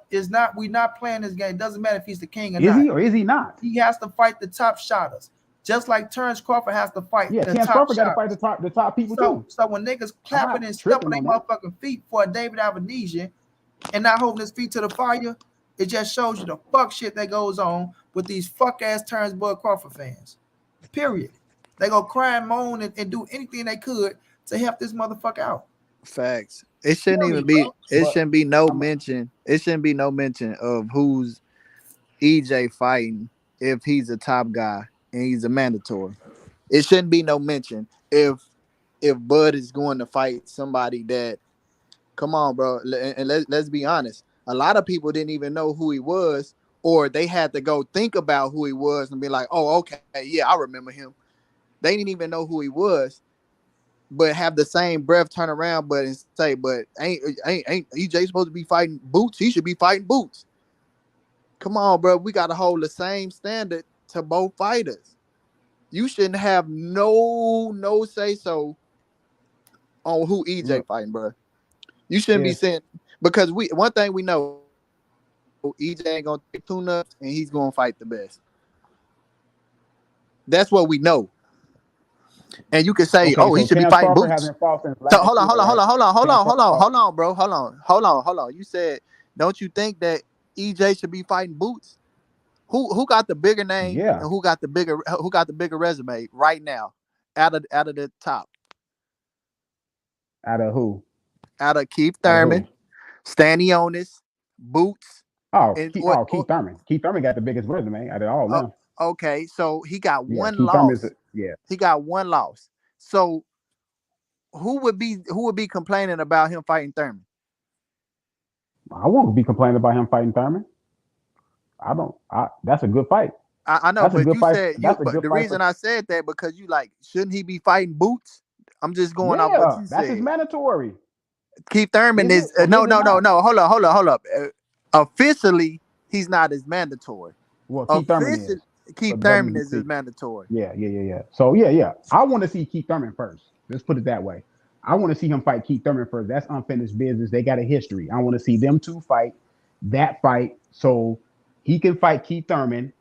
Speaker 1: we not playing this game. Doesn't matter if he's the king or
Speaker 5: Is
Speaker 1: not.
Speaker 5: he or is he not?
Speaker 1: He has to fight the top shotters. Just like Terence Crawford has to fight
Speaker 5: Yeah,
Speaker 1: the
Speaker 5: Terence
Speaker 1: top
Speaker 5: Crawford got to fight
Speaker 1: shotters.
Speaker 5: the top people too.
Speaker 1: So when niggas
Speaker 5: I'm
Speaker 1: clapping
Speaker 5: not
Speaker 1: and stumping
Speaker 5: tripping
Speaker 1: their
Speaker 5: on that.
Speaker 1: motherfucking feet for a David Avenesian and not holding his feet to the fire, it just shows you the fuck shit that goes on with these fuck ass Terence Bud Crawford fans. Period. They go cry and moan and do anything they could to help this motherfucker out.
Speaker 4: Facts. It shouldn't
Speaker 1: Period,
Speaker 4: even be.
Speaker 1: bro.
Speaker 4: It
Speaker 5: But
Speaker 4: shouldn't be no
Speaker 5: I'm
Speaker 4: mention. It shouldn't be no mention of who's EJ fighting if he's a top guy and he's a mandatory. It shouldn't be no mention if Bud is going to fight somebody that. Come on, bro. And let's be honest. A lot of people didn't even know who he was, or they had to go think about who he was and be like, "Oh, okay, yeah, I remember him." They didn't even know who he was, but have the same breath turn around, but and say, "But ain't EJ supposed to be fighting Boots? He should be fighting Boots." Come on, bro. We got to hold the same standard to both fighters. You shouldn't have no say so on who EJ
Speaker 5: look,
Speaker 4: fighting, bro. You shouldn't be
Speaker 5: if
Speaker 4: saying because one thing we know, EJ ain't gonna take tune-ups and he's gonna fight the best. That's what we know. And you can say,
Speaker 5: okay,
Speaker 4: "Oh, he
Speaker 5: so
Speaker 4: should be
Speaker 5: Terence
Speaker 4: fighting
Speaker 5: Crawford
Speaker 4: Boots."
Speaker 5: hasn't fought since
Speaker 4: So
Speaker 5: last year, right? Terence
Speaker 4: hold on. You said, don't you think that EJ should be fighting Boots? Who got the bigger name
Speaker 5: Yeah,
Speaker 4: and who got the bigger resume right now out of the top?
Speaker 5: out of who?
Speaker 4: Out of Keith
Speaker 5: Out of who?
Speaker 4: Thurman, Stanionis, Boots, and
Speaker 5: Keith Thurman. Keith Thurman got the biggest resume out of all of
Speaker 4: uh,
Speaker 5: them.
Speaker 4: okay, so he got
Speaker 5: Yeah,
Speaker 4: one
Speaker 5: Keith Thurman is
Speaker 4: loss.
Speaker 5: yeah.
Speaker 4: He got one loss. So who would be complaining about him fighting Thurman?
Speaker 5: I won't be complaining about him fighting Thurman. I don't. That's a good fight.
Speaker 4: I know,
Speaker 5: That's a
Speaker 4: but
Speaker 5: good
Speaker 4: you
Speaker 5: fight.
Speaker 4: said
Speaker 5: That's a
Speaker 4: but
Speaker 5: good
Speaker 4: the
Speaker 5: fight
Speaker 4: reason
Speaker 5: for.
Speaker 4: I said that because you like, shouldn't he be fighting Boots? I'm just going off what
Speaker 5: Yeah,
Speaker 4: you
Speaker 5: that's his
Speaker 4: said.
Speaker 5: mandatory.
Speaker 4: Keith Thurman
Speaker 5: Is it
Speaker 4: is
Speaker 5: or
Speaker 4: no,
Speaker 5: is it
Speaker 4: no, no,
Speaker 5: not?
Speaker 4: no. Hold up. Officially, he's not as mandatory.
Speaker 5: Well, Keith Thurman
Speaker 4: Officially,
Speaker 5: is
Speaker 4: Keith
Speaker 5: for the
Speaker 4: Thurman is
Speaker 5: WBC.
Speaker 4: mandatory.
Speaker 5: Yeah. So yeah. I want to see Keith Thurman first. Let's put it that way. I want to see him fight Keith Thurman first. That's unfinished business. They got a history. I want to see them two fight that fight so he can fight Keith Thurman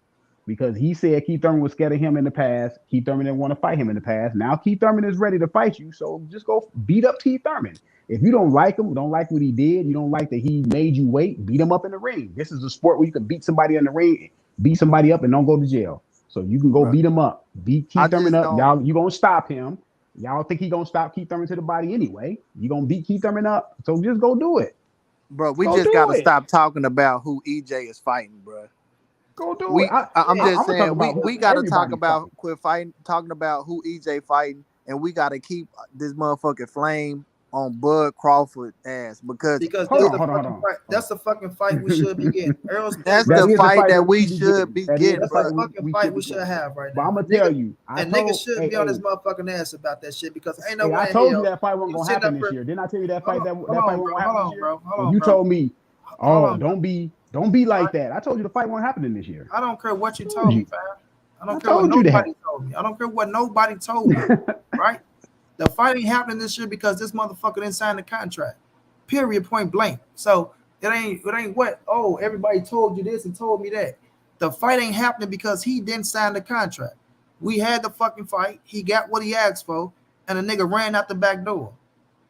Speaker 5: because he said Keith Thurman was scared of him in the past. Keith Thurman didn't want to fight him in the past. Now Keith Thurman is ready to fight you. So just go beat up Keith Thurman. If you don't like him, don't like what he did, you don't like that he made you wait, beat him up in the ring. This is a sport where you can beat somebody in the ring, beat somebody up and don't go to jail. So you can go
Speaker 4: Bro,
Speaker 5: beat him up, beat
Speaker 4: I
Speaker 5: Keith Thurman
Speaker 4: just
Speaker 5: up.
Speaker 4: don't,
Speaker 5: Y'all, you gonna stop him. Y'all think he gonna stop Keith Thurman to the body anyway. You gonna beat Keith Thurman up. So just go do it.
Speaker 4: bro. We
Speaker 5: Go
Speaker 4: just
Speaker 5: do
Speaker 4: gotta
Speaker 5: it.
Speaker 4: stop talking about who EJ is fighting, bro.
Speaker 5: Go do it.
Speaker 4: I'm
Speaker 1: Yeah,
Speaker 4: just
Speaker 5: I'm gonna talk
Speaker 4: saying,
Speaker 5: about
Speaker 4: we
Speaker 5: who
Speaker 4: gotta talk
Speaker 5: everybody
Speaker 4: about
Speaker 5: fighting.
Speaker 4: quit fighting, talking about who EJ fighting, and we gotta keep this motherfucking flame on Bud Crawford ass because
Speaker 1: because
Speaker 5: Hold
Speaker 1: that's
Speaker 5: on,
Speaker 1: the
Speaker 5: hold on, hold
Speaker 1: fucking
Speaker 5: on.
Speaker 1: fight.
Speaker 5: Hold on.
Speaker 1: That's the fucking fight we should be getting. Errol Spence
Speaker 4: that's
Speaker 5: That
Speaker 4: the
Speaker 1: versus
Speaker 5: is the
Speaker 4: fight
Speaker 5: fight
Speaker 1: EJ.
Speaker 5: that
Speaker 4: that
Speaker 5: we
Speaker 4: we
Speaker 5: should be
Speaker 4: should
Speaker 5: getting.
Speaker 4: be
Speaker 5: That is
Speaker 4: getting,
Speaker 5: the
Speaker 1: That's
Speaker 5: fight
Speaker 1: the
Speaker 4: bro.
Speaker 5: that
Speaker 1: fucking
Speaker 5: we
Speaker 1: fight
Speaker 5: should
Speaker 1: we
Speaker 5: be
Speaker 1: should
Speaker 5: getting.
Speaker 1: have right
Speaker 5: But
Speaker 1: now.
Speaker 5: I'm gonna
Speaker 1: And
Speaker 5: tell you, I
Speaker 1: niggas
Speaker 5: told,
Speaker 1: should
Speaker 5: hey,
Speaker 1: be on this
Speaker 5: hey,
Speaker 1: motherfucking ass about that shit because ain't no
Speaker 5: hey, I
Speaker 1: way in
Speaker 5: told you
Speaker 1: hell
Speaker 5: that fight wasn't
Speaker 1: you
Speaker 5: gonna
Speaker 1: sitting
Speaker 5: happen
Speaker 1: up
Speaker 5: this
Speaker 1: for
Speaker 5: year. Didn't I tell you that
Speaker 1: hold
Speaker 5: fight
Speaker 1: on,
Speaker 5: that fight wasn't
Speaker 1: bro,
Speaker 5: gonna
Speaker 1: hold
Speaker 5: happen this
Speaker 1: on,
Speaker 5: year?
Speaker 1: bro, hold
Speaker 5: When
Speaker 1: on,
Speaker 5: you
Speaker 1: bro,
Speaker 5: told me,
Speaker 1: hold
Speaker 5: oh,
Speaker 1: on, bro.
Speaker 5: don't be
Speaker 1: I,
Speaker 5: like that. I told you the fight wasn't happening this year.
Speaker 1: I don't care what you
Speaker 5: I told
Speaker 1: told me,
Speaker 5: you.
Speaker 1: fam. I
Speaker 5: I
Speaker 1: don't care what
Speaker 5: told you that.
Speaker 1: nobody told me. I don't care what nobody told me, right? The fight ain't happening this year because this motherfucker didn't sign the contract. Period, point blank. So it ain't what, oh, everybody told you this and told me that. The fight ain't happening because he didn't sign the contract. We had the fucking fight. He got what he asked for, and the nigga ran out the back door.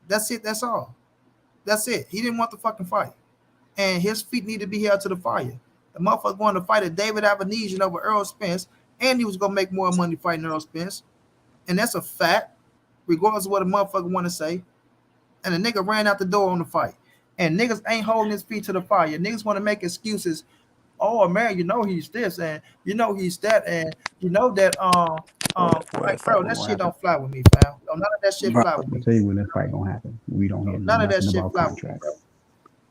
Speaker 1: That's it. That's all. That's it. He didn't want the fucking fight, and his feet need to be held to the fire. The motherfucker wanted to fight a David Avenesian over Errol Spence, and he was gonna make more money fighting Errol Spence, and that's a fact, regardless of what a motherfucker want to say. And the nigga ran out the door on the fight, and niggas ain't holding his feet to the fire. Niggas want to make excuses. Oh man, you know he's this, and you know he's that, and you know that.
Speaker 5: Well, that
Speaker 1: Like
Speaker 5: fight
Speaker 1: bro,
Speaker 5: wasn't
Speaker 1: that
Speaker 5: gonna
Speaker 1: shit
Speaker 5: happen.
Speaker 1: don't fly with me, fam. No, none of that shit
Speaker 4: bro,
Speaker 1: fly with
Speaker 5: I'm gonna
Speaker 1: me.
Speaker 5: tell you when this fight gonna happen. We don't hear
Speaker 1: No, none of that
Speaker 5: nothing
Speaker 1: shit
Speaker 5: about
Speaker 1: fly with me, bro.
Speaker 5: contracts.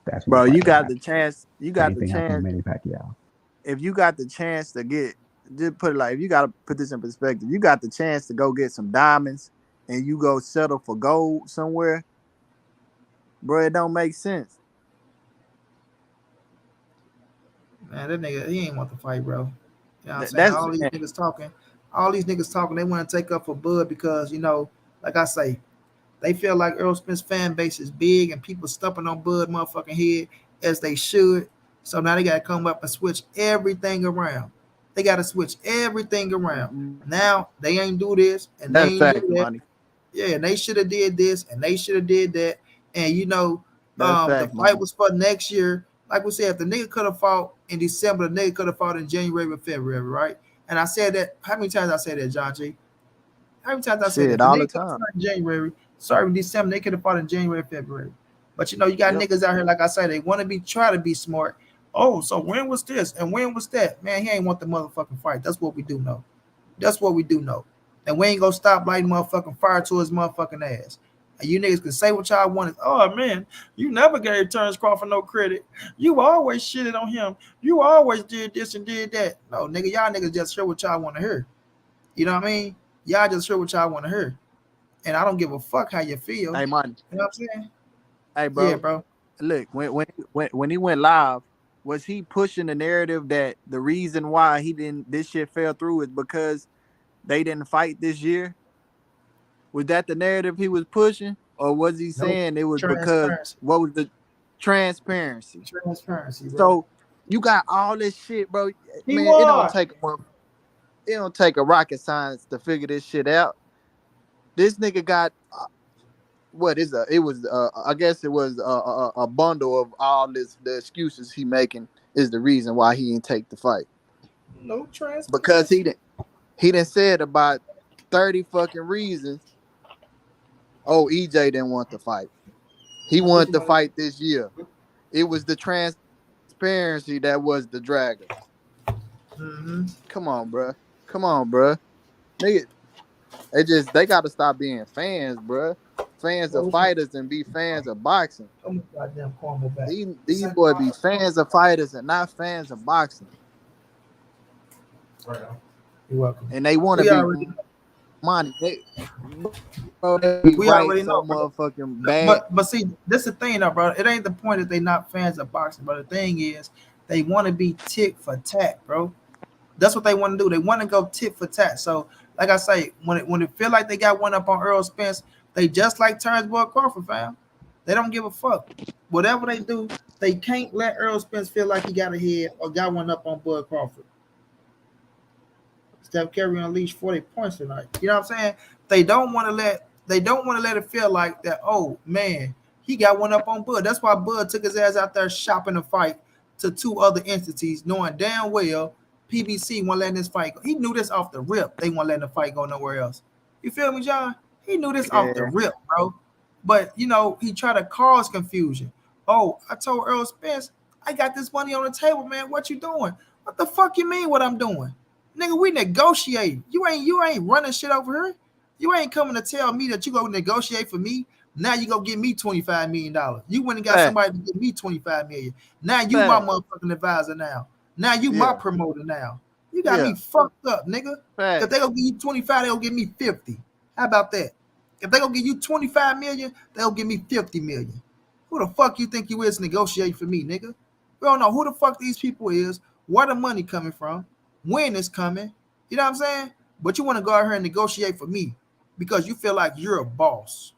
Speaker 5: That's when the
Speaker 4: bro.
Speaker 5: fight
Speaker 4: You
Speaker 5: gonna
Speaker 4: got the
Speaker 5: happen.
Speaker 4: chance. You got
Speaker 5: Same
Speaker 4: the
Speaker 5: thing happened with
Speaker 4: chance.
Speaker 5: Manny Pacquiao.
Speaker 4: If you got the chance to get, just put it like, if you got to put this in perspective, you got the chance to go get some diamonds, and you go settle for gold somewhere, bro. It don't make sense.
Speaker 1: Man, that nigga, he ain't want to fight, bro. You know what I'm saying?
Speaker 4: That's
Speaker 1: All these niggas talking, they want to take up for Bud because, like I say, they feel like Earl Spence fan base is big and people stumping on Bud motherfucking head as they should. So now they got to come up and switch everything around. They got to switch everything around. Now they ain't do this and they
Speaker 4: that's
Speaker 1: ain't do
Speaker 4: fact,
Speaker 1: that.
Speaker 4: money.
Speaker 1: Yeah, and they should have did this and they should have did that. And
Speaker 4: That's
Speaker 1: the
Speaker 4: fact,
Speaker 1: fight
Speaker 4: money.
Speaker 1: was for next year. Like we said, if the nigga could have fought in December, the nigga could have fought in January or February, right? And I said that. How many times I said that, John G? How many times I said that?
Speaker 4: Shit,
Speaker 1: If the
Speaker 4: all the
Speaker 1: nigga could have
Speaker 4: time.
Speaker 1: fought in January, sorry, in December, they could have fought in January, February. But you got
Speaker 4: Yep,
Speaker 1: niggas out here, like I say, they want to try to be smart. Oh, so when was this and when was that? Man, he ain't want the motherfucking fight. That's what we do know. That's what we do know. And we ain't gonna stop lighting motherfucking fire to his motherfucking ass. And you niggas can say what y'all want. Oh man, you never gave Terence Crawford no credit. You always shitted on him. You always did this and did that. No, nigga, y'all niggas just hear what y'all want to hear. You know what I mean? Y'all just hear what y'all want to hear. And I don't give a fuck how you feel.
Speaker 4: hey, money.
Speaker 1: You know what I'm saying?
Speaker 4: Hey,
Speaker 1: Yeah,
Speaker 4: bro.
Speaker 1: bro.
Speaker 4: Look, when he went live, was he pushing the narrative that the reason why he didn't this shit fell through is because they didn't fight this year? Was that the narrative he was pushing, or was he
Speaker 1: Nope.
Speaker 4: saying it was because
Speaker 1: Transparency.
Speaker 4: what was the transparency?
Speaker 1: Transparency, bro.
Speaker 4: So you got all this shit, bro.
Speaker 1: He
Speaker 4: Man,
Speaker 1: won.
Speaker 4: it don't take a rocket science to figure this shit out. This nigga got what is it was I guess it was a bundle of all this the excuses he making is the reason why he didn't take the fight
Speaker 1: No
Speaker 4: because
Speaker 1: transparency.
Speaker 4: he didn't said about 30 fucking reasons. Oh, EJ didn't want to fight. He wanted to fight this year. It was the transparency that was the dragger.
Speaker 1: Mm-hmm.
Speaker 4: Come on, bro. Come on, bro. Nigga, they got to stop being fans, bro. Fans of fighters and be fans of boxing.
Speaker 1: Come goddamn caramel back.
Speaker 4: These boys be fans of fighters and not fans of boxing.
Speaker 1: Right on. You're welcome.
Speaker 4: And they want to
Speaker 1: We
Speaker 4: be
Speaker 1: already
Speaker 4: money. They be
Speaker 1: we
Speaker 4: right
Speaker 1: already
Speaker 4: so
Speaker 1: know, bro.
Speaker 4: motherfucking bad.
Speaker 1: But see, this is the thing though, bro. It ain't the point that they not fans of boxing, but the thing is they want to be tick for tat, bro. That's what they want to do. They want to go tit for tat. So, like I say, when it feel like they got one up on Earl Spence, They just like Terence Boy Crawford, fam. They don't give a fuck. Whatever they do, they can't let Errol Spence feel like he got ahead or got one up on Bud Crawford. Steph Curry unleashed 40 points tonight. You know what I'm saying? They don't want to let it feel like that, oh man, he got one up on Bud. That's why Bud took his ass out there shopping a fight to two other entities, knowing damn well PBC won't letting this fight go. He knew this off the rip. They won't letting the fight go nowhere else. You feel me, John? He knew this off the
Speaker 4: Yeah.
Speaker 1: rip, bro. But he tried to cause confusion. Oh, I told Errol Spence, I got this money on the table, man. What you doing? What the fuck you mean what I'm doing? Nigga, we negotiate. You ain't running shit over here. You ain't coming to tell me that you go negotiate for me. Now you go give me $25 million. You went and got
Speaker 4: Fact.
Speaker 1: somebody to give me $25 million. Now you my
Speaker 4: Fact.
Speaker 1: motherfucking advisor now. Now you my
Speaker 4: Yeah.
Speaker 1: promoter now. You got
Speaker 4: Yeah.
Speaker 1: me fucked up, nigga.
Speaker 4: Fact.
Speaker 1: If they gonna give you 25, they'll give me 50. How about that? If they gonna give you 25 million, they'll give me 50 million. Who the fuck you think you is negotiating for me, nigga? We don't know who the fuck these people is, where the money coming from, when it's coming. You know what I'm saying? But you want to go out here and negotiate for me because you feel like you're a boss.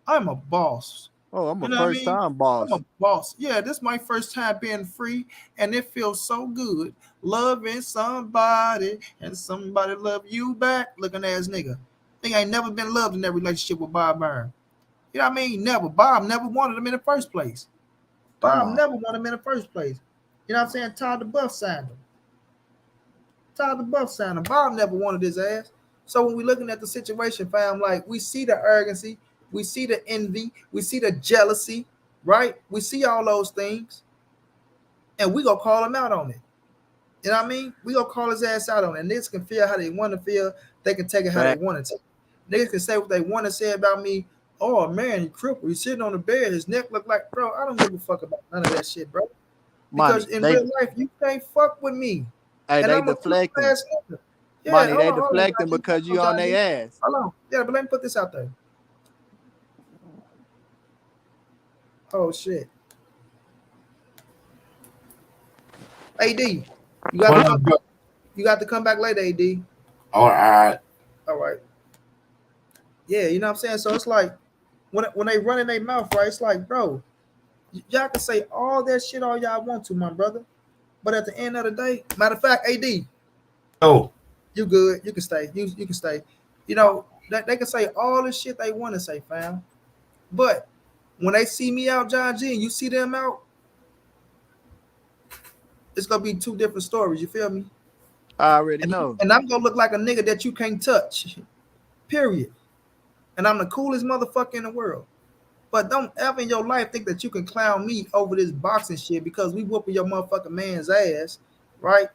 Speaker 1: I'm a boss.
Speaker 4: Oh, I'm
Speaker 1: You
Speaker 4: a
Speaker 1: know what I
Speaker 4: first
Speaker 1: mean?
Speaker 4: time
Speaker 1: I'm
Speaker 4: boss.
Speaker 1: a boss. Yeah, this is my first time being free, and it feels so good loving somebody and somebody love you back. Looking ass nigga. Nigga ain't never been loved in that relationship with Bob Byrne. You know what I mean? Never. Bob never wanted him in the first place.
Speaker 4: Come
Speaker 1: Bob
Speaker 4: on.
Speaker 1: never wanted him in the first place. You know what I'm saying? Todd the Buff signed him. Todd the Buff signed him. Bob never wanted his ass. So when we're looking at the situation, fam, like we see the arrogancy, we see the envy, we see the jealousy, right? We see all those things, and we gonna call him out on it. You know what I mean? We gonna call his ass out on it. And niggas can feel how they want to feel. They can take it how they
Speaker 4: Fact.
Speaker 1: want to take it. Niggas can say what they want to say about me. Oh man, he crippled. He's sitting on the bed. His neck look like, bro. I don't give a fuck about none of that shit, bro. Because
Speaker 4: Money.
Speaker 1: in
Speaker 4: They
Speaker 1: real life, you can't fuck with me.
Speaker 4: hey,
Speaker 1: And
Speaker 4: they
Speaker 1: I'm a cool
Speaker 4: deflecting.
Speaker 1: ass nigga. Yeah,
Speaker 4: Money, they
Speaker 1: hold on,
Speaker 4: deflecting
Speaker 1: Johnny.
Speaker 4: because you
Speaker 1: Hold
Speaker 4: on
Speaker 1: on, Johnny.
Speaker 4: their ass.
Speaker 1: Hold on. Yeah, but let me put this out there. Oh shit. AD, you got to
Speaker 2: What
Speaker 1: come
Speaker 2: up,
Speaker 1: back. You got to come back later, AD.
Speaker 2: all right.
Speaker 1: All right. Yeah, you know what I'm saying? So it's like when they run in their mouth, right? It's like, bro, y'all can say all that shit all y'all want to, my brother. But at the end of the day, matter of fact, AD,
Speaker 2: Oh,
Speaker 1: you good. You can stay. You can stay. You know, they can say all the shit they want to say, fam. But when they see me out, John G, and you see them out, it's gonna be two different stories. You feel me?
Speaker 4: I already
Speaker 1: And,
Speaker 4: know.
Speaker 1: and I'm gonna look like a nigga that you can't touch. Period. And I'm the coolest motherfucker in the world. But don't ever in your life think that you can clown me over this boxing shit because we whooping your motherfucking man's ass, right?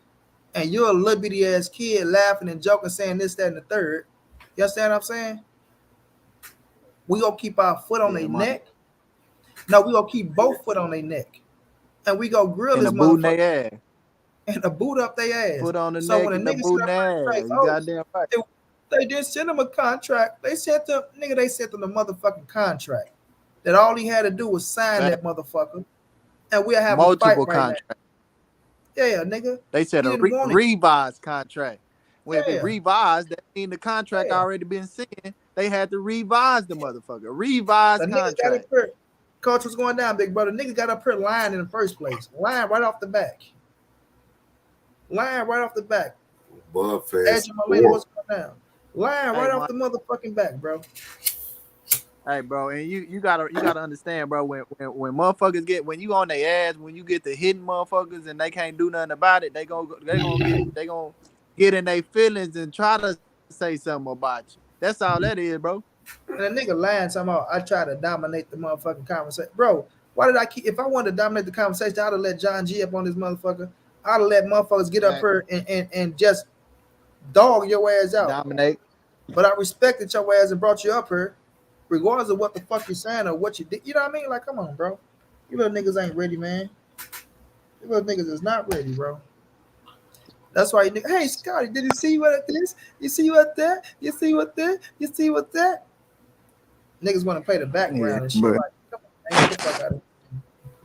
Speaker 1: And you're a little bitty ass kid laughing and joking, saying this, that, and the third. You understand what I'm saying? We gonna keep our foot on
Speaker 4: Yeah,
Speaker 1: their
Speaker 4: money.
Speaker 1: neck. No, we gonna keep both foot on their neck. And we gonna grill
Speaker 4: And
Speaker 1: this
Speaker 4: a boot in
Speaker 1: motherfucker
Speaker 4: their ass.
Speaker 1: and a boot up their ass.
Speaker 4: Foot on the
Speaker 1: So
Speaker 4: neck
Speaker 1: when a
Speaker 4: and a
Speaker 1: nigga sit
Speaker 4: boot in
Speaker 1: up there
Speaker 4: their
Speaker 1: and
Speaker 4: ass.
Speaker 1: say,
Speaker 4: You
Speaker 1: oh,
Speaker 4: goddamn right.
Speaker 1: they didn't send him a contract. They sent them, nigga, they sent him the motherfucking contract. That all he had to do was sign
Speaker 4: Fact.
Speaker 1: that motherfucker. And we'll have a fight
Speaker 4: Multiple
Speaker 1: right now.
Speaker 4: contracts.
Speaker 1: Yeah, nigga.
Speaker 4: They said
Speaker 1: He
Speaker 4: a
Speaker 1: didn't want it.
Speaker 4: revised contract. Well, if it
Speaker 1: Yeah,
Speaker 4: revised, that means the contract
Speaker 1: yeah.
Speaker 4: already been sent. They had to revise the motherfucker.
Speaker 1: The
Speaker 4: Revised
Speaker 1: nigga got up
Speaker 4: contract.
Speaker 1: here. Coach was going down, big brother. Nigga got up here lying in the first place. Lying right off the back. Lying right off the back.
Speaker 2: Bud
Speaker 1: Edge
Speaker 2: Fest
Speaker 1: of my lady,
Speaker 2: 4.
Speaker 1: what's going down? Lying
Speaker 4: Hey,
Speaker 1: right off the motherfucking back, bro.
Speaker 4: hey, bro, and you gotta understand, bro. When motherfuckers get when you on their ass, when you get the hitting motherfuckers and they can't do nothing about it, they gonna get in their feelings and try to say something about you. That's all that is, bro.
Speaker 1: And a nigga lying talking about I try to dominate the motherfucking conversation. Bro, why did I keep if I wanted to dominate the conversation, I'd have let John G up on this motherfucker. I'd have let motherfuckers get up
Speaker 4: Fact.
Speaker 1: here and just dog your ass out.
Speaker 4: Dominate.
Speaker 1: But I respected your ass and brought you up here, regardless of what the fuck you're saying or what you did. You know what I mean? Like, come on, bro. You little niggas ain't ready, man. You little niggas is not ready, bro. That's why you nigga, hey Scotty, did you see what this? You see what that? You see what that? You see what that? Niggas want to play the
Speaker 4: Yeah,
Speaker 1: background and shit.
Speaker 4: but
Speaker 1: Like, come on, man, get the fuck out of here.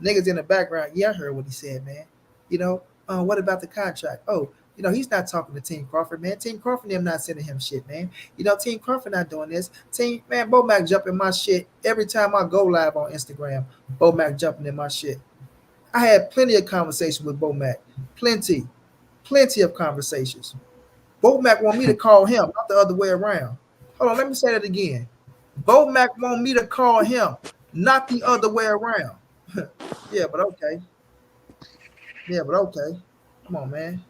Speaker 1: Niggas in the background. Yeah, I heard what he said, man. You know, what about the contract? Oh, He's not talking to Team Crawford, man. Team Crawford them not sending him shit, man. Team Crawford not doing this. Bo Mac jumping my shit every time I go live on Instagram. Bo Mac jumping in my shit. I had plenty of conversations with Bo Mac. Plenty of conversations. Bo Mac want me to call him, not the other way around. Hold on, let me say that again. Bo Mac want me to call him, not the other way around. Yeah, but okay. Come on, man.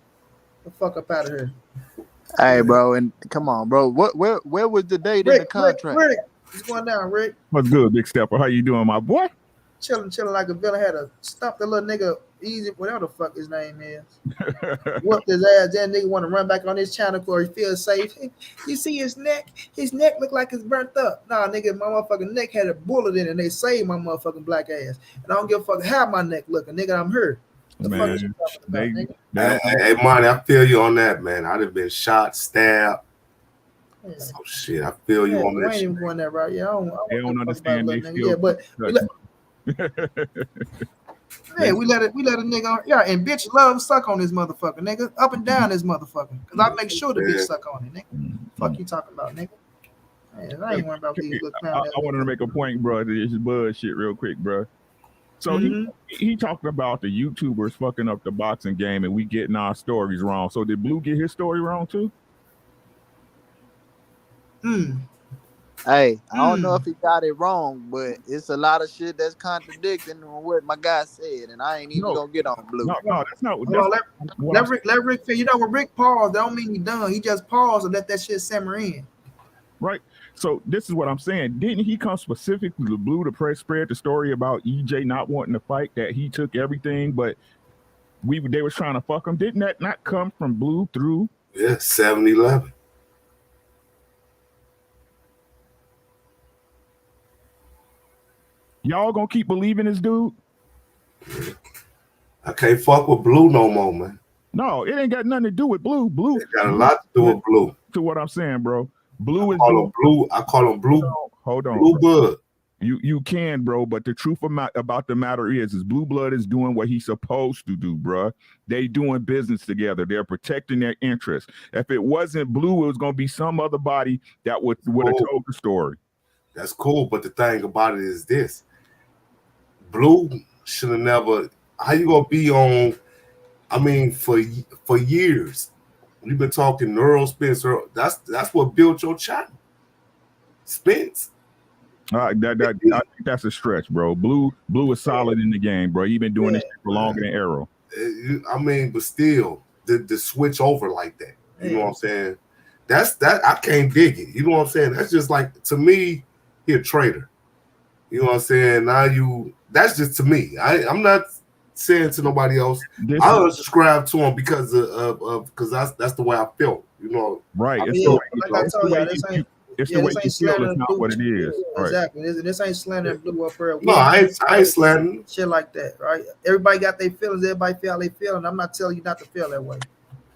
Speaker 1: Get the fuck up out of here.
Speaker 4: Hey, bro, and come on, bro. Where was the date in the contract?
Speaker 1: Rick, what's going down, Rick?
Speaker 6: What's good, Big Stepper? How you doing, my boy?
Speaker 1: Chilling like a villain. Had to stop the little nigga easy, whatever the fuck his name is. Whooped his ass. That nigga want to run back on his channel because he feels safe. You see his neck? His neck look like it's burnt up. Nah, nigga, my motherfucking neck had a bullet in it and they saved my motherfucking black ass. And I don't give a fuck how my neck looking. Nigga, I'm hurt. The fuck is you talking about, nigga?
Speaker 2: Hey, Monty, I feel you on that, man. I'd have been shot, stabbed. Yeah. So shit, I feel you on that.
Speaker 1: I ain't even going that route. Yeah,
Speaker 6: they don't understand.
Speaker 1: Yeah, but we let a nigga on. Yeah, and bitch love suck on this motherfucker, nigga. Up and down this motherfucker. Cause I make sure the bitch suck on it, nigga. Fuck you talking about, nigga. Man, I ain't worried about these little clowns.
Speaker 6: I wanted to make a point, bro. This is bullshit real quick, bro. So he talked about the YouTubers fucking up the boxing game and we getting our stories wrong. So did Blue get his story wrong too?
Speaker 4: Hey, I don't know if he got it wrong, but it's a lot of shit that's contradicting what my guy said, and I ain't even gonna get on Blue.
Speaker 6: No, that's not.
Speaker 1: Let Rick feel. When Rick paused, that don't mean he done. He just paused and let that shit simmer in.
Speaker 6: Right. So this is what I'm saying. Didn't he come specifically to Blue to press spread the story about EJ not wanting to fight? That he took everything, but they was trying to fuck him. Didn't that not come from Blue through?
Speaker 2: Yeah, 7-11.
Speaker 6: Y'all gonna keep believing this dude?
Speaker 2: I can't fuck with Blue no more, man.
Speaker 6: No, it ain't got nothing to do with Blue. Blue
Speaker 2: it got a lot to do with Blue.
Speaker 6: To what I'm saying, bro. Blue
Speaker 2: I call him Blue.
Speaker 6: Hold on.
Speaker 2: Blue blood.
Speaker 6: You can, bro, but the truth about the matter is Blue blood is doing what he's supposed to do, bro. They doing business together. They're protecting their interests. If it wasn't Blue, it was gonna be some other body that would have told the story.
Speaker 2: That's cool, but the thing about it is this. Blue should have never. How you gonna be on? I mean, for years, we've been talking Errol, Spence. That's what built your channel, Spence.
Speaker 6: I think that's a stretch, bro. Blue is solid in the game, bro. He been doing this for longer than Errol.
Speaker 2: I mean, but still, the switch over like that. You know what I'm saying? That I can't dig it. You know what I'm saying? That's just like, to me, he a traitor. You know what I'm saying? That's just to me. I'm not saying to nobody else. I unsubscribe to him because that's the way I felt. You know,
Speaker 6: right?
Speaker 1: It's the way you feel. It's not what it is. Exactly. Right. This ain't slandering Blue up here.
Speaker 2: No, I ain't slandering
Speaker 1: shit like that, right? Everybody got their feelings. Everybody feel how they feel, and I'm not telling you not to feel that way.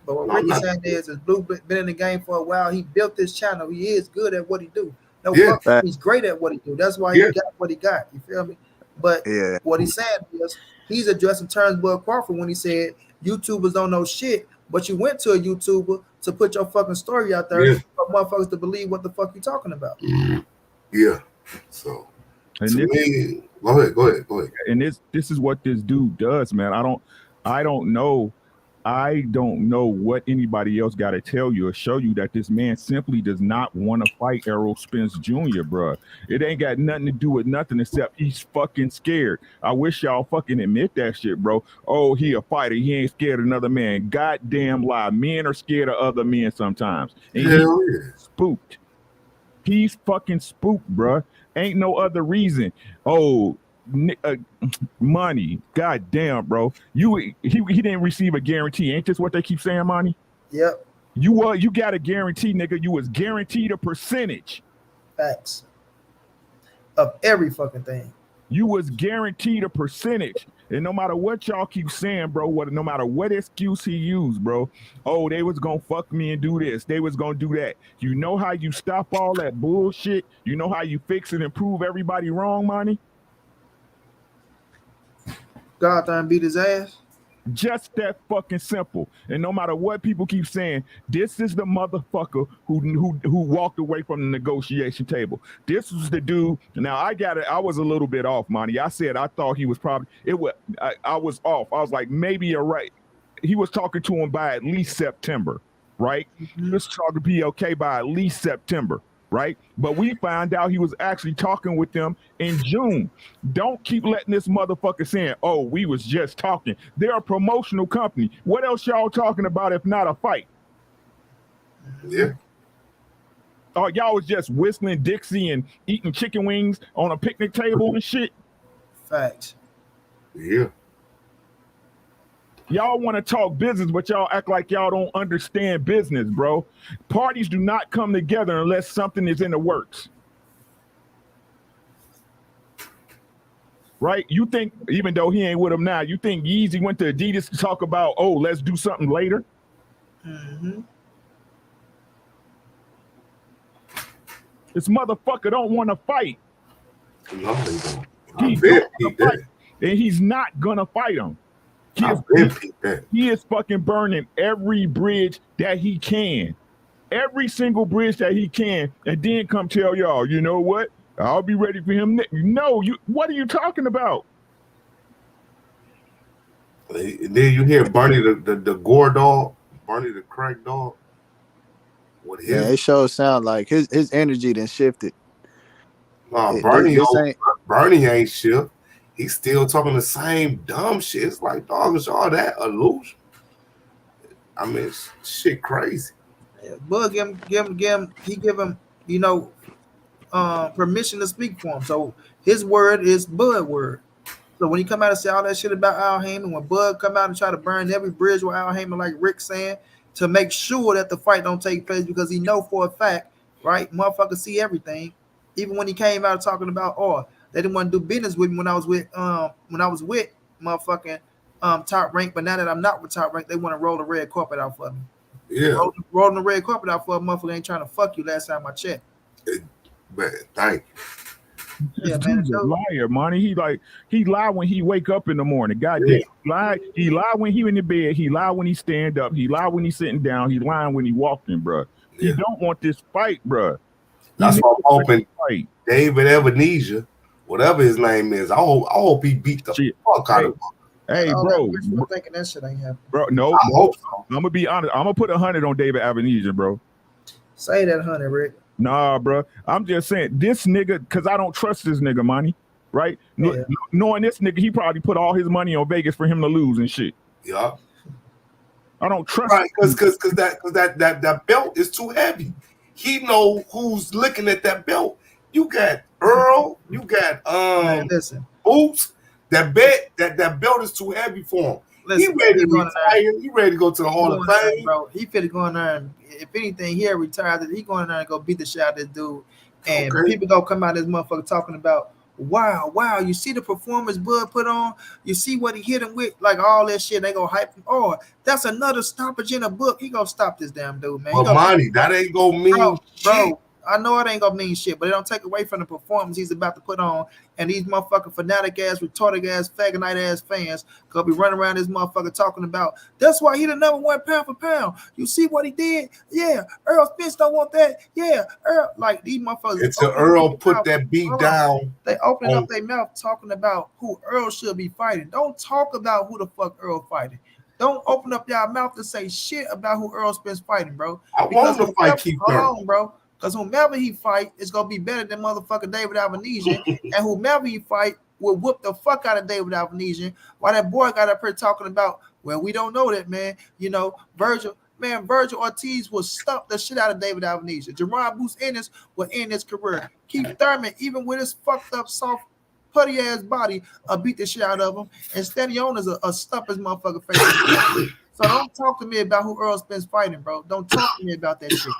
Speaker 1: But what Ricky's saying is Blue been in the game for a while. He built this channel. He is good at what he do. He's great at what he do. That's why he got what he got. You feel me? But what he's saying is he's addressing Terence Crawford when he said YouTubers don't know shit, but you went to a YouTuber to put your fucking story out there for motherfuckers to believe what the fuck you talking about.
Speaker 2: Yeah. So go ahead.
Speaker 6: And this is what this dude does, man. I don't know what anybody else got to tell you or show you that this man simply does not want to fight Errol Spence Jr., bro. It ain't got nothing to do with nothing except he's fucking scared. I wish y'all fucking admit that shit, bro. Oh, he a fighter. He ain't scared of another man. Goddamn lie. Men are scared of other men sometimes. And he's spooked. He's fucking spooked, bro. Ain't no other reason. Oh, money. God damn, bro. He didn't receive a guarantee. Ain't this what they keep saying, Money?
Speaker 1: Yep.
Speaker 6: You got a guarantee, nigga. You was guaranteed a percentage.
Speaker 1: Facts. Of every fucking thing.
Speaker 6: You was guaranteed a percentage. And no matter what y'all keep saying, bro, no matter what excuse he used, bro, oh, they was gonna fuck me and do this. They was gonna do that. You know how you stop all that bullshit? You know how you fix it and prove everybody wrong, Money?
Speaker 1: God done beat his ass.
Speaker 6: Just that fucking simple. And no matter what people keep saying, this is the motherfucker who walked away from the negotiation table. This was the dude. Now I got it. I was a little bit off, Monty. I said I thought he was probably it was. I was off. I was like, maybe you're right. He was talking to him by at least September, right? He was talking to PLK by at least September. Right? But we found out he was actually talking with them in June. Don't keep letting this motherfucker saying, oh, we was just talking. They're a promotional company. What else y'all talking about if not a fight?
Speaker 7: Yeah.
Speaker 6: Oh, y'all was just whistling Dixie and eating chicken wings on a picnic table and shit?
Speaker 1: Facts.
Speaker 7: Yeah.
Speaker 6: Y'all want to talk business, but y'all act like y'all don't understand business, bro. Parties do not come together unless something is in the works. Right? You think, even though he ain't with him now, you think Yeezy went to Adidas to talk about, oh, let's do something later?
Speaker 1: Mm-hmm.
Speaker 6: This motherfucker don't want to fight.
Speaker 7: No, they don't.
Speaker 6: He don't want to fight, and he's not gonna fight him. He is fucking burning every bridge that he can. Every single bridge that he can, and then come tell y'all, you know what? I'll be ready for him. No, what are you talking about?
Speaker 7: And then you hear Barney the gore dog, Barney the crack dog.
Speaker 4: What his it shows sound like his energy then shifted.
Speaker 7: Nah, Barney ain't shift. He's still talking the same dumb shit. It's like, dog, is all that illusion? I mean, it's shit crazy.
Speaker 1: Yeah, Bud he give him, permission to speak for him. So his word is Bud word. So when he come out and say all that shit about Al Heyman, when Bud come out and try to burn every bridge with Al Heyman, like Rick saying, to make sure that the fight don't take place, because he know for a fact, right, motherfucker see everything. Even when he came out talking about, they didn't want to do business with me when I was with motherfucking Top Rank, but now that I'm not with Top Rank, they want to roll the red carpet out for me.
Speaker 7: Yeah,
Speaker 1: rolling the red carpet out for a motherfucker ain't trying to fuck you. Last time I checked.
Speaker 7: Man, thank you.
Speaker 6: Yeah, man, he's a liar, money. He lie when he wake up in the morning. Goddamn, he lie when he in the bed. He lie when he stand up. He lie when he sitting down. He lying when he walking, bro. Yeah. He don't want this fight, bro.
Speaker 7: That's why I'm hoping David Ebenezer, whatever his name is, I hope he beat the fuck out of him.
Speaker 6: Hey, bro.
Speaker 1: Thinking that shit ain't happening.
Speaker 6: Bro, no.
Speaker 7: I hope so.
Speaker 6: I'm gonna be honest. I'm gonna put 100 on David Ebenezer, bro.
Speaker 1: Say that 100, Rick.
Speaker 6: Nah, bro. I'm just saying this nigga, because I don't trust this nigga, money. Right? Yeah. Knowing this nigga, he probably put all his money on Vegas for him to lose and shit.
Speaker 7: Yeah.
Speaker 6: I don't trust.
Speaker 7: Right, because that belt is too heavy. He know who's looking at that belt. You got Errol. You got
Speaker 1: listen.
Speaker 7: Oops. That belt is too heavy for him. Listen, he ready to retire. He ready to go to the Hall of Fame,
Speaker 1: bro. He finna go in there, and if anything, he'll retire. He going in there and go beat the shit out of this dude. And people gonna come out of this motherfucker talking about, wow, you see the performance Bud put on? You see what he hit him with? Like all that shit, they gonna hype him. Oh, that's another stoppage in a book. He gonna stop this damn dude, man.
Speaker 7: But money, that ain't gonna mean shit.
Speaker 1: Bro, I know it ain't gonna mean shit, but it don't take away from the performance he's about to put on. And these motherfucking fanatic ass, retarded ass, faggot ass fans gonna be running around this motherfucker talking about, that's why he the number one pound for pound. You see what he did? Yeah, Errol Spence don't want that. Yeah, Errol, like these motherfuckers.
Speaker 7: Until Errol put that beat down.
Speaker 1: They opening up their mouth talking about who Errol should be fighting. Don't talk about who the fuck Errol fighting. Don't open up your mouth to say shit about who Errol Spence fighting, bro.
Speaker 7: I want to fight Keith
Speaker 1: Thurman, bro. Because whomever he fight is going to be better than motherfucking David Albanesian. And whomever he fight will whoop the fuck out of David Albanesian. While that boy got up here talking about, well, we don't know that, man. Virgil Ortiz will stump the shit out of David Albanesian. Jerron Bruce Ennis will end his career. Keith Thurman, even with his fucked up, soft, putty ass body, beat the shit out of him. And Stadion is a stump his motherfucking face. So don't talk to me about who Errol Spence fighting, bro. Don't talk to me about that shit.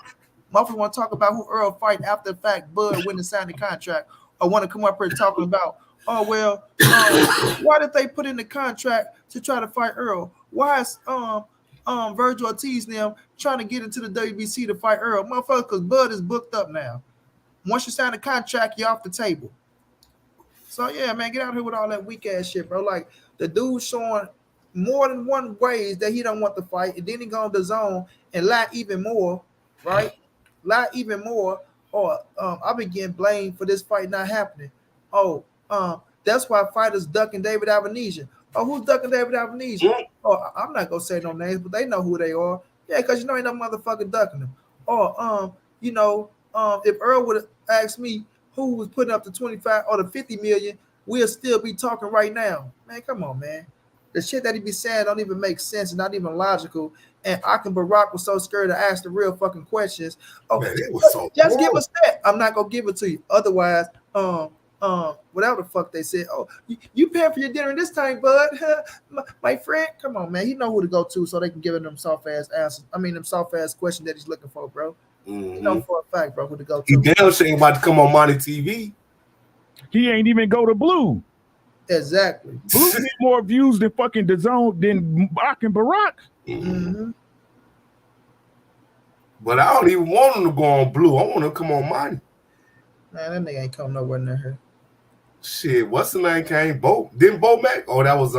Speaker 1: Motherfuckers want to talk about who Errol fight after the fact Bud went and signed the contract, or want to come up here talking about, why did they put in the contract to try to fight Errol? Why is Virgil Ortiz now trying to get into the WBC to fight Errol? Motherfucker, because Bud is booked up now. Once you sign the contract, you're off the table. So yeah, man, get out here with all that weak ass shit, bro. Like the dude showing more than one ways that he don't want to fight, and then he go on the zone and lie even more, right? Lie even more, or I been getting blamed for this fight not happening. Oh, that's why fighters ducking David Albanese. Oh, who's ducking David Albanese? Oh, I'm not gonna say no names, but they know who they are. Yeah, because you know ain't no motherfucker ducking them. Or if Earl would have asked me who was putting up the 25 or the 50 million, we'll still be talking right now. Man, come on, man. The shit that he be saying don't even make sense and not even logical. And Akin Barack was so scared to ask the real fucking questions. Oh,
Speaker 7: Man, it was so
Speaker 1: just give us that. I'm not gonna give it to you. Otherwise, whatever the fuck they said. Oh, you paying for your dinner this time, bud? my friend, come on, man. He know who to go to, so they can give him them soft ass answers. I mean, them soft ass questions that he's looking for, bro. You know for a fact, bro, who to go
Speaker 7: He
Speaker 1: to.
Speaker 7: damn sure ain't about to come on Monty TV.
Speaker 6: He ain't even go to Blue.
Speaker 1: Exactly.
Speaker 6: Blue get more views than fucking the zone than Akin Barack.
Speaker 1: Mm-hmm.
Speaker 7: But I don't even want him to go on Blue. I want him to come on Monty.
Speaker 1: Man, that nigga ain't come nowhere near here.
Speaker 7: Shit, what's the name came? Bo? Didn't Bo Mac? Oh, that was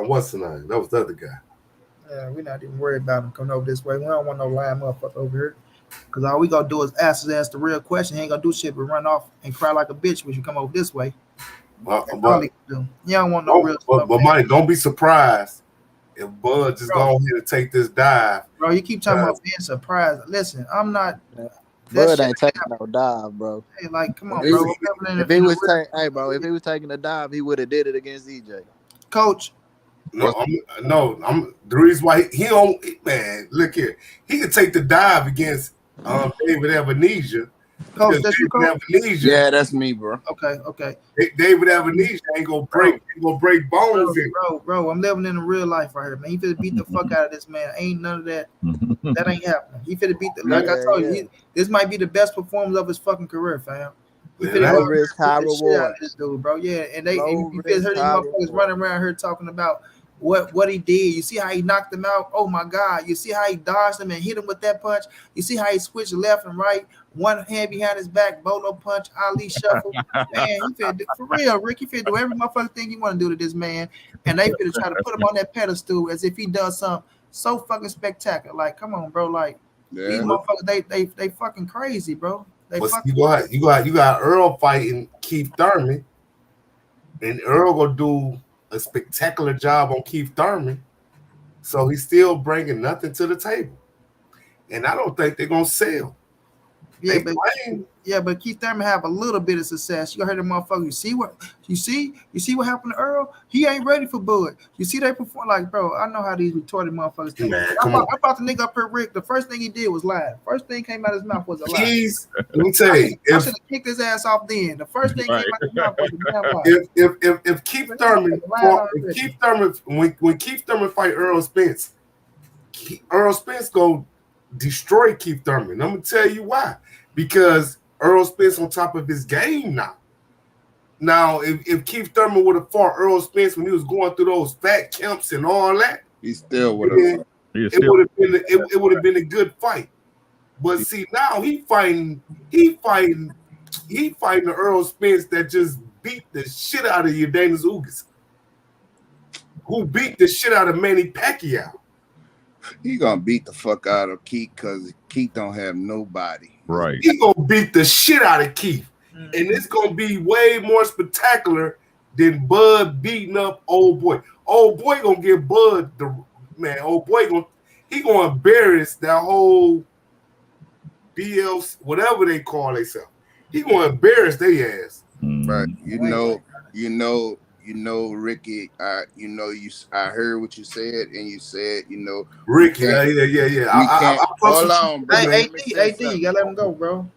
Speaker 7: what's the name? That was the other guy.
Speaker 1: Yeah, we're not even worried about him coming over this way. We don't want no lying motherfucker over here. Because all we gonna do is ask the real question. He ain't gonna do shit but run off and cry like a bitch when you come over this way.
Speaker 7: But
Speaker 1: you don't want no real
Speaker 7: stuff. But Monty, don't be surprised if Bud just go on here to take this dive.
Speaker 1: Bro, you keep talking about being surprised. Listen, I'm not.
Speaker 4: Bud ain't taking no dive, bro.
Speaker 1: Hey, like, come on, bro.
Speaker 4: If he was taking a dive, he would have did it against EJ.
Speaker 1: Coach.
Speaker 7: I'm the reason why he don't. Man, look here. He could take the dive against David Albanese.
Speaker 1: Coach, that's you, Coach?
Speaker 4: Yeah, that's me, bro.
Speaker 1: Okay.
Speaker 7: David Albanese ain't gonna break bones.
Speaker 1: Bro, I'm living in the real life right here, man. He finna beat the fuck out of this man. Ain't none of that. That ain't happening. He finna beat I told you, this might be the best performance of his fucking career, fam. He finna
Speaker 4: low risk, high reward.
Speaker 1: This dude, bro. Yeah, and you finna heard these motherfuckers running around here talking about what he did. You see how he knocked him out? Oh my God. You see how he dodged him and hit him with that punch? You see how he switched left and right? One hand behind his back, bolo punch, Ali shuffle. Man, he finna do, for real, Rick, he finna do every motherfucking thing he want to do to this man. And they finna try to put him on that pedestal as if he does something so fucking spectacular. Like, come on, bro. Like, these motherfuckers, they fucking crazy, bro.
Speaker 7: You got Errol fighting Keith Thurman, and Errol gonna do a spectacular job on Keith Thurman, so he's still bringing nothing to the table, and I don't think they're gonna sell.
Speaker 1: But Keith Thurman have a little bit of success. You heard the motherfucker. You see what happened to Earl? He ain't ready for Bud. You see they perform like, bro. I know how these retarded motherfuckers think. I brought the nigga up here, Rick. The first thing he did was lie. First thing came out of his mouth was a lie.
Speaker 7: Let me tell you,
Speaker 1: I should have kicked his ass off then. The first thing came out of his mouth was a damn lie.
Speaker 7: If Keith Thurman, when Keith Thurman fight Errol Spence, Errol Spence go destroy Keith Thurman. I'm gonna tell you why. Because Errol Spence on top of his game now. Now, if Keith Thurman would have fought Errol Spence when he was going through those fat camps and all that,
Speaker 4: he still would have.
Speaker 7: It would have been a good fight. But see, now he fighting the Errol Spence that just beat the shit out of Yordenis Ugas, who beat the shit out of Manny Pacquiao.
Speaker 4: He gonna beat the fuck out of Keith because Keith don't have nobody.
Speaker 6: Right.
Speaker 7: He gonna beat the shit out of Keith. And it's gonna be way more spectacular than Bud beating up old boy. Old boy gonna get Bud old boy gonna embarrass that whole BL, whatever they call themselves. He gonna embarrass their ass.
Speaker 4: Right. You know, Ricky, I heard what you said, and you said,
Speaker 7: Ricky, yeah.
Speaker 4: Hold on, bro.
Speaker 1: Hey, AD, you gotta let him go, bro.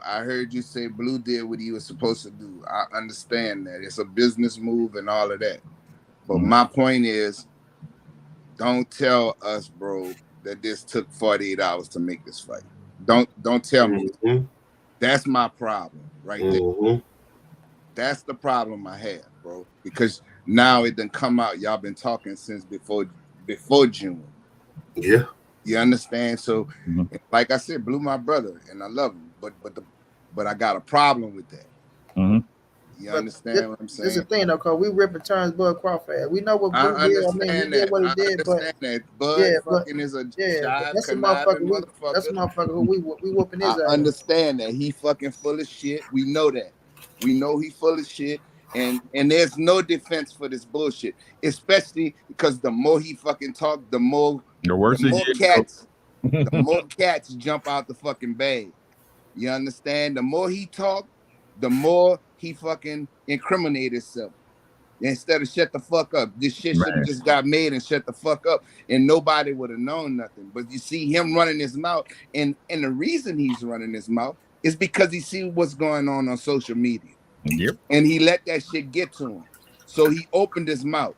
Speaker 4: I heard you say Blue did what he was supposed to do. I understand that. It's a business move and all of that. But my point is, don't tell us, bro, that this took 48 hours to make this fight. Don't tell me. That's my problem right there. That's the problem I have, bro. Because now it done come out. Y'all been talking since before June.
Speaker 7: Yeah.
Speaker 4: You understand? So, like I said, Blue my brother, and I love him. But I got a problem with that.
Speaker 8: You
Speaker 1: But
Speaker 8: understand what I'm
Speaker 1: this is the
Speaker 8: saying?
Speaker 1: thing though, cause we ripping Terrence Bud Crawford. We know what
Speaker 8: I
Speaker 1: Bud did. I mean, he
Speaker 8: understand
Speaker 1: did
Speaker 8: that.
Speaker 1: what he
Speaker 8: I
Speaker 1: did, but
Speaker 8: understand that. Bud
Speaker 1: yeah, but
Speaker 8: fucking is a
Speaker 1: yeah, but
Speaker 8: jive,
Speaker 1: that's a
Speaker 8: conniving
Speaker 1: motherfucker. That's a
Speaker 8: motherfucker.
Speaker 1: motherfucker who we whooping his
Speaker 8: I
Speaker 1: ass.
Speaker 8: understand that he fucking full of shit. We know that. We know he full of shit, and there's no defense for this bullshit. Especially because the more he fucking talk,
Speaker 6: The
Speaker 8: the
Speaker 6: worse it
Speaker 8: more
Speaker 6: get,
Speaker 8: cats, the more cats jump out the fucking bag. You understand? The more he talk, the more he fucking incriminate himself. Instead of shut the fuck up. This shit should have
Speaker 6: man.
Speaker 8: just got made and shut the fuck up, and nobody would have known nothing. But you see him running his mouth, and the reason he's running his mouth is because he see what's going on social media,
Speaker 6: Yep.
Speaker 8: and he let that shit get to him. So he opened his mouth,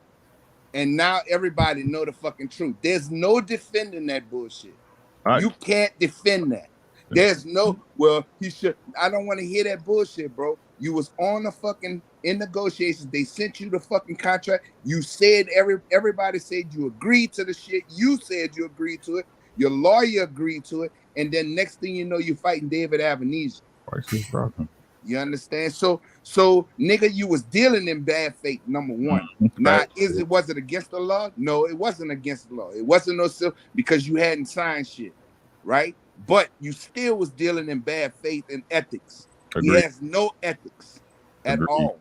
Speaker 8: and now everybody know the fucking truth. There's no defending that bullshit. You can't defend that. There's no, well, he should. I don't want to hear that bullshit, bro. You was on the fucking in negotiations. They sent you the fucking contract. You said everybody said you agreed to the shit. You said you agreed to it. Your lawyer agreed to it. And then next thing you know, you're fighting David Avenesia.
Speaker 6: Price is dropping.
Speaker 8: You understand? So nigga, you was dealing in bad faith, number one. Now, was it against the law? No, it wasn't against the law. It wasn't because you hadn't signed shit, right? But you still was dealing in bad faith and ethics. Agreed. He has no ethics at all.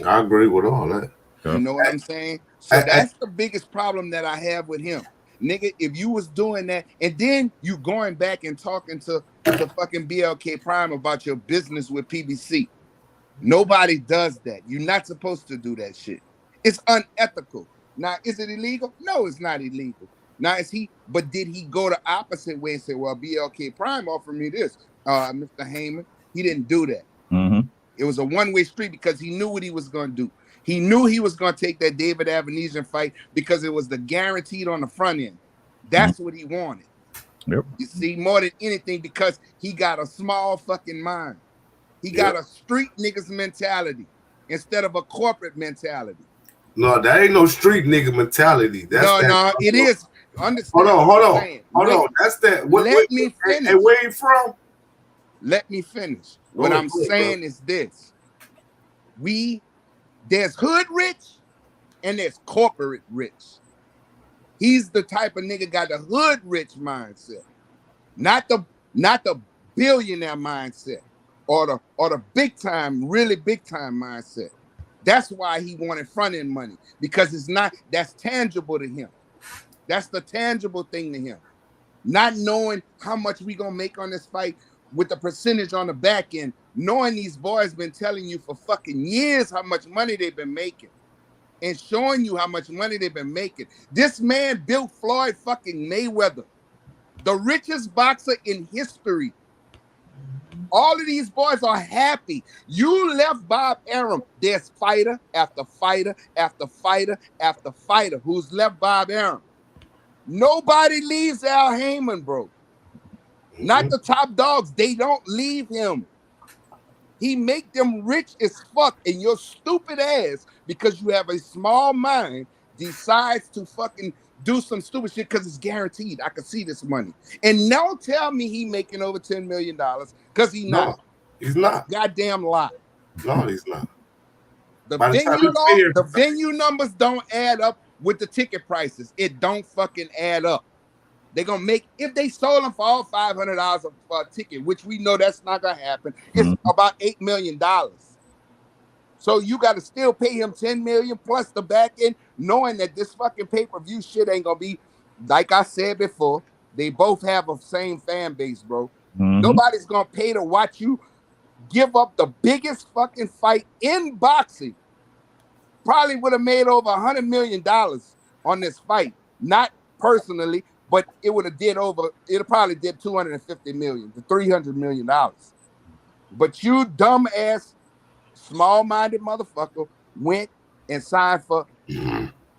Speaker 7: I agree with all that.
Speaker 8: You know what I'm saying? So that's the biggest problem that I have with him. Nigga, if you was doing that, and then you going back and talking to fucking BLK Prime about your business with PBC. Nobody does that. You're not supposed to do that shit. It's unethical. Now, is it illegal? No, it's not illegal. Now, but did he go the opposite way and say, well, BLK Prime offered me this, Mr. Heyman? He didn't do that.
Speaker 6: Mm-hmm.
Speaker 8: It was a one-way street because he knew what he was going to do. He knew he was going to take that David Avenesia fight because it was the guaranteed on the front end. That's what he wanted.
Speaker 6: Yep.
Speaker 8: You see, more than anything, because he got a small fucking mind. He got a street niggas mentality instead of a corporate mentality.
Speaker 7: No, that ain't no street nigga mentality.
Speaker 8: No, it is. Understand?
Speaker 7: Hold on. That's that.
Speaker 8: Let me finish.
Speaker 7: And where you from?
Speaker 8: Let me finish. What I'm saying is this. There's hood rich and there's corporate rich. He's the type of nigga got the hood rich mindset, not the billionaire mindset or the big time, really big time mindset. That's why he wanted front end money, because that's tangible to him. That's the tangible thing to him. Not knowing how much we gonna make on this fight with the percentage on the back end, knowing these boys been telling you for fucking years how much money they've been making and showing you how much money they've been making. This man built Floyd fucking Mayweather, the richest boxer in history. All of these boys are happy. You left Bob Arum. There's fighter after fighter after fighter after fighter who's left Bob Arum. Nobody leaves Al Heyman, bro. Not the top dogs. They don't leave him. He make them rich as fuck, and your stupid ass, because you have a small mind, decides to fucking do some stupid shit because it's guaranteed. I can see this money. And don't tell me he making over $10 million, because he's not.
Speaker 7: No, he's not.
Speaker 8: Goddamn lie.
Speaker 7: No, he's not.
Speaker 8: The venue numbers don't add up with the ticket prices. It don't fucking add up. They're going to make, if they sold them for all $500 a ticket, which we know that's not going to happen, it's about $8 million. So you got to still pay him $10 million plus the back end, knowing that this fucking pay-per-view shit ain't going to be, like I said before, they both have the same fan base, bro. Nobody's going to pay to watch you give up the biggest fucking fight in boxing. Probably would have made over $100 million on this fight. Not personally, but it would have probably did $250 million to $300 million. But you dumb ass, small-minded motherfucker went and signed for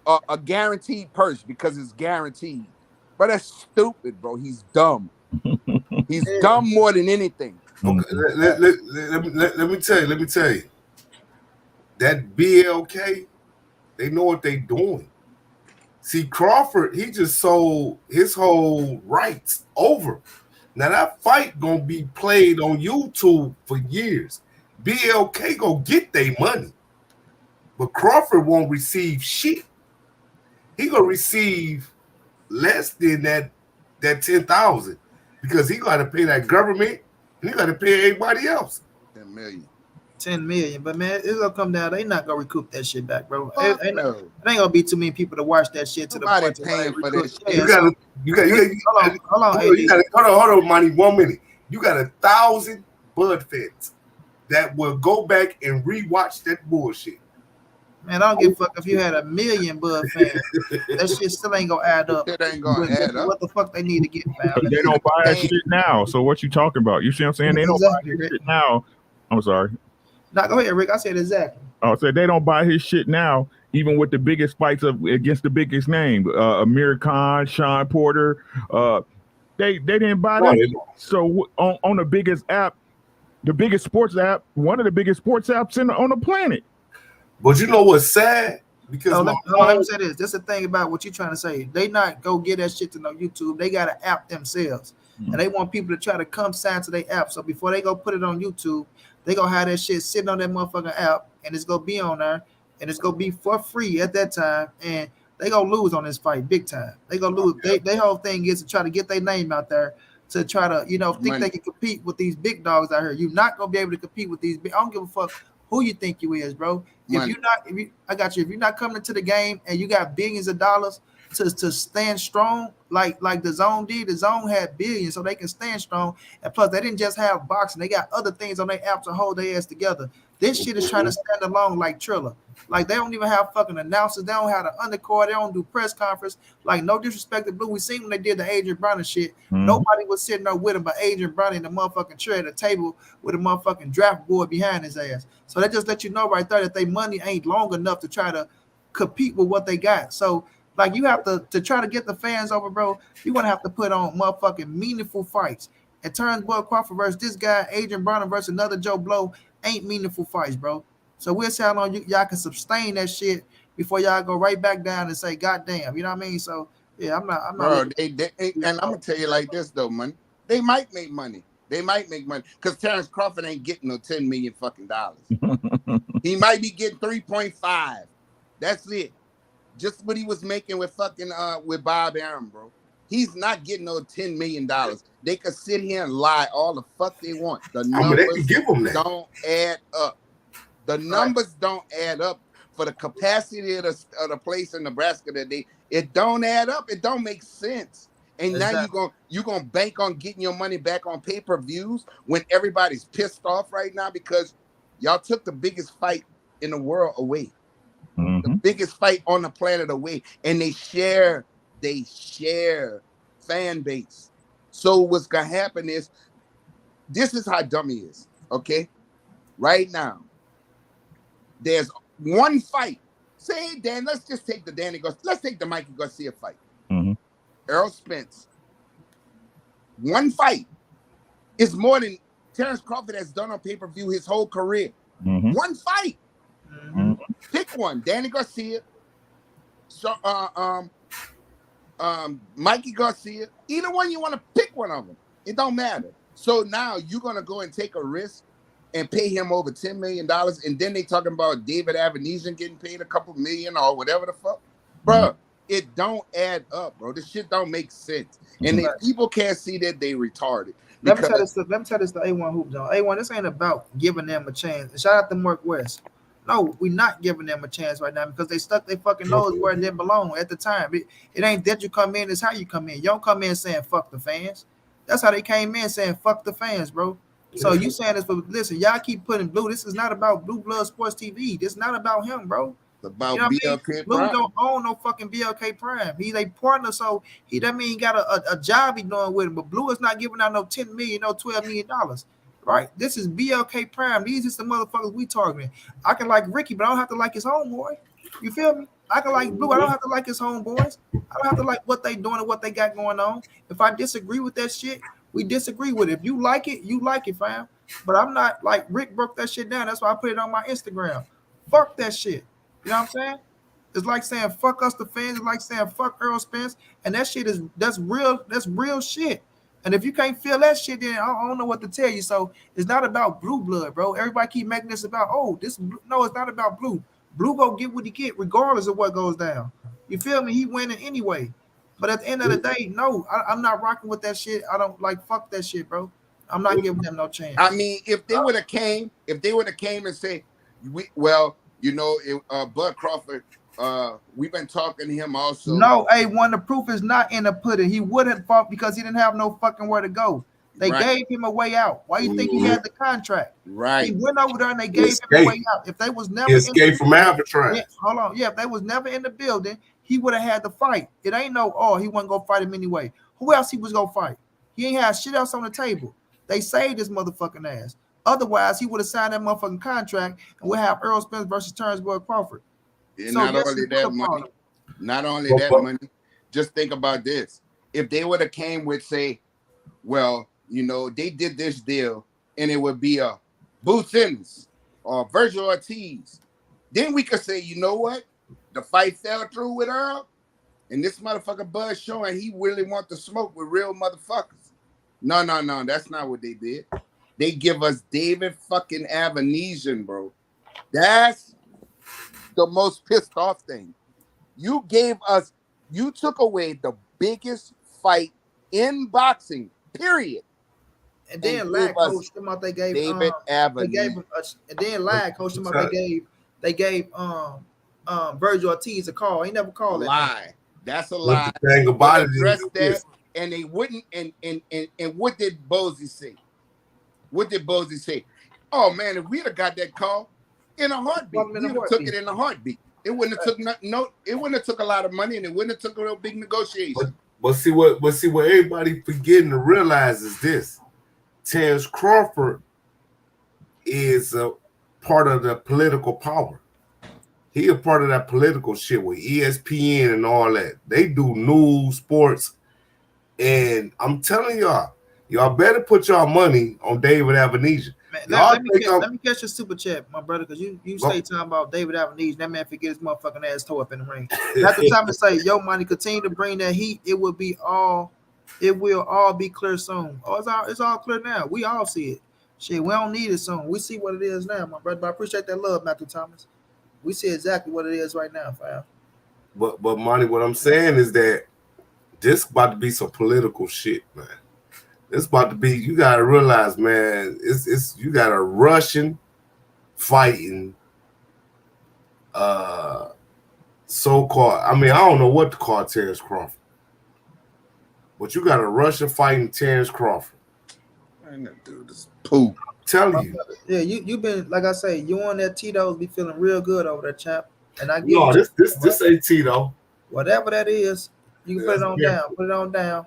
Speaker 8: a guaranteed purse because it's guaranteed. But that's stupid, bro. He's dumb. He's dumb more than anything.
Speaker 7: Okay, let me tell you. That BLK, they know what they doing. See, Crawford, he just sold his whole rights over. Now that fight gonna be played on YouTube for years. BLK go get their money, but Crawford won't receive shit. He gonna receive less than that 10,000 because he got to pay that government and he got to pay everybody else.
Speaker 8: 10 million.
Speaker 1: 10 million, but man, it's gonna come down. They not gonna recoup that shit back, bro.
Speaker 8: Fuck
Speaker 1: It
Speaker 8: no.
Speaker 1: ain't gonna be too many people to watch that shit to
Speaker 8: Nobody
Speaker 1: the point
Speaker 8: paying
Speaker 1: where
Speaker 8: for
Speaker 1: they
Speaker 8: that
Speaker 1: recoup.
Speaker 8: shit.
Speaker 1: Yeah,
Speaker 7: You got
Speaker 1: hold on, AD.
Speaker 7: hold on, 1 minute. You got 1,000 Bud fans that will go back and rewatch that bullshit.
Speaker 1: Man, I don't give a fuck if you had 1 million Bud fans. That shit still ain't gonna add up.
Speaker 8: Shit ain't gonna add up.
Speaker 1: What the fuck they need to get, fam?
Speaker 6: But they don't buy that shit now. So what you talking about? You see what I'm saying? They don't
Speaker 1: Exactly,
Speaker 6: buy his
Speaker 1: Rick.
Speaker 6: shit now. I'm sorry.
Speaker 1: Now go ahead, Rick. I said exactly.
Speaker 6: Oh, so they don't buy his shit now, even with the biggest fights against the biggest name, Amir Khan, Sean Porter. They didn't buy that. So on the biggest app, the biggest sports app, one of the biggest sports apps on the planet.
Speaker 7: But you know what's sad? Because
Speaker 1: let me say this. This is the thing about what you're trying to say. They not go get that shit to no YouTube. They got an app themselves. And they want people to try to come sign to their app. So before they go put it on YouTube, they gonna have that shit sitting on that motherfucking app, and it's gonna be on there, and it's gonna be for free at that time. And they gonna lose on this fight big time. They gonna lose. Their whole thing is to try to get their name out there, to try to, think they can compete with these big dogs out here. You're not gonna be able to compete with these big. I don't give a fuck who you think you is, bro.
Speaker 8: Money.
Speaker 1: If you're not coming into the game and you got billions of dollars to stand strong, like the Zone did. The Zone had billions, so they can stand strong. And plus, they didn't just have boxing; they got other things on their app to hold their ass together. This shit is trying to stand alone like Triller. Like they don't even have fucking announcers. They don't have the undercard. They don't do press conference. Like no disrespect to Blue. We seen when they did the Adrian Brown shit. Nobody was sitting there with him, but Adrian Brown in the motherfucking chair at a table with a motherfucking draft board behind his ass. So that just let you know right there that their money ain't long enough to try to compete with what they got. So like you have to try to get the fans over, bro. You're gonna have to put on motherfucking meaningful fights. And Terence Crawford versus this guy, Adrian Brown versus another Joe Blow, ain't meaningful fights, bro. So we'll see how long y'all can sustain that shit before y'all go right back down and say, God damn, you know what I mean? So yeah, I'm not.
Speaker 8: Bro, and I'm gonna tell you like this though, man. They might make money. Because Terence Crawford ain't getting no 10 million fucking dollars. He might be getting 3.5. That's it. Just what he was making with fucking with Bob Arum, bro. He's not getting no $10 million. They could sit here and lie all the fuck they want. The numbers don't add up. The numbers don't add up for the capacity of the place in Nebraska that it don't add up. It don't make sense. And now you're gonna bank on getting your money back on pay-per-views when everybody's pissed off right now because y'all took the biggest fight in the world away. The biggest fight on the planet away, and they share fan base. So what's gonna happen is, this is how dumb he is. Okay, right now, there's one fight. Say, Dan, let's just take let's take the Mikey Garcia fight. Errol Spence. One fight is more than Terence Crawford has done on pay-per-view his whole career. One fight. Pick one. Danny Garcia, so Mikey Garcia. Either one you want to pick one of them. It don't matter. So now you're gonna go and take a risk and pay him over $10 million, and then they talking about David Avenesian getting paid a couple million or whatever the fuck, bro. It don't add up, bro. This shit don't make sense, and if people can't see that, they retarded.
Speaker 1: Let me tell this to A1 Hoop Zone. A1, this ain't about giving them a chance. And shout out to Mark West. No, we're not giving them a chance right now because they stuck their fucking nose where it didn't belong at the time. It ain't that you come in, it's how you come in. You don't come in saying fuck the fans. That's how they came in, saying fuck the fans, bro. So you saying this, but listen, y'all keep putting Blue. This is not about Blue Blood Sports TV. This is not about him, bro.
Speaker 8: It's about BLK Prime.
Speaker 1: Blue don't own no fucking BLK Prime. He's a partner, so that mean he got a job he doing with him. But Blue is not giving out no $10 million, no $12 million. Right? This is BLK Prime. These is the motherfuckers we targeting. I can like Ricky, but I don't have to like his homeboy. You feel me? I can like Blue. I don't have to like his homeboys. I don't have to like what they doing and what they got going on. If I disagree with that shit, we disagree with it. If you like it, fam. But I'm not like Rick broke that shit down. That's why I put it on my Instagram. Fuck that shit. You know what I'm saying? It's like saying fuck us the fans. It's like saying fuck Errol Spence. And that shit that's real shit. And if you can't feel that shit, then I don't know what to tell you. So it's not about blue blood, bro. Everybody keep making this about, oh, this. No, it's not about blue. Blue go get what he get, regardless of what goes down. You feel me? He winning anyway. But at the end of the day, no, I'm not rocking with that shit. I don't like fuck that shit, bro. I'm not giving them no chance.
Speaker 8: I mean, if they would have came and say, Bud Crawford, we've been talking to him also.
Speaker 1: No, when the proof is not in the pudding, he would have fought because he didn't have no fucking where to go. They gave him a way out. Why you think he had the contract?
Speaker 8: Right.
Speaker 1: He went over there and they gave him a way out. If they was never
Speaker 7: escaped from Alcatraz.
Speaker 1: Hold on. Yeah, if they was never in the building, he would have had to fight. It ain't no, he wasn't gonna fight him anyway. Who else he was gonna fight? He ain't had shit else on the table. They saved his motherfucking ass. Otherwise, he would have signed that motherfucking contract and we'll have Errol Spence versus Terence Crawford.
Speaker 8: And so not only that money, just think about this. If they would have came with, say, well, they did this deal and it would be a Booth Simmons or Virgil Ortiz, then we could say, you know what? The fight fell through with Earl, and this motherfucker Bud showing he really want to smoke with real motherfuckers. No, that's not what they did. They give us David fucking Avenesian, bro. That's the most pissed off thing. You took away the biggest fight in boxing, period.
Speaker 1: And then Lag coached him out. They gave
Speaker 8: David Avenesian.
Speaker 1: They gave him and then Lag coached him out. They gave Virgil Ortiz a call. He never called that.
Speaker 8: Lie. That's a lie.
Speaker 7: The thing about it
Speaker 8: is that, and they wouldn't. And what did Bozy say? What did Bozy say? Oh man, if we'd have got that call in a heartbeat, we would have took it in a heartbeat. It wouldn't have took it wouldn't have took a lot of money, and it wouldn't have took a real big negotiation.
Speaker 7: But see what everybody forgetting to realize is this: Terence Crawford is a part of the political power. He a part of that political shit with ESPN and all that. They do news, sports, and I'm telling y'all better put y'all money on David Avenesian.
Speaker 1: Let me catch your super chat, my brother, because you stay talking about David Avenesian. That man forget his motherfucking ass toe up in the ring. That's the time to say, yo, money, continue to bring that heat. It will all be clear soon. Oh, it's all clear now. We all see it. Shit, we don't need it soon. We see what it is now, my brother. But I appreciate that love, Matthew Thomas. We see exactly what it is right now, fam.
Speaker 7: But money, what I'm saying is that this about to be some political shit, man. It's about to be. You gotta realize, man. It's you got a Russian fighting, so-called. I mean, I don't know what to call Terence Crawford, but you got a Russian fighting Terence Crawford.
Speaker 8: Man, that dude is poop.
Speaker 7: Telling you.
Speaker 1: Yeah, you been, like I say, you on that Tito's be feeling real good over there, champ. And I
Speaker 7: give this ain't Tito.
Speaker 1: Whatever that is, you can put it on down.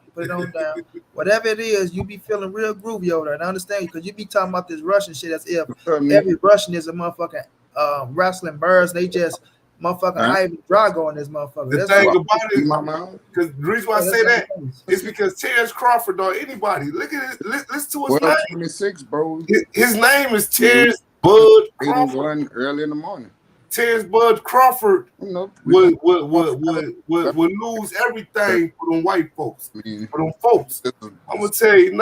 Speaker 1: Whatever it is, you be feeling real groovy over there. And I understand you because you be talking about this Russian shit as if every Russian is a motherfucking wrestling birds. They just motherfucking Ivan Drago in this motherfucker.
Speaker 7: The thing about it, because the reason why I say that is because Terence Crawford or anybody, look at it, listen to his name.
Speaker 8: 26, bro.
Speaker 7: His name is Terence Bud Crawford.
Speaker 8: Early in the morning.
Speaker 7: Terence Bud Crawford would lose everything for them white folks. For them folks. I'm gonna tell you,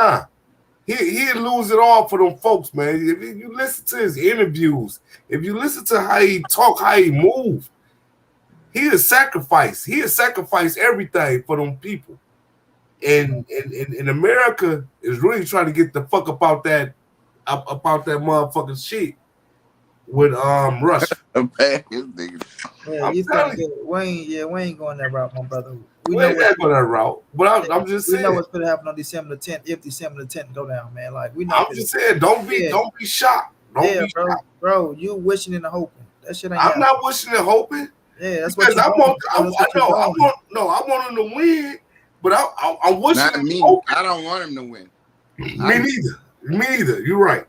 Speaker 7: he'd lose it all for them folks, man. If you listen to his interviews, if you listen to how he talk, how he move, he'll sacrifice everything for them people. And America is really trying to get the fuck about that motherfucking shit with Russia.
Speaker 1: Yeah, you think we ain't going that route, my brother.
Speaker 7: We know what's going that route, but I'm just saying.
Speaker 1: We know what's going to happen on December the 10th. If December the 10th go down, man, like we know.
Speaker 7: I'm just saying, don't be shocked.
Speaker 1: Bro, you wishing and hoping. That shit ain't.
Speaker 7: I'm not wishing and hoping.
Speaker 1: Yeah, that's
Speaker 7: because
Speaker 1: what
Speaker 7: I want him to win, but I'm wishing.
Speaker 8: Not me. I don't want him to win.
Speaker 7: Me neither. You're right.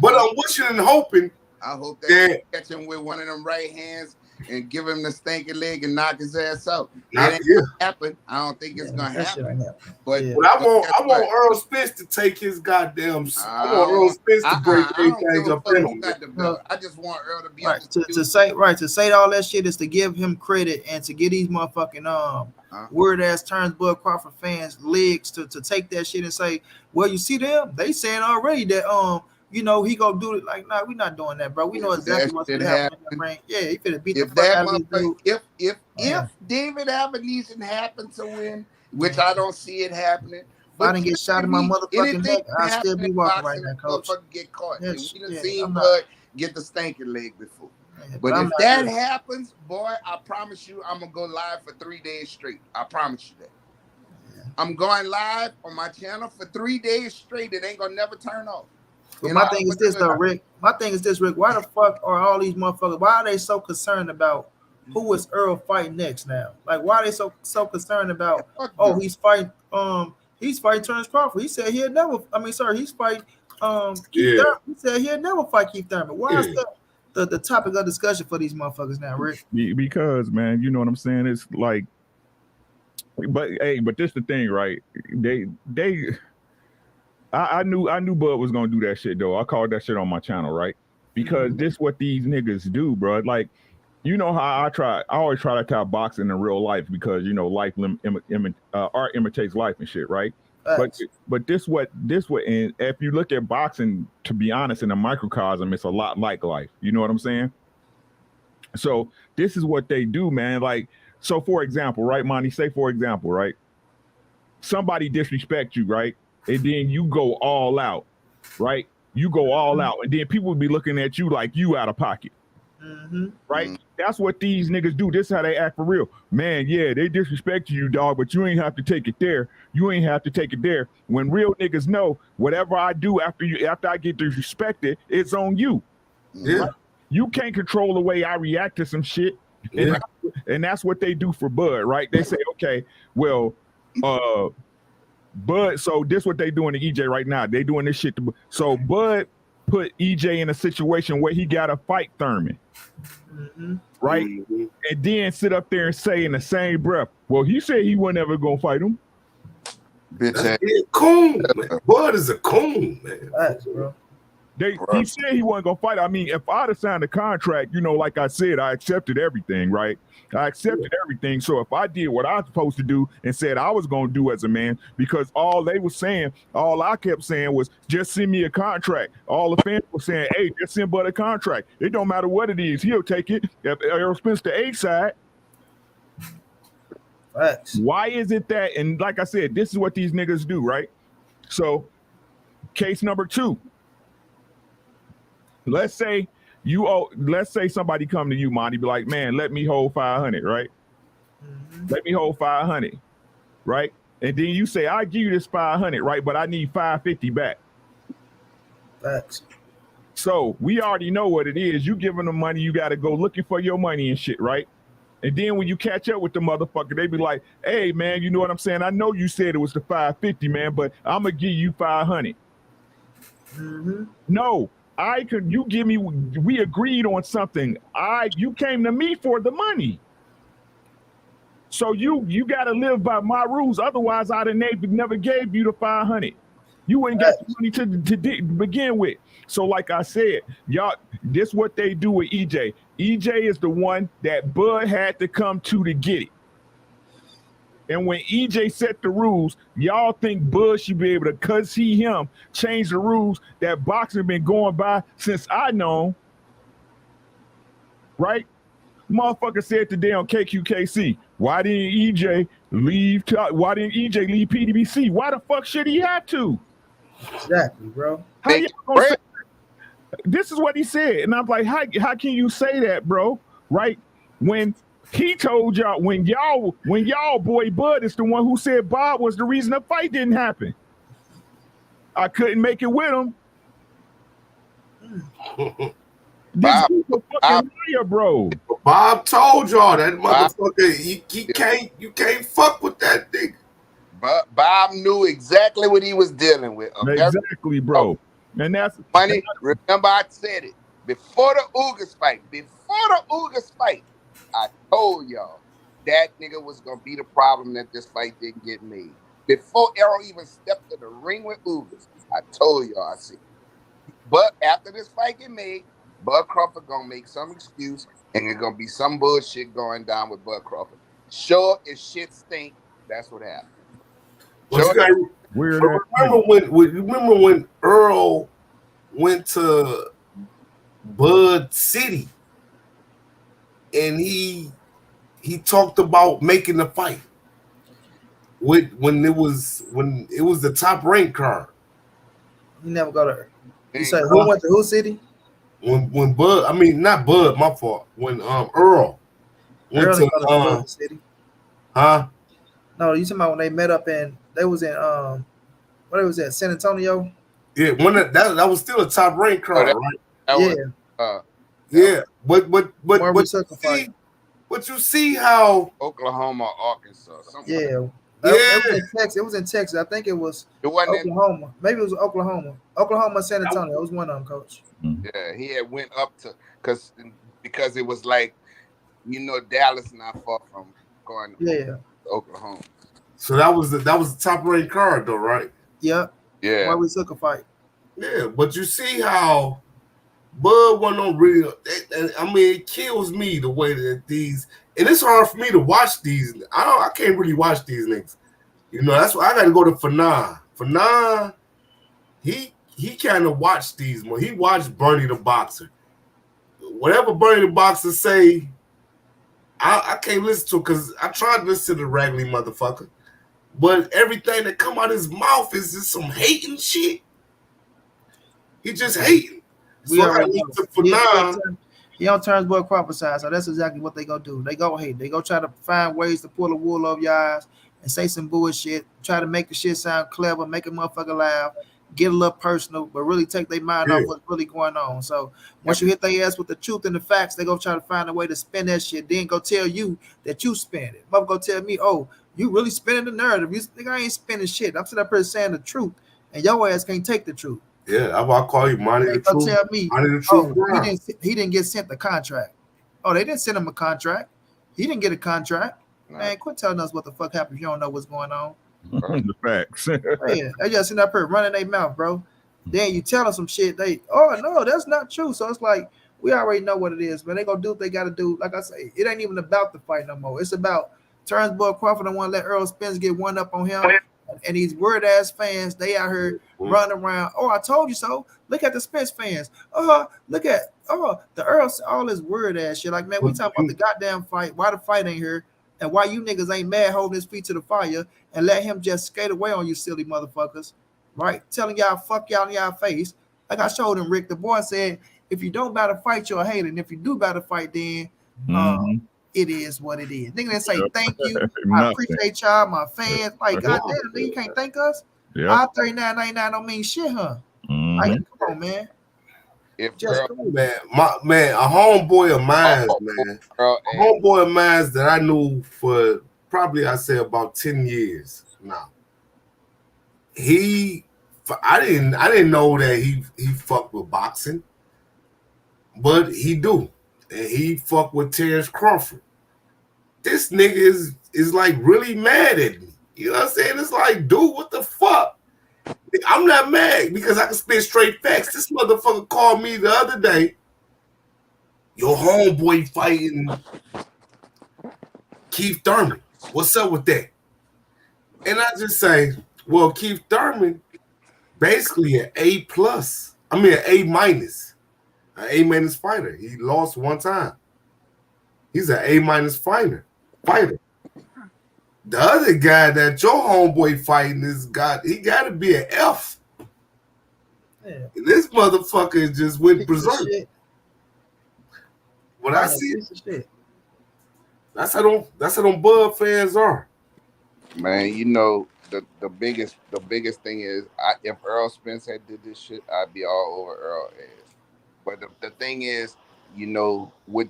Speaker 7: But I'm wishing and hoping.
Speaker 8: I hope that catch him with one of them right hands and give him the stinking leg and knock his ass out.
Speaker 7: Not,
Speaker 8: it ain't
Speaker 7: yeah.
Speaker 8: gonna happen. I don't think it's gonna happen. But,
Speaker 7: but I want Earl Spence to take his goddamn. I want Earl Spence to break things up in him.
Speaker 8: I just want Earl to be
Speaker 1: right to say all that shit is to give him credit and to get these motherfucking weird ass Terence Bud Crawford fans legs to take that shit and say, well, you see them, they saying already that you know, he gonna do it. Like, nah, we're not doing that, bro. We know exactly what's gonna happen in that ring. Yeah, he finna beat the fuck out of this dude.
Speaker 8: If David Avenesian happened to win, which I don't see it happening,
Speaker 1: if I didn't get shot in my motherfucking neck, I'd still be walking right now, coach.
Speaker 8: Get caught.
Speaker 1: Yes,
Speaker 8: we done seen Bud get the stinking leg before. Yeah, but if that happens, boy, I promise you, I'm gonna go live for 3 days straight. I promise you that. Yeah. I'm going live on my channel for 3 days straight. It ain't gonna never turn off.
Speaker 1: But my thing is this though, Rick. My thing is this, Rick. Why the fuck are all these motherfuckers? Why are they so concerned about who is Earl fighting next now? Like, why are they so concerned about? Oh, he's fighting Terence Crawford. He said he'll never. I mean, sorry, he's fighting Keith Thurman. He said he'll never fight Keith Thurman. Why is that the topic of discussion for these motherfuckers now, Rick?
Speaker 6: Because, man, you know what I'm saying? It's like, but this the thing, right? I knew Bud was gonna do that shit though. I called that shit on my channel, right? Because this what these niggas do, bro. Like, you know how I always try to tie boxing in real life because you know life art imitates life and shit, right? But this what and if you look at boxing, to be honest, in a microcosm, it's a lot like life. You know what I'm saying? So this is what they do, man. Like, so for example, right, Monty? Say for example, right? Somebody disrespect you, right? And then you go all out, right? You go all out, and then people will be looking at you like you out of pocket, right? That's what these niggas do. This is how they act for real, man. Yeah, they disrespect you, dog, but you ain't have to take it there. You ain't have to take it there. When real niggas know, whatever I do after I get disrespected, it's on you.
Speaker 7: Yeah,
Speaker 6: right? You can't control the way I react to some shit, and that's what they do for Bud, right? They say, okay, well, Bud, so this what they doing to EJ right now. They doing this shit so Bud put EJ in a situation where he got to fight Thurman, right? And then sit up there and say in the same breath, well, he said he wasn't ever gonna fight him.
Speaker 7: Bitch, coon, man. Bud is a coon, man.
Speaker 1: That's, bro.
Speaker 6: He said he wasn't gonna fight. I mean, if I'd have signed a contract, you know, like I said, I accepted everything, right? I accepted everything. So if I did what I was supposed to do and said I was gonna do as a man, because all I kept saying was just send me a contract. All the fans were saying, hey, just send Bud a contract. It don't matter what it is, he'll take it. If Errol Spence the A side.
Speaker 1: Facts.
Speaker 6: Why is it that? And like I said, this is what these niggas do, right? So, case number 2. Let's say somebody come to you, Monty, be like, man, let me hold 500, right? Let me hold 500, right? And then you say, I'll give you this 500, right? But I need 550 back.
Speaker 1: Facts.
Speaker 6: So we already know what it is. You giving them money, you got to go looking for your money and shit, right? And then when you catch up with the motherfucker, they be like, hey, man, you know what I'm saying? I know you said it was the 550, man, but I'm going to give you 500. No. You give me, we agreed on something. You came to me for the money. So you got to live by my rules. Otherwise, I'd have never gave you the 500. You ain't got the money to begin with. So like I said, y'all, this what they do with EJ. EJ is the one that Bud had to come to get it. And when EJ set the rules, y'all think Bud should be able to, cause him, change the rules that boxing been going by since I know. Right? Motherfucker said today on KQKC, why didn't EJ leave PDBC? Why the fuck should he have to?
Speaker 1: Exactly, bro.
Speaker 6: This is what he said. And I'm like, how can you say that, bro? Right? When he told y'all, when y'all boy Bud is the one who said Bob was the reason the fight didn't happen. I couldn't make it with him. This is a fucking liar, bro.
Speaker 7: Bob told y'all that motherfucker. You can't fuck with that nigga.
Speaker 8: Bob knew exactly what he was dealing with.
Speaker 6: Exactly, bro. And that's
Speaker 8: money. Remember, I said it before the Ugas fight. I told y'all that nigga was gonna be the problem that this fight didn't get made. Before Errol even stepped in the ring with Ugas, I told y'all I see. But after this fight get made, Bud Crawford gonna make some excuse and there's gonna be some bullshit going down with Bud Crawford. Sure as shit stink, that's what happened.
Speaker 7: But you got
Speaker 6: Weird
Speaker 7: but
Speaker 6: ass
Speaker 7: remember when Earl went to Bud City and he talked about making the fight when it was the top rank card.
Speaker 1: You never go there. You say who went to who city?
Speaker 7: When Bud, I mean not Bud, my fault. When Earl went
Speaker 1: Early
Speaker 7: to
Speaker 1: Bud City.
Speaker 7: huh?
Speaker 1: No, you talking about when they met up in they was in what it was at San Antonio?
Speaker 7: Yeah, when that was still a top rank card, right?
Speaker 1: Yeah.
Speaker 7: But you see how
Speaker 8: Oklahoma, Arkansas, something.
Speaker 1: Yeah. It was in Texas. It was in Texas. I think it was Oklahoma. Maybe it was Oklahoma. Oklahoma, San Antonio. It was one of them, Coach.
Speaker 8: Yeah, he had went up to because it was like, Dallas not far from going to Oklahoma.
Speaker 7: So that was the top ranked card though, right?
Speaker 1: Yeah.
Speaker 8: Yeah.
Speaker 1: Why we took a fight.
Speaker 7: Yeah, but you see how Bud wasn't on real. I mean, it kills me the way that these, and it's hard for me to watch these. I can't really watch these niggas. That's why I got to go to Fanan. Fanan, he kind of watched these more. He watched Bernie the Boxer. Whatever Bernie the Boxer say, I can't listen to because I tried to listen to the raggedy motherfucker, but everything that come out his mouth is just some hating shit. He just hating.
Speaker 1: We already he on Terence Bud Crawford side, so that's exactly what they go do. They go hate. They go try to find ways to pull the wool over your eyes and say some bullshit, try to make the shit sound clever, make a motherfucker laugh, get a little personal, but really take their mind off what's really going on. So once you hit their ass with the truth and the facts, they go try to find a way to spin that shit, then go tell you that you spin it. Mother go tell me, oh, you really spinning the narrative. You think I ain't spinning shit. I'm sitting up here saying the truth, and your ass can't take the truth.
Speaker 7: Yeah, I'll call you Monty the Truth.
Speaker 1: Tell me, he didn't get sent the contract. Oh, they didn't send him a contract. He didn't get a contract. No. Man, quit telling us what the fuck happened if you don't know what's going on.
Speaker 6: The facts.
Speaker 1: Yeah, they just sitting up here running their mouth, bro. Then you tell them some shit. No, that's not true. So it's like we already know what it is, man. They gonna do what they gotta do. Like I say, it ain't even about the fight no more. It's about Terence Bud Crawford don't want to let Errol Spence get one up on him. And these weird ass fans, they out here running around. Oh, I told you so. Look at the Spence fans. Look at the Earl, all this weird ass shit. Like, man, we talking about the goddamn fight. Why the fight ain't here? And why you niggas ain't mad holding his feet to the fire and let him just skate away on you silly motherfuckers. Right? Telling y'all fuck y'all in y'all face. Like I showed him, Rick. The boy said, if you don't battle fight, you're a hater. And if you do battle fight, then it is what it is. Nigga didn't say thank you. I appreciate y'all, my fans. Like, goddamn, nigga, you can't thank us? Our $39.99 don't mean shit, huh? Like, come on, man.
Speaker 7: A homeboy of mine, man. A homeboy of mine that I knew for probably, I say, about 10 years now. I didn't know that he fucked with boxing, but he do. And he fucked with Terence Crawford. This nigga is like really mad at me. You know what I'm saying? It's like, dude, what the fuck? I'm not mad because I can spit straight facts. This motherfucker called me the other day. Your homeboy fighting Keith Thurman. What's up with that? And I just say, well, Keith Thurman, basically an A+. I mean, an A-, an A- fighter. He lost one time. He's an A- fighter. The other guy that your homeboy fighting he got to be an F. Yeah. This motherfucker just went berserk. What I see, that's how them Bud fans are.
Speaker 8: Man, the biggest thing is, if Errol Spence had did this shit, I'd be all over Errol ass. But the thing is,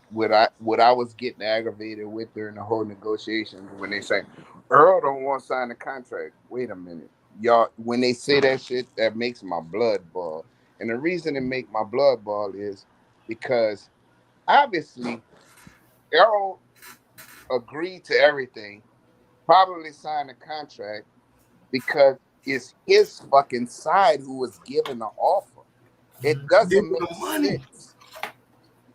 Speaker 8: what I was getting aggravated with during the whole negotiations when they say Errol don't want to sign the contract. Wait a minute, y'all. When they say that shit, that makes my blood boil. And the reason it make my blood boil is because obviously Errol agreed to everything, probably signed a contract because it's his fucking side who was given the offer. It
Speaker 7: Give
Speaker 8: doesn't
Speaker 7: me
Speaker 8: make
Speaker 7: the money.
Speaker 8: sense.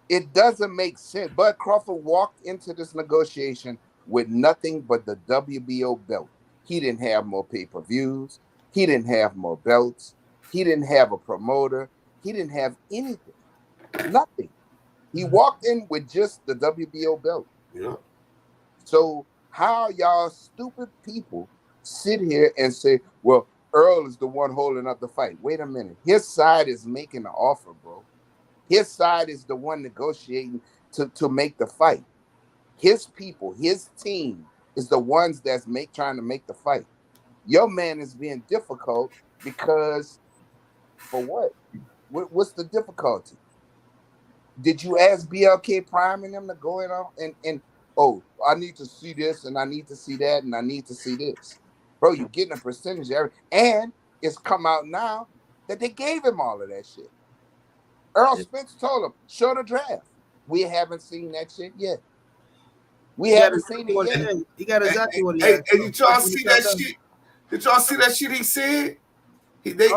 Speaker 8: It doesn't make sense. Bud Crawford walked into this negotiation with nothing but the WBO belt. He didn't have more pay-per-views. He didn't have more belts. He didn't have a promoter. He didn't have anything. Nothing. He walked in with just the WBO belt.
Speaker 7: Yeah.
Speaker 8: So how y'all stupid people sit here and say, well, Earl is the one holding up the fight? Wait a minute. His side is making the offer, bro. His side is the one negotiating to make the fight. His people, his team is the ones that's trying to make the fight. Your man is being difficult because for what? What's the difficulty? Did you ask BLK Prime and them to go in on and oh, I need to see this and I need to see that and I need to see this? Bro, you're getting a percentage of everything. And it's come out now that they gave him all of that shit. Errol Spence told him, show the draft. We haven't seen that shit yet. We haven't seen it yet.
Speaker 1: He got exactly what he
Speaker 7: Hey,
Speaker 1: asked
Speaker 7: hey,
Speaker 1: for.
Speaker 7: did y'all see that shit? Did y'all see that shit he said? They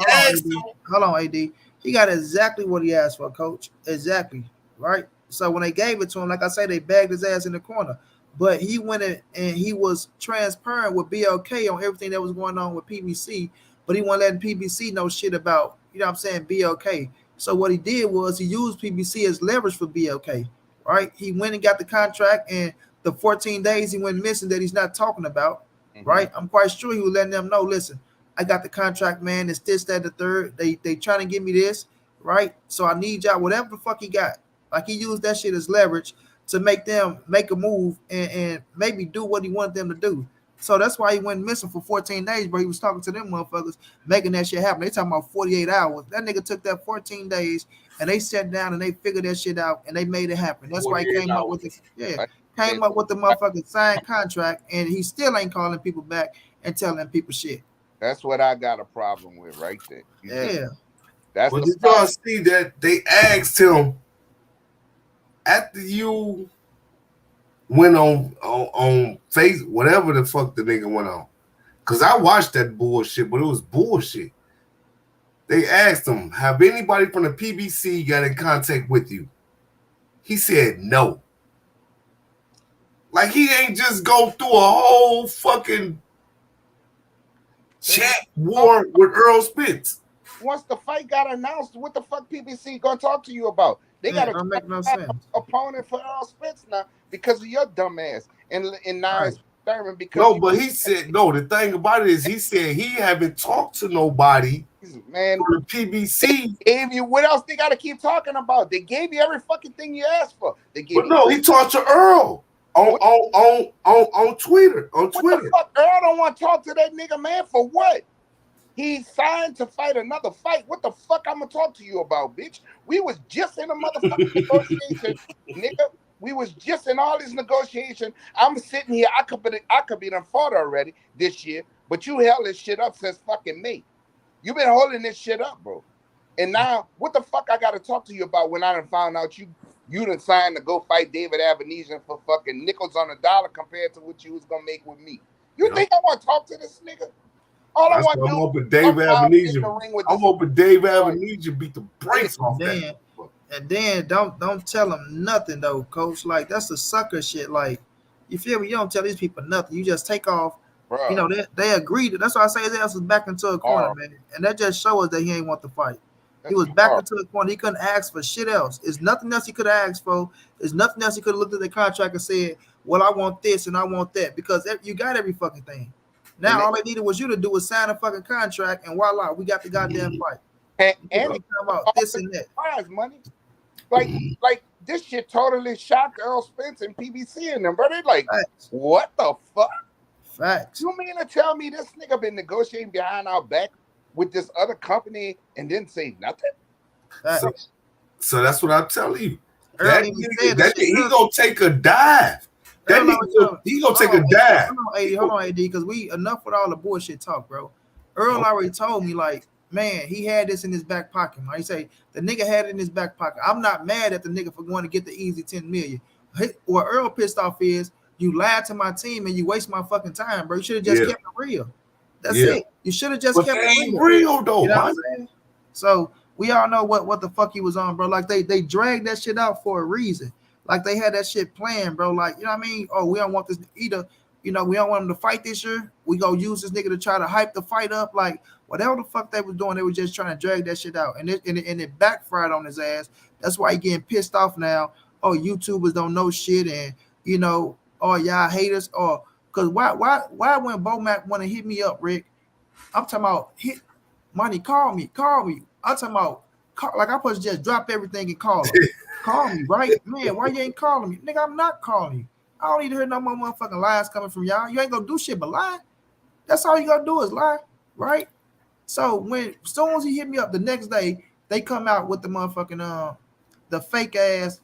Speaker 7: asked him.
Speaker 1: Hold on, AD. He got exactly what he asked for, coach. Exactly. Right? So when they gave it to him, like I say, they bagged his ass in the corner. But he went in and he was transparent with BLK on everything that was going on with PBC, but he wasn't letting PBC know shit about, you know what I'm saying, BLK. So what he did was he used PBC as leverage for BLK, right? He went and got the contract, and the 14 days he went missing that he's not talking about, right? I'm quite sure he was letting them know, listen, I got the contract, man. It's this, that, the third. They trying to give me this, right? So I need y'all, whatever the fuck he got. Like he used that shit as leverage to make them make a move and maybe do what he wanted them to do. So that's why he went missing for 14 days, bro. He was talking to them motherfuckers, making that shit happen. They talking about 48 hours. That nigga took that 14 days and they sat down and they figured that shit out and they made it happen. That's why he came up with the motherfucking signed contract, and he still ain't calling people back and telling people shit.
Speaker 8: That's what I got a problem with right there.
Speaker 1: Yeah.
Speaker 8: That's
Speaker 7: But did y'all see that they asked him after you went on Facebook, whatever the fuck the nigga went on? Because I watched that bullshit, but it was bullshit. They asked him, have anybody from the PBC got in contact with you? He said no. Like he ain't just go through a whole fucking chat war with Errol Spence.
Speaker 8: Once the fight got announced, what the fuck PBC gonna talk to you about? They got
Speaker 1: don't make no sense.
Speaker 8: Opponent for Errol Spence now because of your dumb ass. And now it's determined because
Speaker 7: no, but he said no. The thing about it is, he said he haven't talked to nobody.
Speaker 8: Man,
Speaker 7: for the PBC
Speaker 8: gave you what else they got to keep talking about? They gave you every fucking thing you asked for. They gave.
Speaker 7: But no, he talked to Errol on Twitter.
Speaker 8: What the fuck? Errol don't want to talk to that nigga, man. For what? He signed to fight another fight. What the fuck I'm gonna talk to you about, bitch? We was just in a motherfucking negotiation, nigga. We was just in all this negotiation. I'm sitting here. I could be done fought already this year, but you held this shit up since fucking May. You been holding this shit up, bro. And now, what the fuck I gotta talk to you about when I done found out you done signed to go fight David Avenesian for fucking nickels on the dollar compared to what you was gonna make with me? You think I want to talk to this nigga? All I want to do.
Speaker 7: I'm hoping Dave Avenesian beat the brakes off that.
Speaker 1: And then don't tell him nothing though, coach. Like that's the sucker shit. Like you feel me? You don't tell these people nothing. You just take off. Bro. You know they agreed. That's why I say his ass was back into a corner, man. And that just shows that he ain't want to fight. He was back into the corner. He couldn't ask for shit else. There's nothing else he could have asked for. There's nothing else he could have looked at the contract and said, well, I want this and I want that. Because you got every fucking thing. Now all they needed was you to do was sign a fucking contract, and voila, we got the goddamn fight.
Speaker 8: And
Speaker 1: about this and that.
Speaker 8: Prize money. Like this shit totally shocked Errol Spence and PBC and them, bro. They like, what the fuck?
Speaker 1: Facts.
Speaker 8: You mean to tell me this nigga been negotiating behind our back with this other company and didn't say nothing?
Speaker 7: So that's what I'm telling you. He gonna take a dive. He gonna take a dive.
Speaker 1: Hold on, AD, because we enough with all the bullshit talk, bro. Earl already told me, like, man, he had this in his back pocket. Like he say, the nigga had it in his back pocket. I'm not mad at the nigga for going to get the easy 10 million. what Earl pissed off is you lied to my team and you waste my fucking time, bro. You should have just kept it real. That's it. You should have just
Speaker 7: but
Speaker 1: kept
Speaker 7: they
Speaker 1: it
Speaker 7: ain't real though,
Speaker 1: you know
Speaker 7: man.
Speaker 1: what I'm saying? So we all know what the fuck he was on, bro. Like they dragged that shit out for a reason. Like they had that shit planned, bro. Like, you know what I mean? Oh, we don't want this either. You know, we don't want him to fight this year. We gonna use this nigga to try to hype the fight up. Like whatever the fuck they was doing, they were just trying to drag that shit out, and it backfired on his ass. That's why he getting pissed off now. Oh, YouTubers don't know shit, and you know, oh y'all haters, or because why when Bo Mac want to hit me up, Rick? I'm talking about hit money. Call me. I'm talking about like I'm supposed to just drop everything and call him. Call me, right? Man, why you ain't calling me? Nigga, I'm not calling you. I don't need to hear no more motherfucking lies coming from y'all. You ain't gonna do shit but lie. That's all you gotta do is lie, right? So when as soon as he hit me up the next day, they come out with the motherfucking the fake ass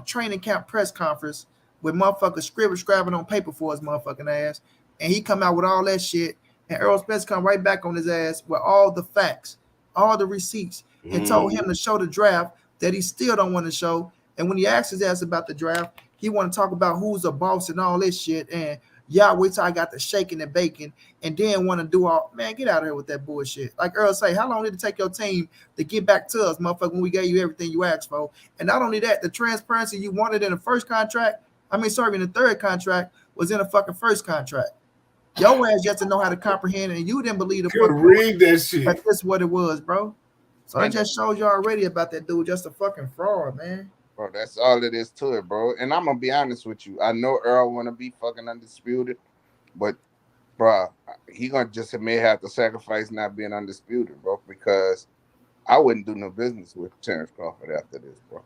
Speaker 1: training camp press conference with motherfuckers scribbling on paper for his motherfucking ass, and he come out with all that shit, and Errol Spence come right back on his ass with all the facts, all the receipts, and told him to show the draft that he still don't want to show. And when he asked his ass about the draft, he want to talk about who's a boss and all this shit, and y'all wait till I got the shaking and baking, and then want to do all, man, get out of here with that bullshit. Like Earl say, how long did it take your team to get back to us, motherfucker, when we gave you everything you asked for? And not only that, the transparency you wanted in the first contract, in the third contract, was in the fucking first contract. Your ass just to know how to comprehend it, and you didn't believe the fuck
Speaker 7: read that shit.
Speaker 1: That's just what it was, bro. So it just shows you already about that dude, just a fucking fraud, man.
Speaker 8: Bro, that's all it is to it, bro. And I'm gonna be honest with you. I know Errol wanna be fucking undisputed, but bro, he gonna just may have to sacrifice not being undisputed, bro, because I wouldn't do no business with Terence Crawford after this, bro.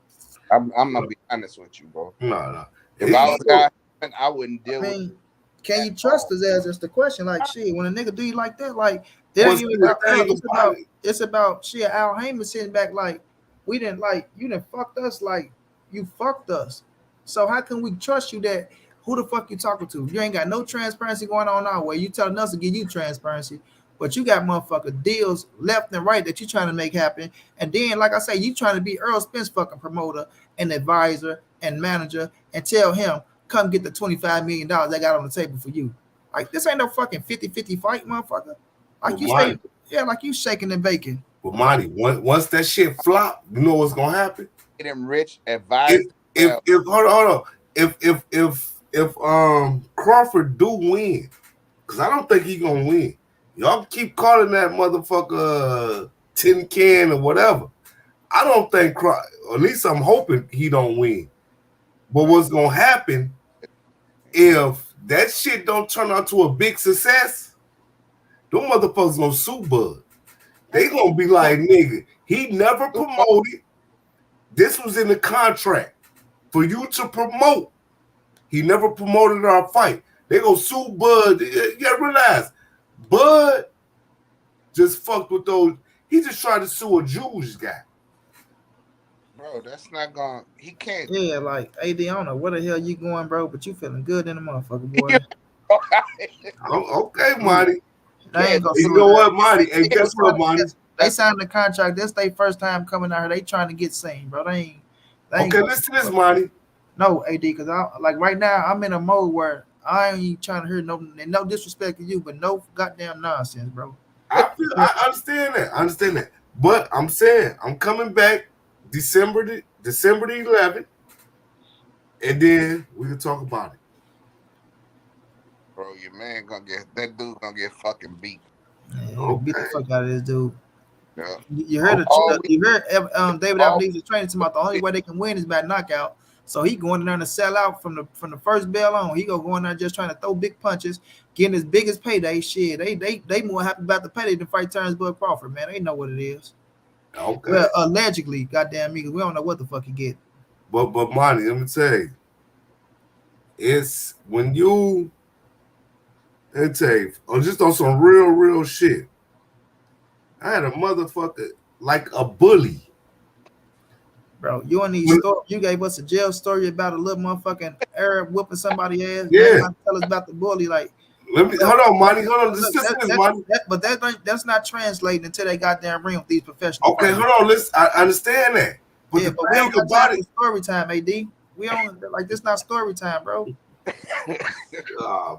Speaker 8: I'm gonna be honest with you, bro.
Speaker 7: No.
Speaker 8: If I was guy, I wouldn't deal with it.
Speaker 1: Can you trust his ass? That's the question. Like shit, when a nigga do you like that, like it ain't even about it's about shit. Al Heyman sitting back like we didn't like you didn't fucked us like you fucked us. So how can we trust you that who the fuck you talking to? You ain't got no transparency going on our way. You telling us to give you transparency, but you got motherfucker deals left and right that you trying to make happen. And then, like I say, you trying to be Earl Spence fucking promoter and advisor and manager and tell him, come get the $25 million I got on the table for you. Like, this ain't no fucking 50-50 fight, motherfucker. Like, like you shaking and baking.
Speaker 7: But Monty, once that shit flop, you know what's gonna happen?
Speaker 8: Get him rich, advise.
Speaker 7: If hold on. If Crawford do win, because I don't think he gonna win. Y'all keep calling that motherfucker tin can or whatever. I don't think at least I'm hoping he don't win. But what's gonna happen if that shit don't turn out to a big success? Them motherfuckers gonna sue Bud. They gonna be like, nigga, he never promoted. This was in the contract for you to promote. He never promoted our fight. They gonna sue Bud. Yeah, realize Bud just fucked with those. He just tried to sue a Jewish guy.
Speaker 8: Bro, that's not gonna. He can't.
Speaker 1: Yeah, like AD, I don't know where the hell you going, bro, but you feeling good in the motherfucker, boy.
Speaker 7: Okay, Marty.
Speaker 1: You
Speaker 7: know what, Marty? Hey, guess what, Marty?
Speaker 1: They signed the contract. This their first time coming out here. They trying to get seen, bro. They ain't
Speaker 7: okay, listen to this, Marty.
Speaker 1: No, AD, because I like right now I'm in a mode where I ain't trying to hear no disrespect to you, but no goddamn nonsense, bro.
Speaker 7: I understand that. But I'm saying I'm coming back December the 11th, and then we can talk about it.
Speaker 8: Bro, your man that dude gonna get fucking beat.
Speaker 1: Yeah, beat the fuck out of this dude.
Speaker 8: Yeah.
Speaker 1: You heard David Albanese training about the only way they can win is by knockout. So he going in there to sell out from the first bell on. He go in there just trying to throw big punches, getting his biggest payday. Shit, they more happy about the payday than fight Terence Bud Crawford, man. They know what it is.
Speaker 7: Okay.
Speaker 1: Well, allegedly, goddamn me, we don't know what the fuck he get.
Speaker 7: But Monty, let me tell you, it's when you just on some real shit. I had a motherfucker like a bully.
Speaker 1: Bro, you on these stories, you gave us a jail story about a little motherfucking Arab whooping somebody's ass.
Speaker 7: Yeah.
Speaker 1: Tell us about the bully. Like,
Speaker 7: hold on, Monty. Hold on. Monty.
Speaker 1: But that's not translating until they got down ring with these professionals.
Speaker 7: Okay, hold on. Listen, I understand that. But
Speaker 1: yeah, but we don't got time for story time, AD. We on like this not story time, bro.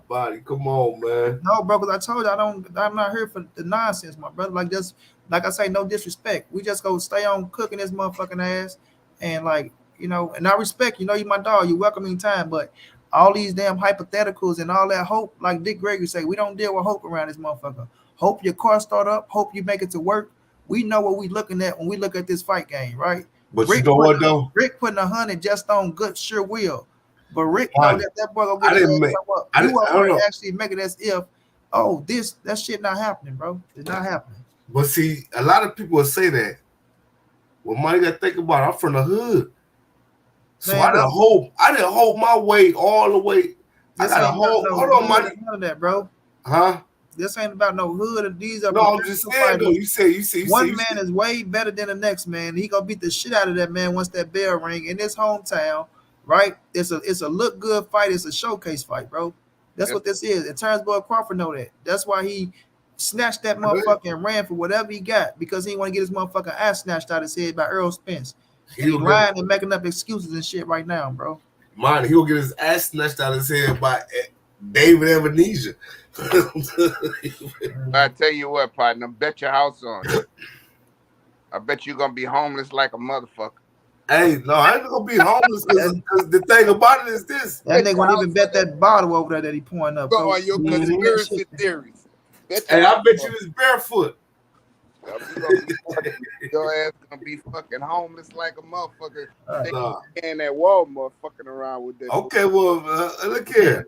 Speaker 7: Body, come on, man.
Speaker 1: No, bro, because I told you I'm not here for the nonsense, my brother. Like just like I say, no disrespect. We just go stay on cooking this motherfucking ass, and like and I respect you my dog. You welcome anytime, but all these damn hypotheticals and all that hope, like Dick Gregory say, we don't deal with hope around this motherfucker. Hope your car start up. Hope you make it to work. We know what we looking at when we look at this fight game, right?
Speaker 7: But you know what though?
Speaker 1: Rick putting 100 just on good sure will. But Rick know that boy gonna get his ass up. You are actually make it as if, that shit not happening, bro. It's not happening.
Speaker 7: But see, a lot of people will say that. Well, money got to think about it, I'm from the hood. So man, I didn't hold my way all the way. I got to hold on, money.
Speaker 1: None of that, bro.
Speaker 7: Huh?
Speaker 1: This ain't about no hood. These are
Speaker 7: I'm just saying though. You say
Speaker 1: one man is way better than the next man. He gonna beat the shit out of that man once that bell ring in his hometown. Right? It's a look good fight. It's a showcase fight, bro. That's what this is. And Terence Crawford know that. That's why he snatched that motherfucker and ran for whatever he got because he didn't want to get his motherfucking ass snatched out of his head by Errol Spence. He's lying and making up excuses and shit right now, bro.
Speaker 7: Man, he'll get his ass snatched out of his head by David Ebenezer.
Speaker 8: I tell you what, partner, bet your house on it. I bet you're gonna be homeless like a motherfucker.
Speaker 7: Hey, no, I ain't gonna be homeless because the thing about it is this.
Speaker 1: That nigga won't even bet that bottle over there that he pouring up.
Speaker 8: Go on your conspiracy theories.
Speaker 7: Hey, I bet you it's barefoot.
Speaker 8: Your ass gonna be fucking homeless like a motherfucker. And at Walmart fucking around with that.
Speaker 7: Okay, well, look here.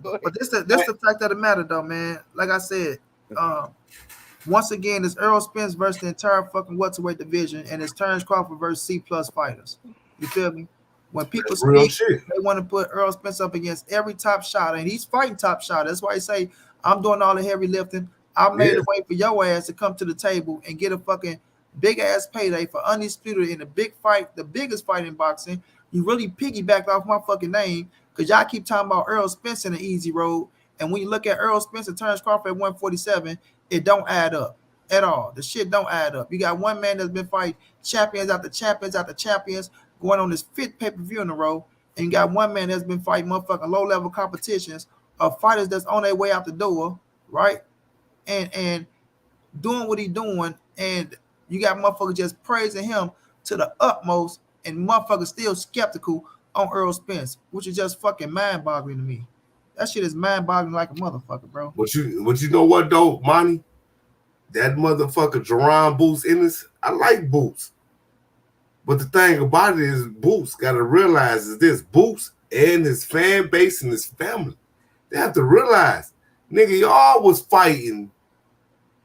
Speaker 1: But this the fact of the matter, though, man. Like I said, once again, it's Errol Spence versus the entire fucking welterweight division, and it's Terence Crawford versus C+ fighters. You feel me? When people speak, they want to put Errol Spence up against every top shot, and he's fighting top shot. That's why he say, I'm doing all the heavy lifting. I made a way for your ass to come to the table and get a fucking big ass payday for undisputed in a big fight, the biggest fight in boxing. You really piggybacked off my fucking name because y'all keep talking about Errol Spence in the easy road. And when you look at Errol Spence and Terence Crawford at 147, it don't add up at all. The shit don't add up. You got one man that's been fighting champions after champions after champions going on his 5th pay-per-view in a row. And you got one man that's been fighting motherfucking low-level competitions of fighters that's on their way out the door, right? And doing what he doing. And you got motherfuckers just praising him to the utmost and motherfuckers still skeptical on Errol Spence, which is just fucking mind-boggling to me. That shit is mind-boggling like a motherfucker, bro.
Speaker 7: But you know what though, Monty? That motherfucker Jerron Boots Ennis, I like Boots. But the thing about it is Boots got to realize is this. Boots and his fan base and his family, they have to realize, nigga, y'all was fighting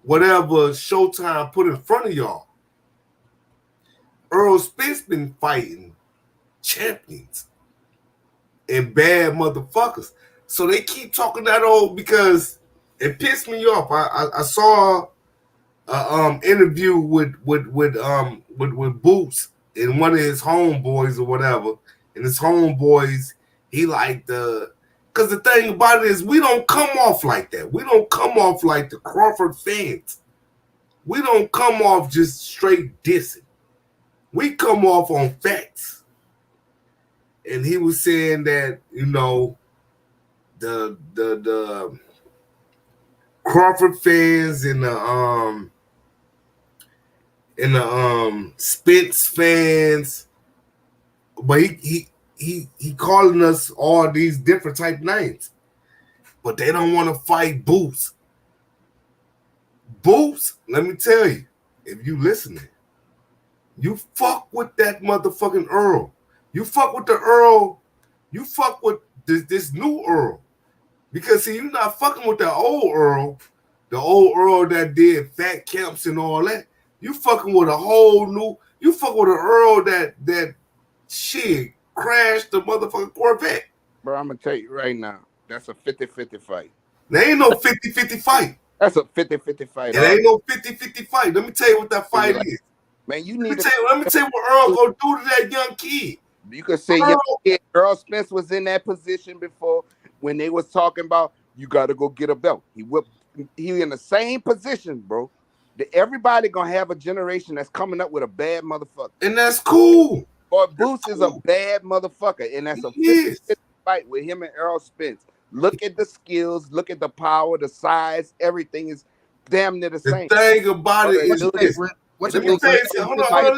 Speaker 7: whatever Showtime put in front of y'all. Errol Spence been fighting champions and bad motherfuckers. So they keep talking that old because it pissed me off. I saw a interview with Boots and one of his homeboys or whatever, and his homeboys, he like because the thing about it is we don't come off like that. We don't come off like the Crawford fans. We don't come off just straight dissing. We come off on facts. And he was saying that, the Crawford fans and the Spence fans, but he calling us all these different type names, but they don't want to fight Boots. Boots, let me tell you, if you listening, you fuck with that motherfucking Earl. You fuck with the Earl. You fuck with this new Earl. Because, see, you're not fucking with the old Earl that did fat camps and all that. You fucking with a whole new, you fuck with an Earl that shit crashed the motherfucking Corvette.
Speaker 8: Bro, I'm going to tell you right now, that's a 50-50 fight.
Speaker 7: There ain't no 50-50 fight.
Speaker 8: That's a 50-50 fight.
Speaker 7: It ain't no 50-50 fight. Let me tell you what that fight is.
Speaker 8: Man,
Speaker 7: let me tell you what Earl gonna do to that young kid.
Speaker 8: You could say Earl Spence was in that position before when they was talking about you got to go get a belt. He in the same position, bro. Everybody gonna have a generation that's coming up with a bad motherfucker,
Speaker 7: and that's cool.
Speaker 8: Boy, Boots is a bad motherfucker, and that's a 50-50 fight with him and Errol Spence. Look at the skills, look at the power, the size, everything is damn near the same.
Speaker 7: The thing about it is
Speaker 1: this. What you think, Rick? Hold on. I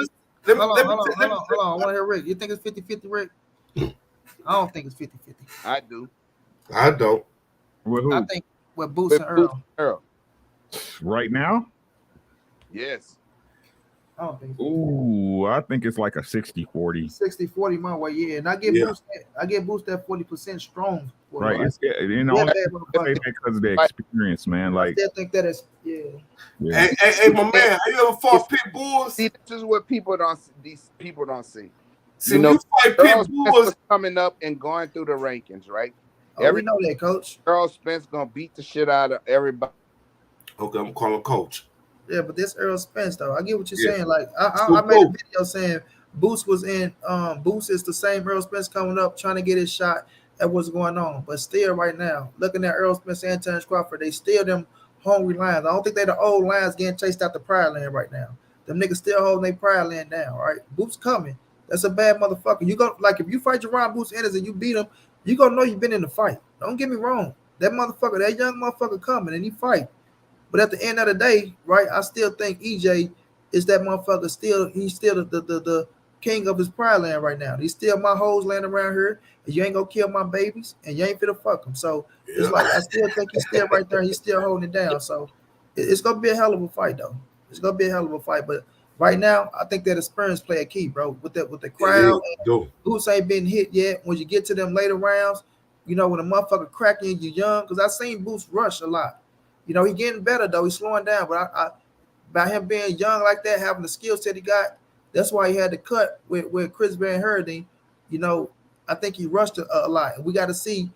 Speaker 1: want to hear Rick. You think it's 50-50, Rick? I don't think it's 50-50.
Speaker 8: I do.
Speaker 7: I don't.
Speaker 6: With who?
Speaker 1: I think with Boots and Errol.
Speaker 6: Right now?
Speaker 8: Yes.
Speaker 1: I don't think.
Speaker 6: Ooh, I think it's like a 60-40.
Speaker 1: 60-40 my way, yeah. And I get Boost that 40% strong.
Speaker 6: Right. It's, you know, because of the experience, man. Like,
Speaker 1: I still think that is, yeah.
Speaker 7: Hey, my man, have you ever fought pit bulls?
Speaker 8: See, this is what these people don't see.
Speaker 7: See, you know, you fight pit bulls
Speaker 8: coming up and going through the rankings, right?
Speaker 1: We know that, Coach.
Speaker 8: Errol Spence gonna beat the shit out of everybody.
Speaker 7: Okay, I'm calling Coach.
Speaker 1: Yeah, but this Errol Spence though, I get what you're saying. Like I made a video saying Boots was in. Boots is the same Errol Spence coming up, trying to get his shot at what's going on. But still, right now, looking at Errol Spence and Terence Crawford, they still them hungry lions. I don't think they the old lions getting chased out the pride land right now. Them niggas still holding their pride land down. All right, Boots coming. That's a bad motherfucker. You go like if you fight Jerron Boots Ennis and you beat him, you gonna know you've been in the fight. Don't get me wrong. That motherfucker, that young motherfucker coming and he fight. But at the end of the day, right, I still think EJ is that motherfucker. He's still the king of his pride land right now. He's still my hoes land around here, and you ain't gonna kill my babies, and you ain't finna fuck them. So it's like I still think he's still right there. He's still holding it down. So it's gonna be a hell of a fight, though. It's gonna be a hell of a fight. But right now, I think that experience play a key, bro. With the crowd, Boots ain't been hit yet. When you get to them later rounds, you know when a motherfucker cracking, you young. Because I seen Boots rush a lot. You know, he getting better, though. He's slowing down. But I by him being young like that, having the skill set he got, that's why he had to cut with Chris Van Herden. You know, I think he rushed a lot. And we got to see,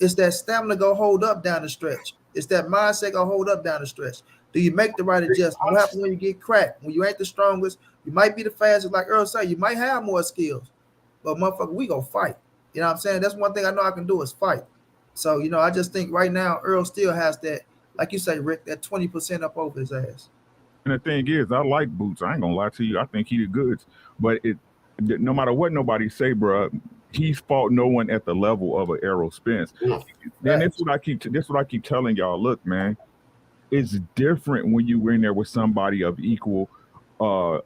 Speaker 1: it's that stamina go hold up down the stretch. It's that mindset go hold up down the stretch. Do you make the right adjustment? What happens when you get cracked? When you ain't the strongest, you might be the fastest, like Errol said. You might have more skills. But, motherfucker, we go fight. You know what I'm saying? That's one thing I know I can do is fight. So, you know, I just think right now Errol still has that, like you say, Rick, that 20% up over his ass.
Speaker 6: And the thing is, I like Boots. I ain't gonna lie to you. I think he the goods. But no matter what nobody say, bro, he's fought no one at the level of an Errol Spence. And that's what I keep telling y'all. Look, man, it's different when you in there with somebody of equal, or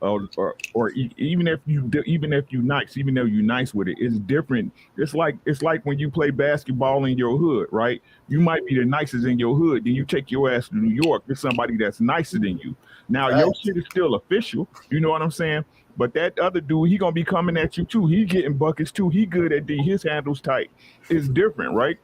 Speaker 6: even if you nice, even though you nice with it, it's different. It's like when you play basketball in your hood, right? You might be the nicest in your hood, then you take your ass to New York. There's somebody that's nicer than you. Now your shit is still official. You know what I'm saying? But that other dude, he gonna be coming at you too. He getting buckets too. He good at D. His handle's tight. It's different, right?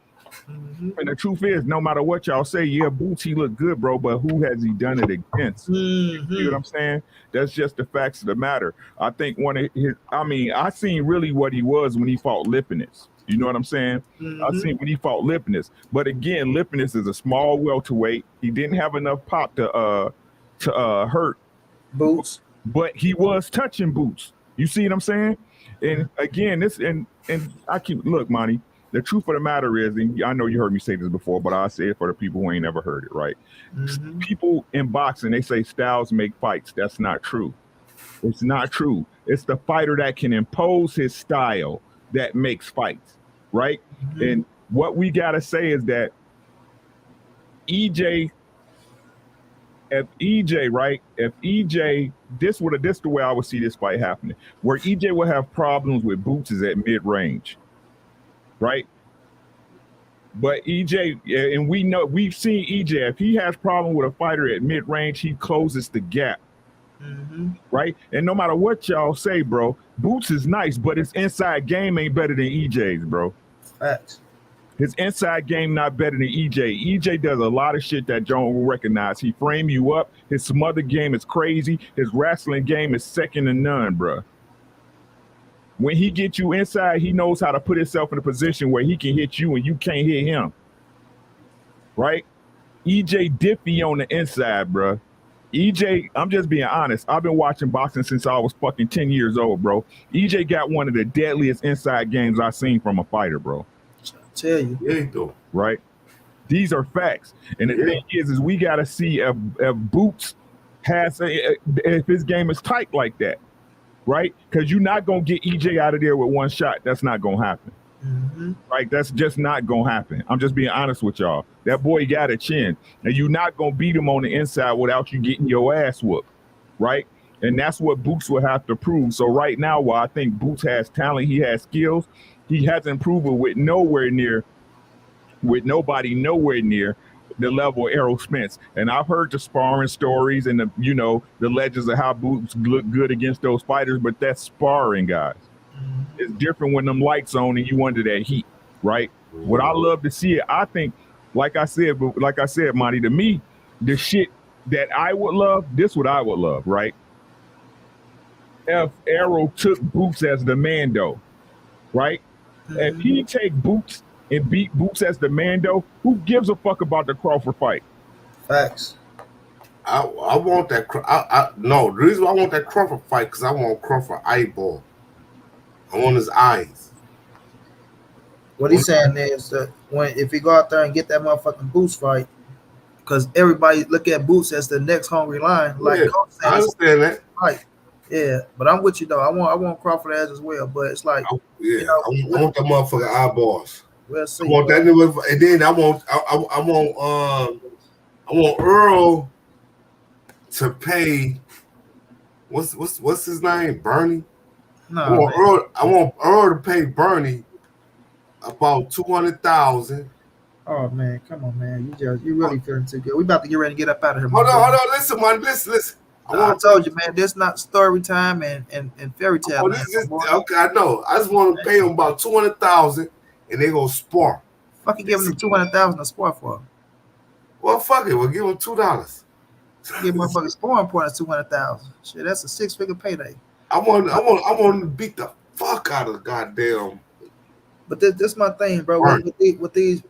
Speaker 6: Mm-hmm. And the truth is, no matter what y'all say, yeah, Boots, he look good, bro, but who has he done it against? Mm-hmm. You know what I'm saying? That's just the facts of the matter. I think I seen really what he was when he fought Lipinus. You know what I'm saying? Mm-hmm. I seen when he fought Lipinus. But again, Lipinus is a small welterweight. He didn't have enough pop to hurt
Speaker 1: Boots.
Speaker 6: But he was touching Boots. You see what I'm saying? And again, look, Monty, the truth of the matter is, and I know you heard me say this before, but I say it for the people who ain't never heard it, right? Mm-hmm. People in boxing, they say styles make fights. That's not true. It's not true. It's the fighter that can impose his style that makes fights, right? Mm-hmm. And what we got to say is that this is the way I would see this fight happening, where EJ will have problems with Boots is at mid-range, right? But EJ, and we've seen EJ, if he has problem with a fighter at mid-range, he closes the gap, mm-hmm. right? And no matter what y'all say, bro, Boots is nice, but his inside game ain't better than EJ's, bro.
Speaker 1: Facts.
Speaker 6: His inside game not better than EJ. EJ does a lot of shit that John will recognize. He frame you up. His smother game is crazy. His wrestling game is second to none, bro. When he gets you inside, he knows how to put himself in a position where he can hit you and you can't hit him. Right? EJ diffy on the inside, bro. EJ, I'm just being honest. I've been watching boxing since I was fucking 10 years old, bro. EJ got one of the deadliest inside games I've seen from a fighter, bro.
Speaker 1: Tell you.
Speaker 7: Yeah, you do.
Speaker 6: Right? These are facts. And the thing is we got to see if Boots if his game is tight like that. right? Because you're not gonna get EJ out of there with one shot. That's not gonna happen.
Speaker 1: Mm-hmm.
Speaker 6: Right? That's just not gonna happen. I'm just being honest with y'all. That boy got a chin, and you're not gonna beat him on the inside without you getting your ass whooped, right? And that's what Boots will have to prove. So right now, while I think Boots has talent, he has skills, he hasn't proven with nobody nowhere near the level of Errol Spence. And I've heard the sparring stories and the legends of how Boots look good against those fighters, but that's sparring, guys. It's different when them lights on and you under that heat, right? What I love to see it, I think, like I said, Monty, to me, the shit that I would love, this what I would love, right? If Errol took Boots as the Mando, right? If he take Boots and beat Boots as the Mando, who gives a fuck about the Crawford fight?
Speaker 1: Facts.
Speaker 7: I want that. No, the reason why I want that Crawford fight because I want Crawford eyeball. I want his eyes.
Speaker 1: What he's saying is that if he go out there and get that motherfucking Boots fight, because everybody look at Boots as the next hungry lion, like
Speaker 7: Yeah, I understand that.
Speaker 1: Right. Yeah, but I'm with you though. I want Crawford as well, but it's like
Speaker 7: I want that motherfucker eyeballs.
Speaker 1: We'll see.
Speaker 7: I want that nigga, and then I want Errol to pay. What's his name? Bernie.
Speaker 1: No,
Speaker 7: I want Errol to pay Bernie about $200,000.
Speaker 1: Oh man, come on, man! You really feeling too good. We about to get ready to get up out of here.
Speaker 7: Hold on, listen, man, listen.
Speaker 1: I told you, man, this not story time and fairy tale.
Speaker 7: Okay, I know. I just want to pay them about $200,000, and they gonna spar.
Speaker 1: Fuck, you giving them $200,000 to spar for?
Speaker 7: Well, fuck it. We'll give them $2.
Speaker 1: Give motherfucking sparring points $200,000. Shit, that's a 6-figure payday.
Speaker 7: I want to beat the fuck out of the goddamn.
Speaker 1: But this my thing, bro. With these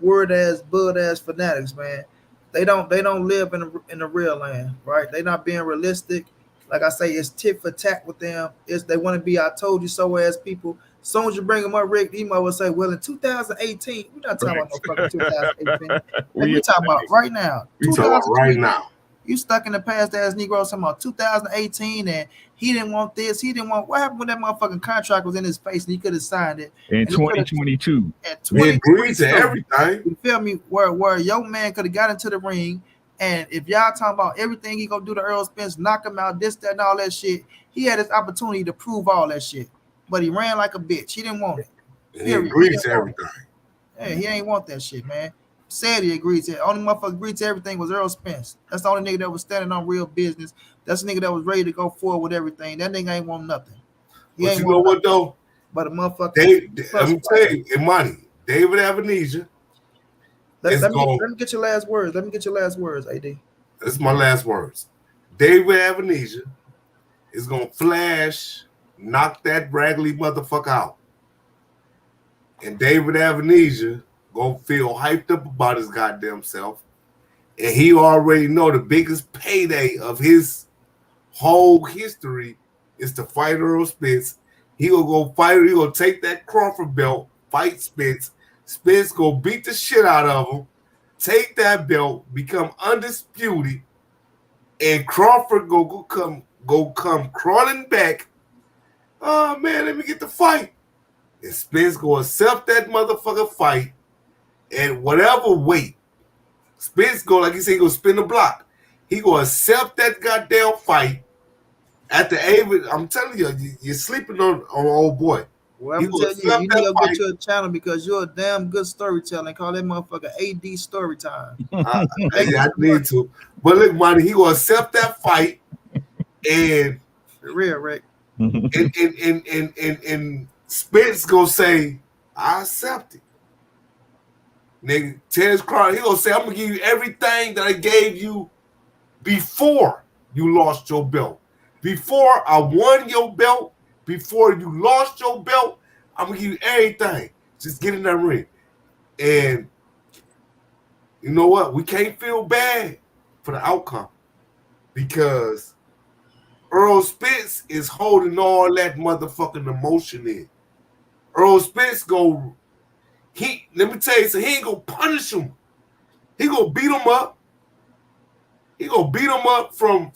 Speaker 1: word ass, bud ass fanatics, man. They don't live in the real land, right? They not being realistic. Like I say, it's tit for tat with them. They want to be I told you so ass people. As soon as you bring them up, Rick, he might well say, well, in 2018, we're not talking about no fucking 2018. We're talking about right now.
Speaker 7: We talking about right now.
Speaker 1: You stuck in the past ass Negroes talking about 2018 and he didn't want this, he didn't want what happened when that motherfucking contract was in his face and he could have signed it
Speaker 6: in 2022.
Speaker 7: We agreed to everything.
Speaker 1: You feel me? Where your man could have got into the ring, and if y'all talking about everything he gonna do to Errol Spence, knock him out, this, that, and all that shit, he had his opportunity to prove all that shit. But he ran like a bitch. He didn't want it.
Speaker 7: He agreed to everything.
Speaker 1: Yeah, he ain't want that shit, man. Said he agreed to it. Only motherfucker agreed to everything was Errol Spence. That's the only nigga that was standing on real business. That's the nigga that was ready to go forward with everything. That nigga ain't want nothing.
Speaker 7: But you know what though?
Speaker 1: But a motherfucker.
Speaker 7: Let me tell you, Imani, David Avenesia.
Speaker 1: Let me get your last words. Let me get your last words, AD.
Speaker 7: That's my last words. David Avenesia is gonna flash, knock that raggedy motherfucker out. And David Avenesia gonna feel hyped up about his goddamn self. And he already know the biggest payday of his whole history is to fight Errol Spence. He gonna go fight. He gonna take that Crawford belt, fight Spence. Spence gonna beat the shit out of him, take that belt, become undisputed, and Crawford go come crawling back. Oh man, let me get the fight. And Spence gonna accept that motherfucker fight at whatever weight. Spence go, like he said, he gonna spin the block. He gonna accept that goddamn fight at the age. I'm telling you, you're sleeping on old boy.
Speaker 1: Well, I'm telling you, you need to go get you a channel because you're a damn good storyteller. Call that motherfucker AD Storytime.
Speaker 7: I need to. But look, money, he gonna accept that fight, and
Speaker 1: for real, Rick.
Speaker 7: and Spence gonna say, I accept it. Nigga, Terence Crawford, he gonna say, I'm gonna give you everything that I gave you before you lost your belt. Before I won your belt, before you lost your belt, I'm gonna give you everything. Just get in that ring. And you know what? We can't feel bad for the outcome because Errol Spence is holding all that motherfucking emotion in. Errol Spence let me tell you, so he ain't gonna punish him. He gonna beat him up. He gonna beat him up from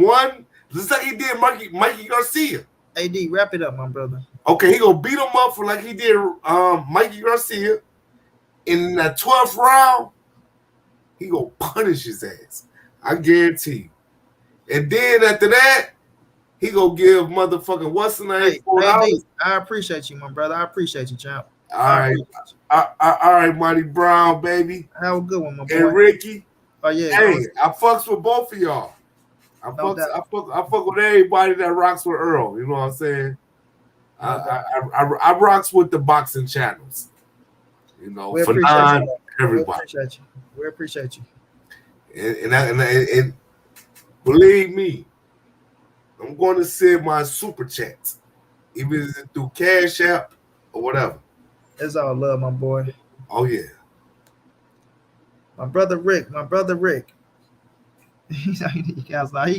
Speaker 7: one Just like he did Mikey Garcia.
Speaker 1: AD, wrap it up, my brother.
Speaker 7: Okay, he gonna beat him up for like he did Mikey Garcia. In that 12th round, he gonna punish his ass. I guarantee you. And then after that, he gonna give motherfucking what's the name?
Speaker 1: Hey, AD, I appreciate you, my brother. I appreciate you, champ.
Speaker 7: All right, all right, Monty Brown, baby.
Speaker 1: Have a good one, my boy.
Speaker 7: And Ricky.
Speaker 1: Oh yeah.
Speaker 7: Hey, I fucks with both of y'all. I fuck with everybody that rocks with Errol. You know what I'm saying? I rocks with the boxing channels. You know, for everybody.
Speaker 1: We appreciate you.
Speaker 7: And believe me, I'm going to send my super chats, even if it's through Cash App or whatever.
Speaker 1: It's all love, my boy.
Speaker 7: Oh yeah.
Speaker 1: My brother Rick. He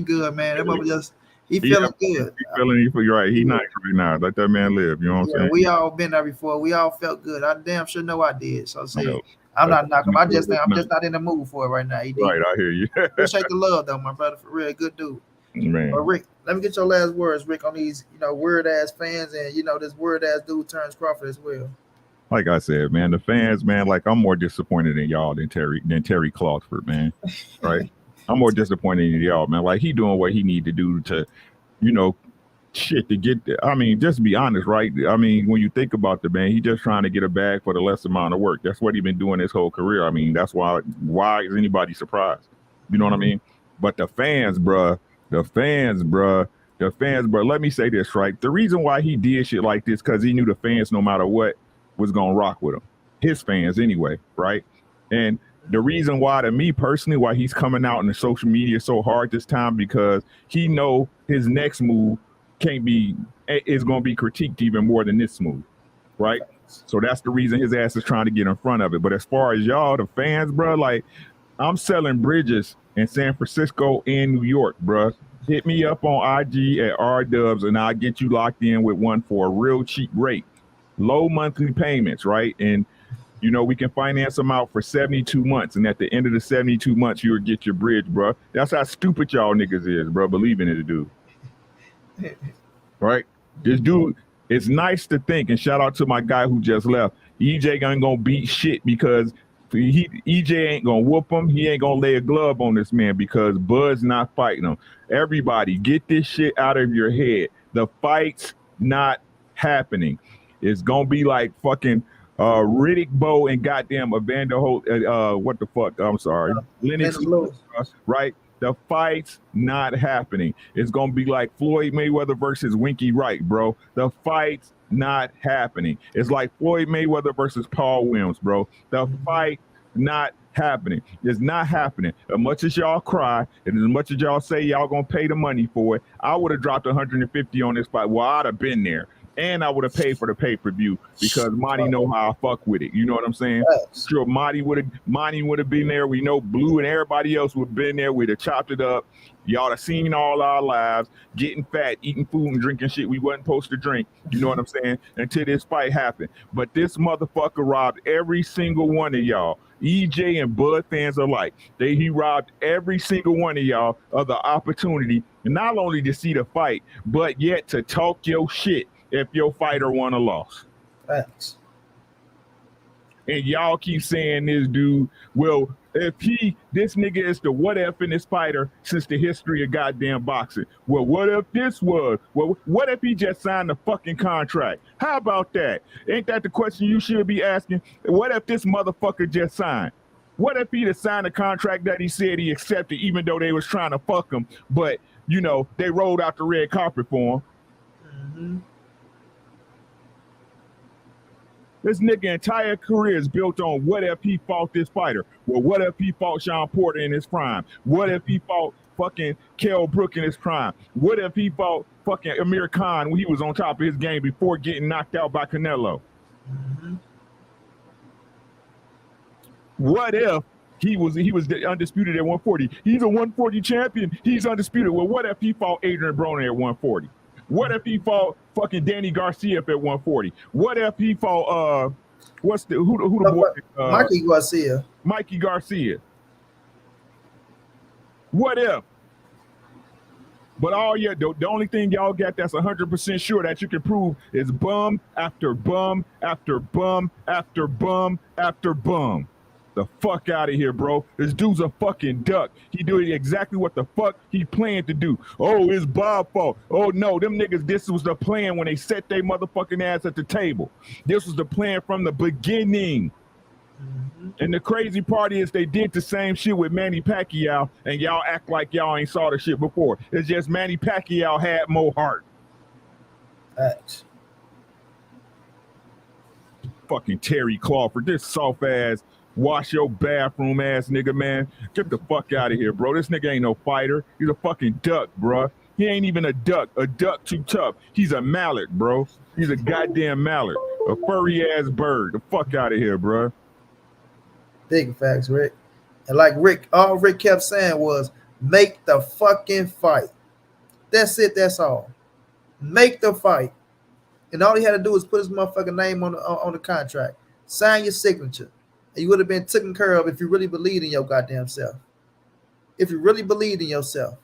Speaker 1: good, man. That mother he feeling good.
Speaker 6: You're right. He nice right now. Let that man live. You know what I'm saying?
Speaker 1: We all been there before. We all felt good. I damn sure know I did. So see, I'm not knocking him. I'm just not in the mood for it right now.
Speaker 6: Right, I hear you.
Speaker 1: Appreciate the love though, my brother. For real, good dude.
Speaker 6: Man.
Speaker 1: But Rick, let me get your last words, Rick, on these, weird ass fans and this weird ass dude Terence Crawford as well.
Speaker 6: Like I said, man, the fans, man, like I'm more disappointed in y'all than Terry Crawford, man. Right? I'm more disappointed in y'all, man. Like he doing what he need to do to, shit to get there. I mean, just to be honest, right? I mean, when you think about the man, he just trying to get a bag for the less amount of work. That's what he been doing his whole career. I mean, that's why is anybody surprised? You know what I mean? But the fans, bruh, let me say this, right? The reason why he did shit like this, because he knew the fans, no matter what, was gonna rock with him. His fans anyway, right? And the reason why, to me personally, why he's coming out in the social media so hard this time, because he know his next move is gonna be critiqued even more than this move, right? So that's the reason his ass is trying to get in front of it. But as far as y'all, the fans, bro, like I'm selling bridges in San Francisco and New York, bro. Hit me up on IG at RDubs and I'll get you locked in with one for a real cheap rate. Low monthly payments, right? And we can finance them out for 72 months. And at the end of the 72 months, you'll get your bridge, bro. That's how stupid y'all niggas is, bro. Believe in it, dude. Right? This dude, it's nice to think, and shout out to my guy who just left. EJ ain't gonna beat shit because EJ ain't gonna whoop him. He ain't gonna lay a glove on this man because Bud's not fighting him. Everybody, get this shit out of your head. The fight's not happening. It's gonna be like fucking Riddick Bowe and goddamn Evander Holt. What the fuck? I'm sorry, Lennox Lewis, right? The fight's not happening. It's gonna be like Floyd Mayweather versus Winky Wright, bro. The fight's not happening. It's like Floyd Mayweather versus Paul Williams, bro. The fight not happening. It's not happening. As much as y'all cry and as much as y'all say y'all gonna pay the money for it, I would have dropped 150 on this fight. Well, I'd have been there. And I would have paid for the pay-per-view because Monty know how I fuck with it. You know what I'm saying? Sure, Monty would have been there. We know Blue and everybody else would have been there. We'd have chopped it up. Y'all have seen all our lives, getting fat, eating food and drinking shit we wasn't supposed to drink. You know what I'm saying? Until this fight happened. But this motherfucker robbed every single one of y'all. EJ and Bud fans alike. He robbed every single one of y'all of the opportunity, not only to see the fight, but yet to talk your shit if your fighter won or lost.
Speaker 1: Thanks.
Speaker 6: And y'all keep saying this dude, well, if this nigga is the what if in this fighter since the history of goddamn boxing. Well, what if this was? Well, what if he just signed a fucking contract? How about that? Ain't that the question you should be asking? What if this motherfucker just signed? What if he just signed a contract that he said he accepted even though they was trying to fuck him, but, they rolled out the red carpet for him?
Speaker 1: Mm-hmm.
Speaker 6: This nigga entire career is built on what if he fought this fighter? Well, what if he fought Sean Porter in his prime? What if he fought fucking Kell Brook in his prime? What if he fought fucking Amir Khan when he was on top of his game before getting knocked out by Canelo?
Speaker 1: Mm-hmm.
Speaker 6: What if he was undisputed at 140? He's a 140 champion. He's undisputed. Well, what if he fought Adrian Broner at 140? What if he fought fucking Danny Garcia up at 140? What if he fought who the boy?
Speaker 1: Mikey Garcia.
Speaker 6: Mikey Garcia. What if? But the only thing y'all got that's 100% sure that you can prove is bum after bum after bum after bum after bum. The fuck out of here, bro. This dude's a fucking duck. He doing exactly what the fuck he planned to do. Oh, it's Bob's fault. Oh no, them niggas, this was the plan when they set their motherfucking ass at the table. This was the plan from the beginning. And the crazy part is they did the same shit with Manny Pacquiao, and y'all act like y'all ain't saw the shit before. It's just Manny Pacquiao had more heart.
Speaker 1: Facts.
Speaker 6: Fucking Terry Crawford, this soft ass, wash your bathroom ass nigga, man. Get the fuck out of here, bro. This nigga ain't no fighter. He's a fucking duck, bro. He ain't even a duck. A duck too tough. He's a mallard, bro. He's a goddamn mallard. A furry ass bird. The fuck out of here, bro.
Speaker 1: Big facts, Rick. And like all Rick kept saying was, make the fucking fight. That's it. That's all. Make the fight. And all he had to do was put his motherfucking name on the contract. Sign your signature. And you would have been taken care of if you really believed in your goddamn self. If you really believed in yourself.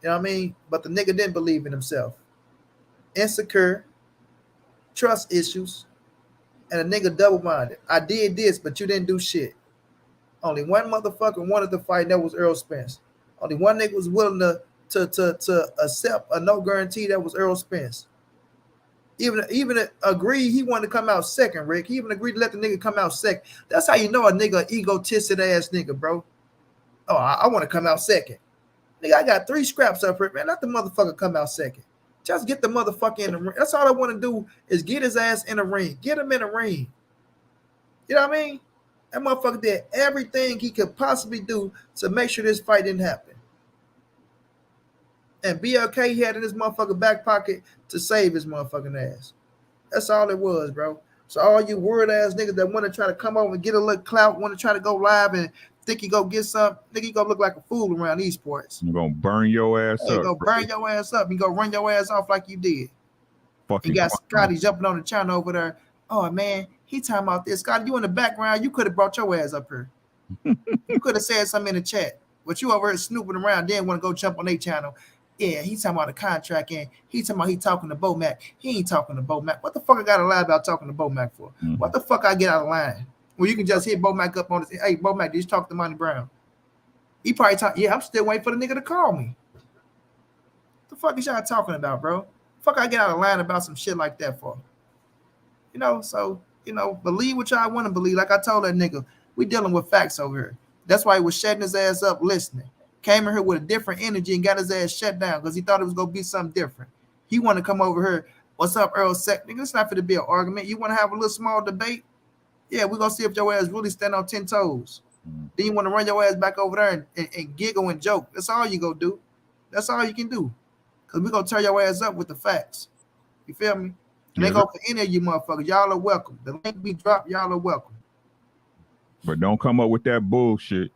Speaker 1: You know what I mean? But the nigga didn't believe in himself. Insecure. Trust issues. And a nigga double-minded. I did this, but you didn't do shit. Only one motherfucker wanted to fight, and that was Errol Spence. Only one nigga was willing to accept a no guarantee, that was Errol Spence. Even agreed he wanted to come out second, Rick. He even agreed to let the nigga come out second. That's how you know a nigga egotistic ass nigga, bro. Oh, I want to come out second. Nigga, I got 3 scraps up here, man. Let the motherfucker come out second. Just get the motherfucker in the ring. That's all I want to do is get his ass in the ring. Get him in the ring. You know what I mean? That motherfucker did everything he could possibly do to make sure this fight didn't happen. And BLK he had in his motherfucking back pocket to save his motherfucking ass. That's all it was, bro. So all you word ass niggas that want to try to come over and get a little clout, want to try to go live and think you go get some, nigga, you gonna look like a fool around these sports.
Speaker 6: You gonna burn your ass up.
Speaker 1: You gonna burn your ass up. You gonna run your ass off like you did.
Speaker 6: Fucking
Speaker 1: you got Scotty jumping on the channel over there. Oh man, he talking about this. Scotty, you in the background, you could have brought your ass up here. You could have said something in the chat. But you over here snooping around, then want to go jump on their channel. Yeah, he talking about a contract and he talking about he talking to Bo Mac. He ain't talking to Bo Mac. What the fuck I got to lie about talking to Bo Mac for? Mm-hmm. What the fuck I get out of line? Well, you can just hit Bo Mac up on this. Hey, Bo Mac, did you talk to Monty Brown? He probably talk. Yeah, I'm still waiting for the nigga to call me. What the fuck is y'all talking about, bro? Fuck I get out of line about some shit like that for? You know, so, you know, believe what y'all want to believe. Like I told that nigga, we dealing with facts over here. That's why he was shutting his ass up listening. Came in here with a different energy and got his ass shut down because he thought it was going to be something different. He want to come over here. What's up, Errol? Nigga, it's not going to be an argument. You want to have a little small debate? Yeah, we're going to see if your ass really stand on 10 toes. Then you want to run your ass back over there and giggle and joke. That's all you going to do. That's all you can do. Because we're going to turn your ass up with the facts. You feel me? And they go for any of you motherfuckers. Y'all are welcome. The link be dropped. Y'all are welcome.
Speaker 6: But don't come up with that bullshit.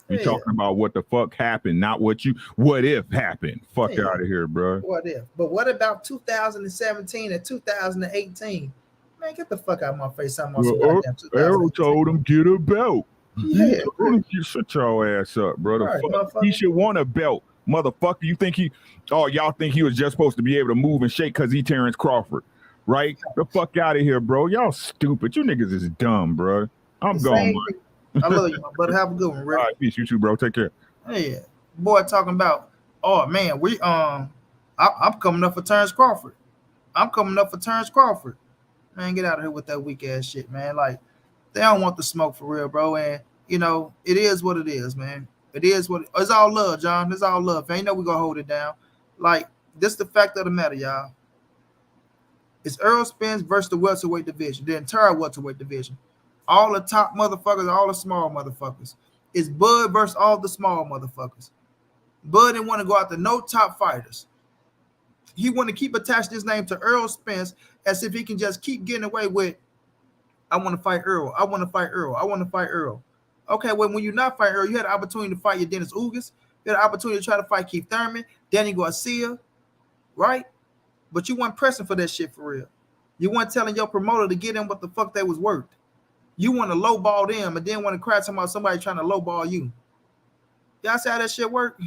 Speaker 6: You talking about what the fuck happened, not what if happened. Fuck out of here, bro.
Speaker 1: What if? But what about 2017 and 2018? Man, get the fuck out of my face. I'm on
Speaker 6: Errol told him get a belt. Yeah. You shut your ass up, brother. Right, he should want a belt. Motherfucker, you think y'all think he was just supposed to be able to move and shake because he Terence Crawford, right? The fuck out of here, bro. Y'all stupid. You niggas is dumb, bro. I'm going, man.
Speaker 1: I love you, my brother. Have a good one, Rick.
Speaker 6: All right, peace. You too, bro. Take care.
Speaker 1: Yeah, boy, talking about. Oh man, I'm coming up for Terence Crawford. Man, get out of here with that weak ass shit, man. Like they don't want the smoke for real, bro. And you know it is what it is, man. It's all love, John. It's all love. Ain't no we gonna hold it down. Like this, the fact of the matter, y'all. It's Errol Spence versus the welterweight division, the entire welterweight division. All the top motherfuckers, all the small motherfuckers. It's Bud versus all the small motherfuckers. Bud didn't want to go after no top fighters. He want to keep attached his name to Errol Spence as if he can just keep getting away with, I want to fight Errol. I want to fight Errol. I want to fight Errol. Okay, well, when you not fight Errol, you had the opportunity to fight your Dennis Ugas. You had the opportunity to try to fight Keith Thurman, Danny Garcia, right? But you weren't pressing for that shit for real. You weren't telling your promoter to get in what the fuck they was worth. You want to lowball them and then want to cry about somebody trying to lowball you. Y'all see how that shit work?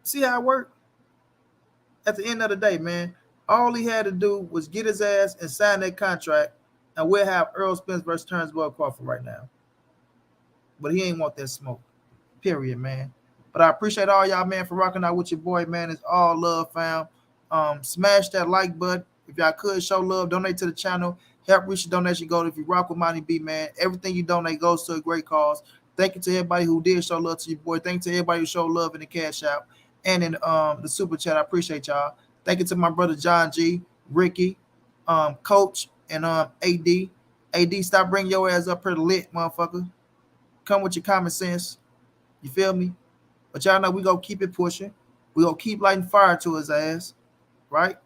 Speaker 1: See how it work? At the end of the day, man, all he had to do was get his ass and sign that contract, and we'll have Errol Spence versus Terence Crawford right now. But he ain't want that smoke. Period, man. But I appreciate all y'all, man, for rocking out with your boy, man. It's all love, fam. Smash that like button. If y'all could show love, donate to the channel. Help reach the donation goal. If you rock with Monty B, man, everything you donate goes to a great cause. Thank you to everybody who did show love to your boy. Thank you to everybody who showed love in the cash app and in the super chat. I appreciate y'all. Thank you to my brother John G, Ricky, Coach, and AD. AD, stop bringing your ass up here lit, motherfucker. Come with your common sense. You feel me? But y'all know we gonna keep it pushing. We gonna keep lighting fire to his ass, right?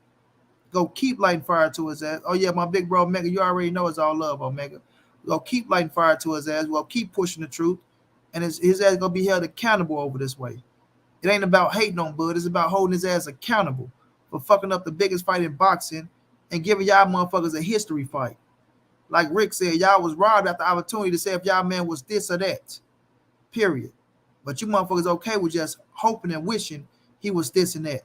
Speaker 1: Go keep lighting fire to his ass. Oh yeah, my big bro Omega, you already know it's all love, Omega. We gonna keep lighting fire to his ass. We'll keep pushing the truth, and his ass gonna be held accountable over this way. It ain't about hating on Bud. It's about holding his ass accountable for fucking up the biggest fight in boxing and giving y'all motherfuckers a history fight. Like Rick said, y'all was robbed at the opportunity to say if y'all man was this or that. Period. But you motherfuckers okay with just hoping and wishing he was this and that.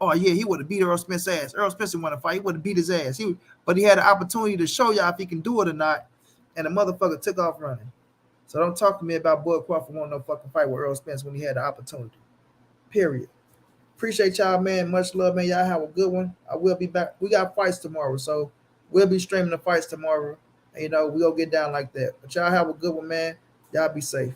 Speaker 1: Oh yeah, he would have beat Errol Spence's ass. Errol Spence didn't want to fight. He would have beat his ass. But he had an opportunity to show y'all if he can do it or not, and the motherfucker took off running. So don't talk to me about Bud Crawford wanting no fucking fight with Errol Spence when he had the opportunity. Period. Appreciate y'all, man. Much love, man. Y'all have a good one. I will be back. We got fights tomorrow, so we'll be streaming the fights tomorrow. And, we'll get down like that. But y'all have a good one, man. Y'all be safe.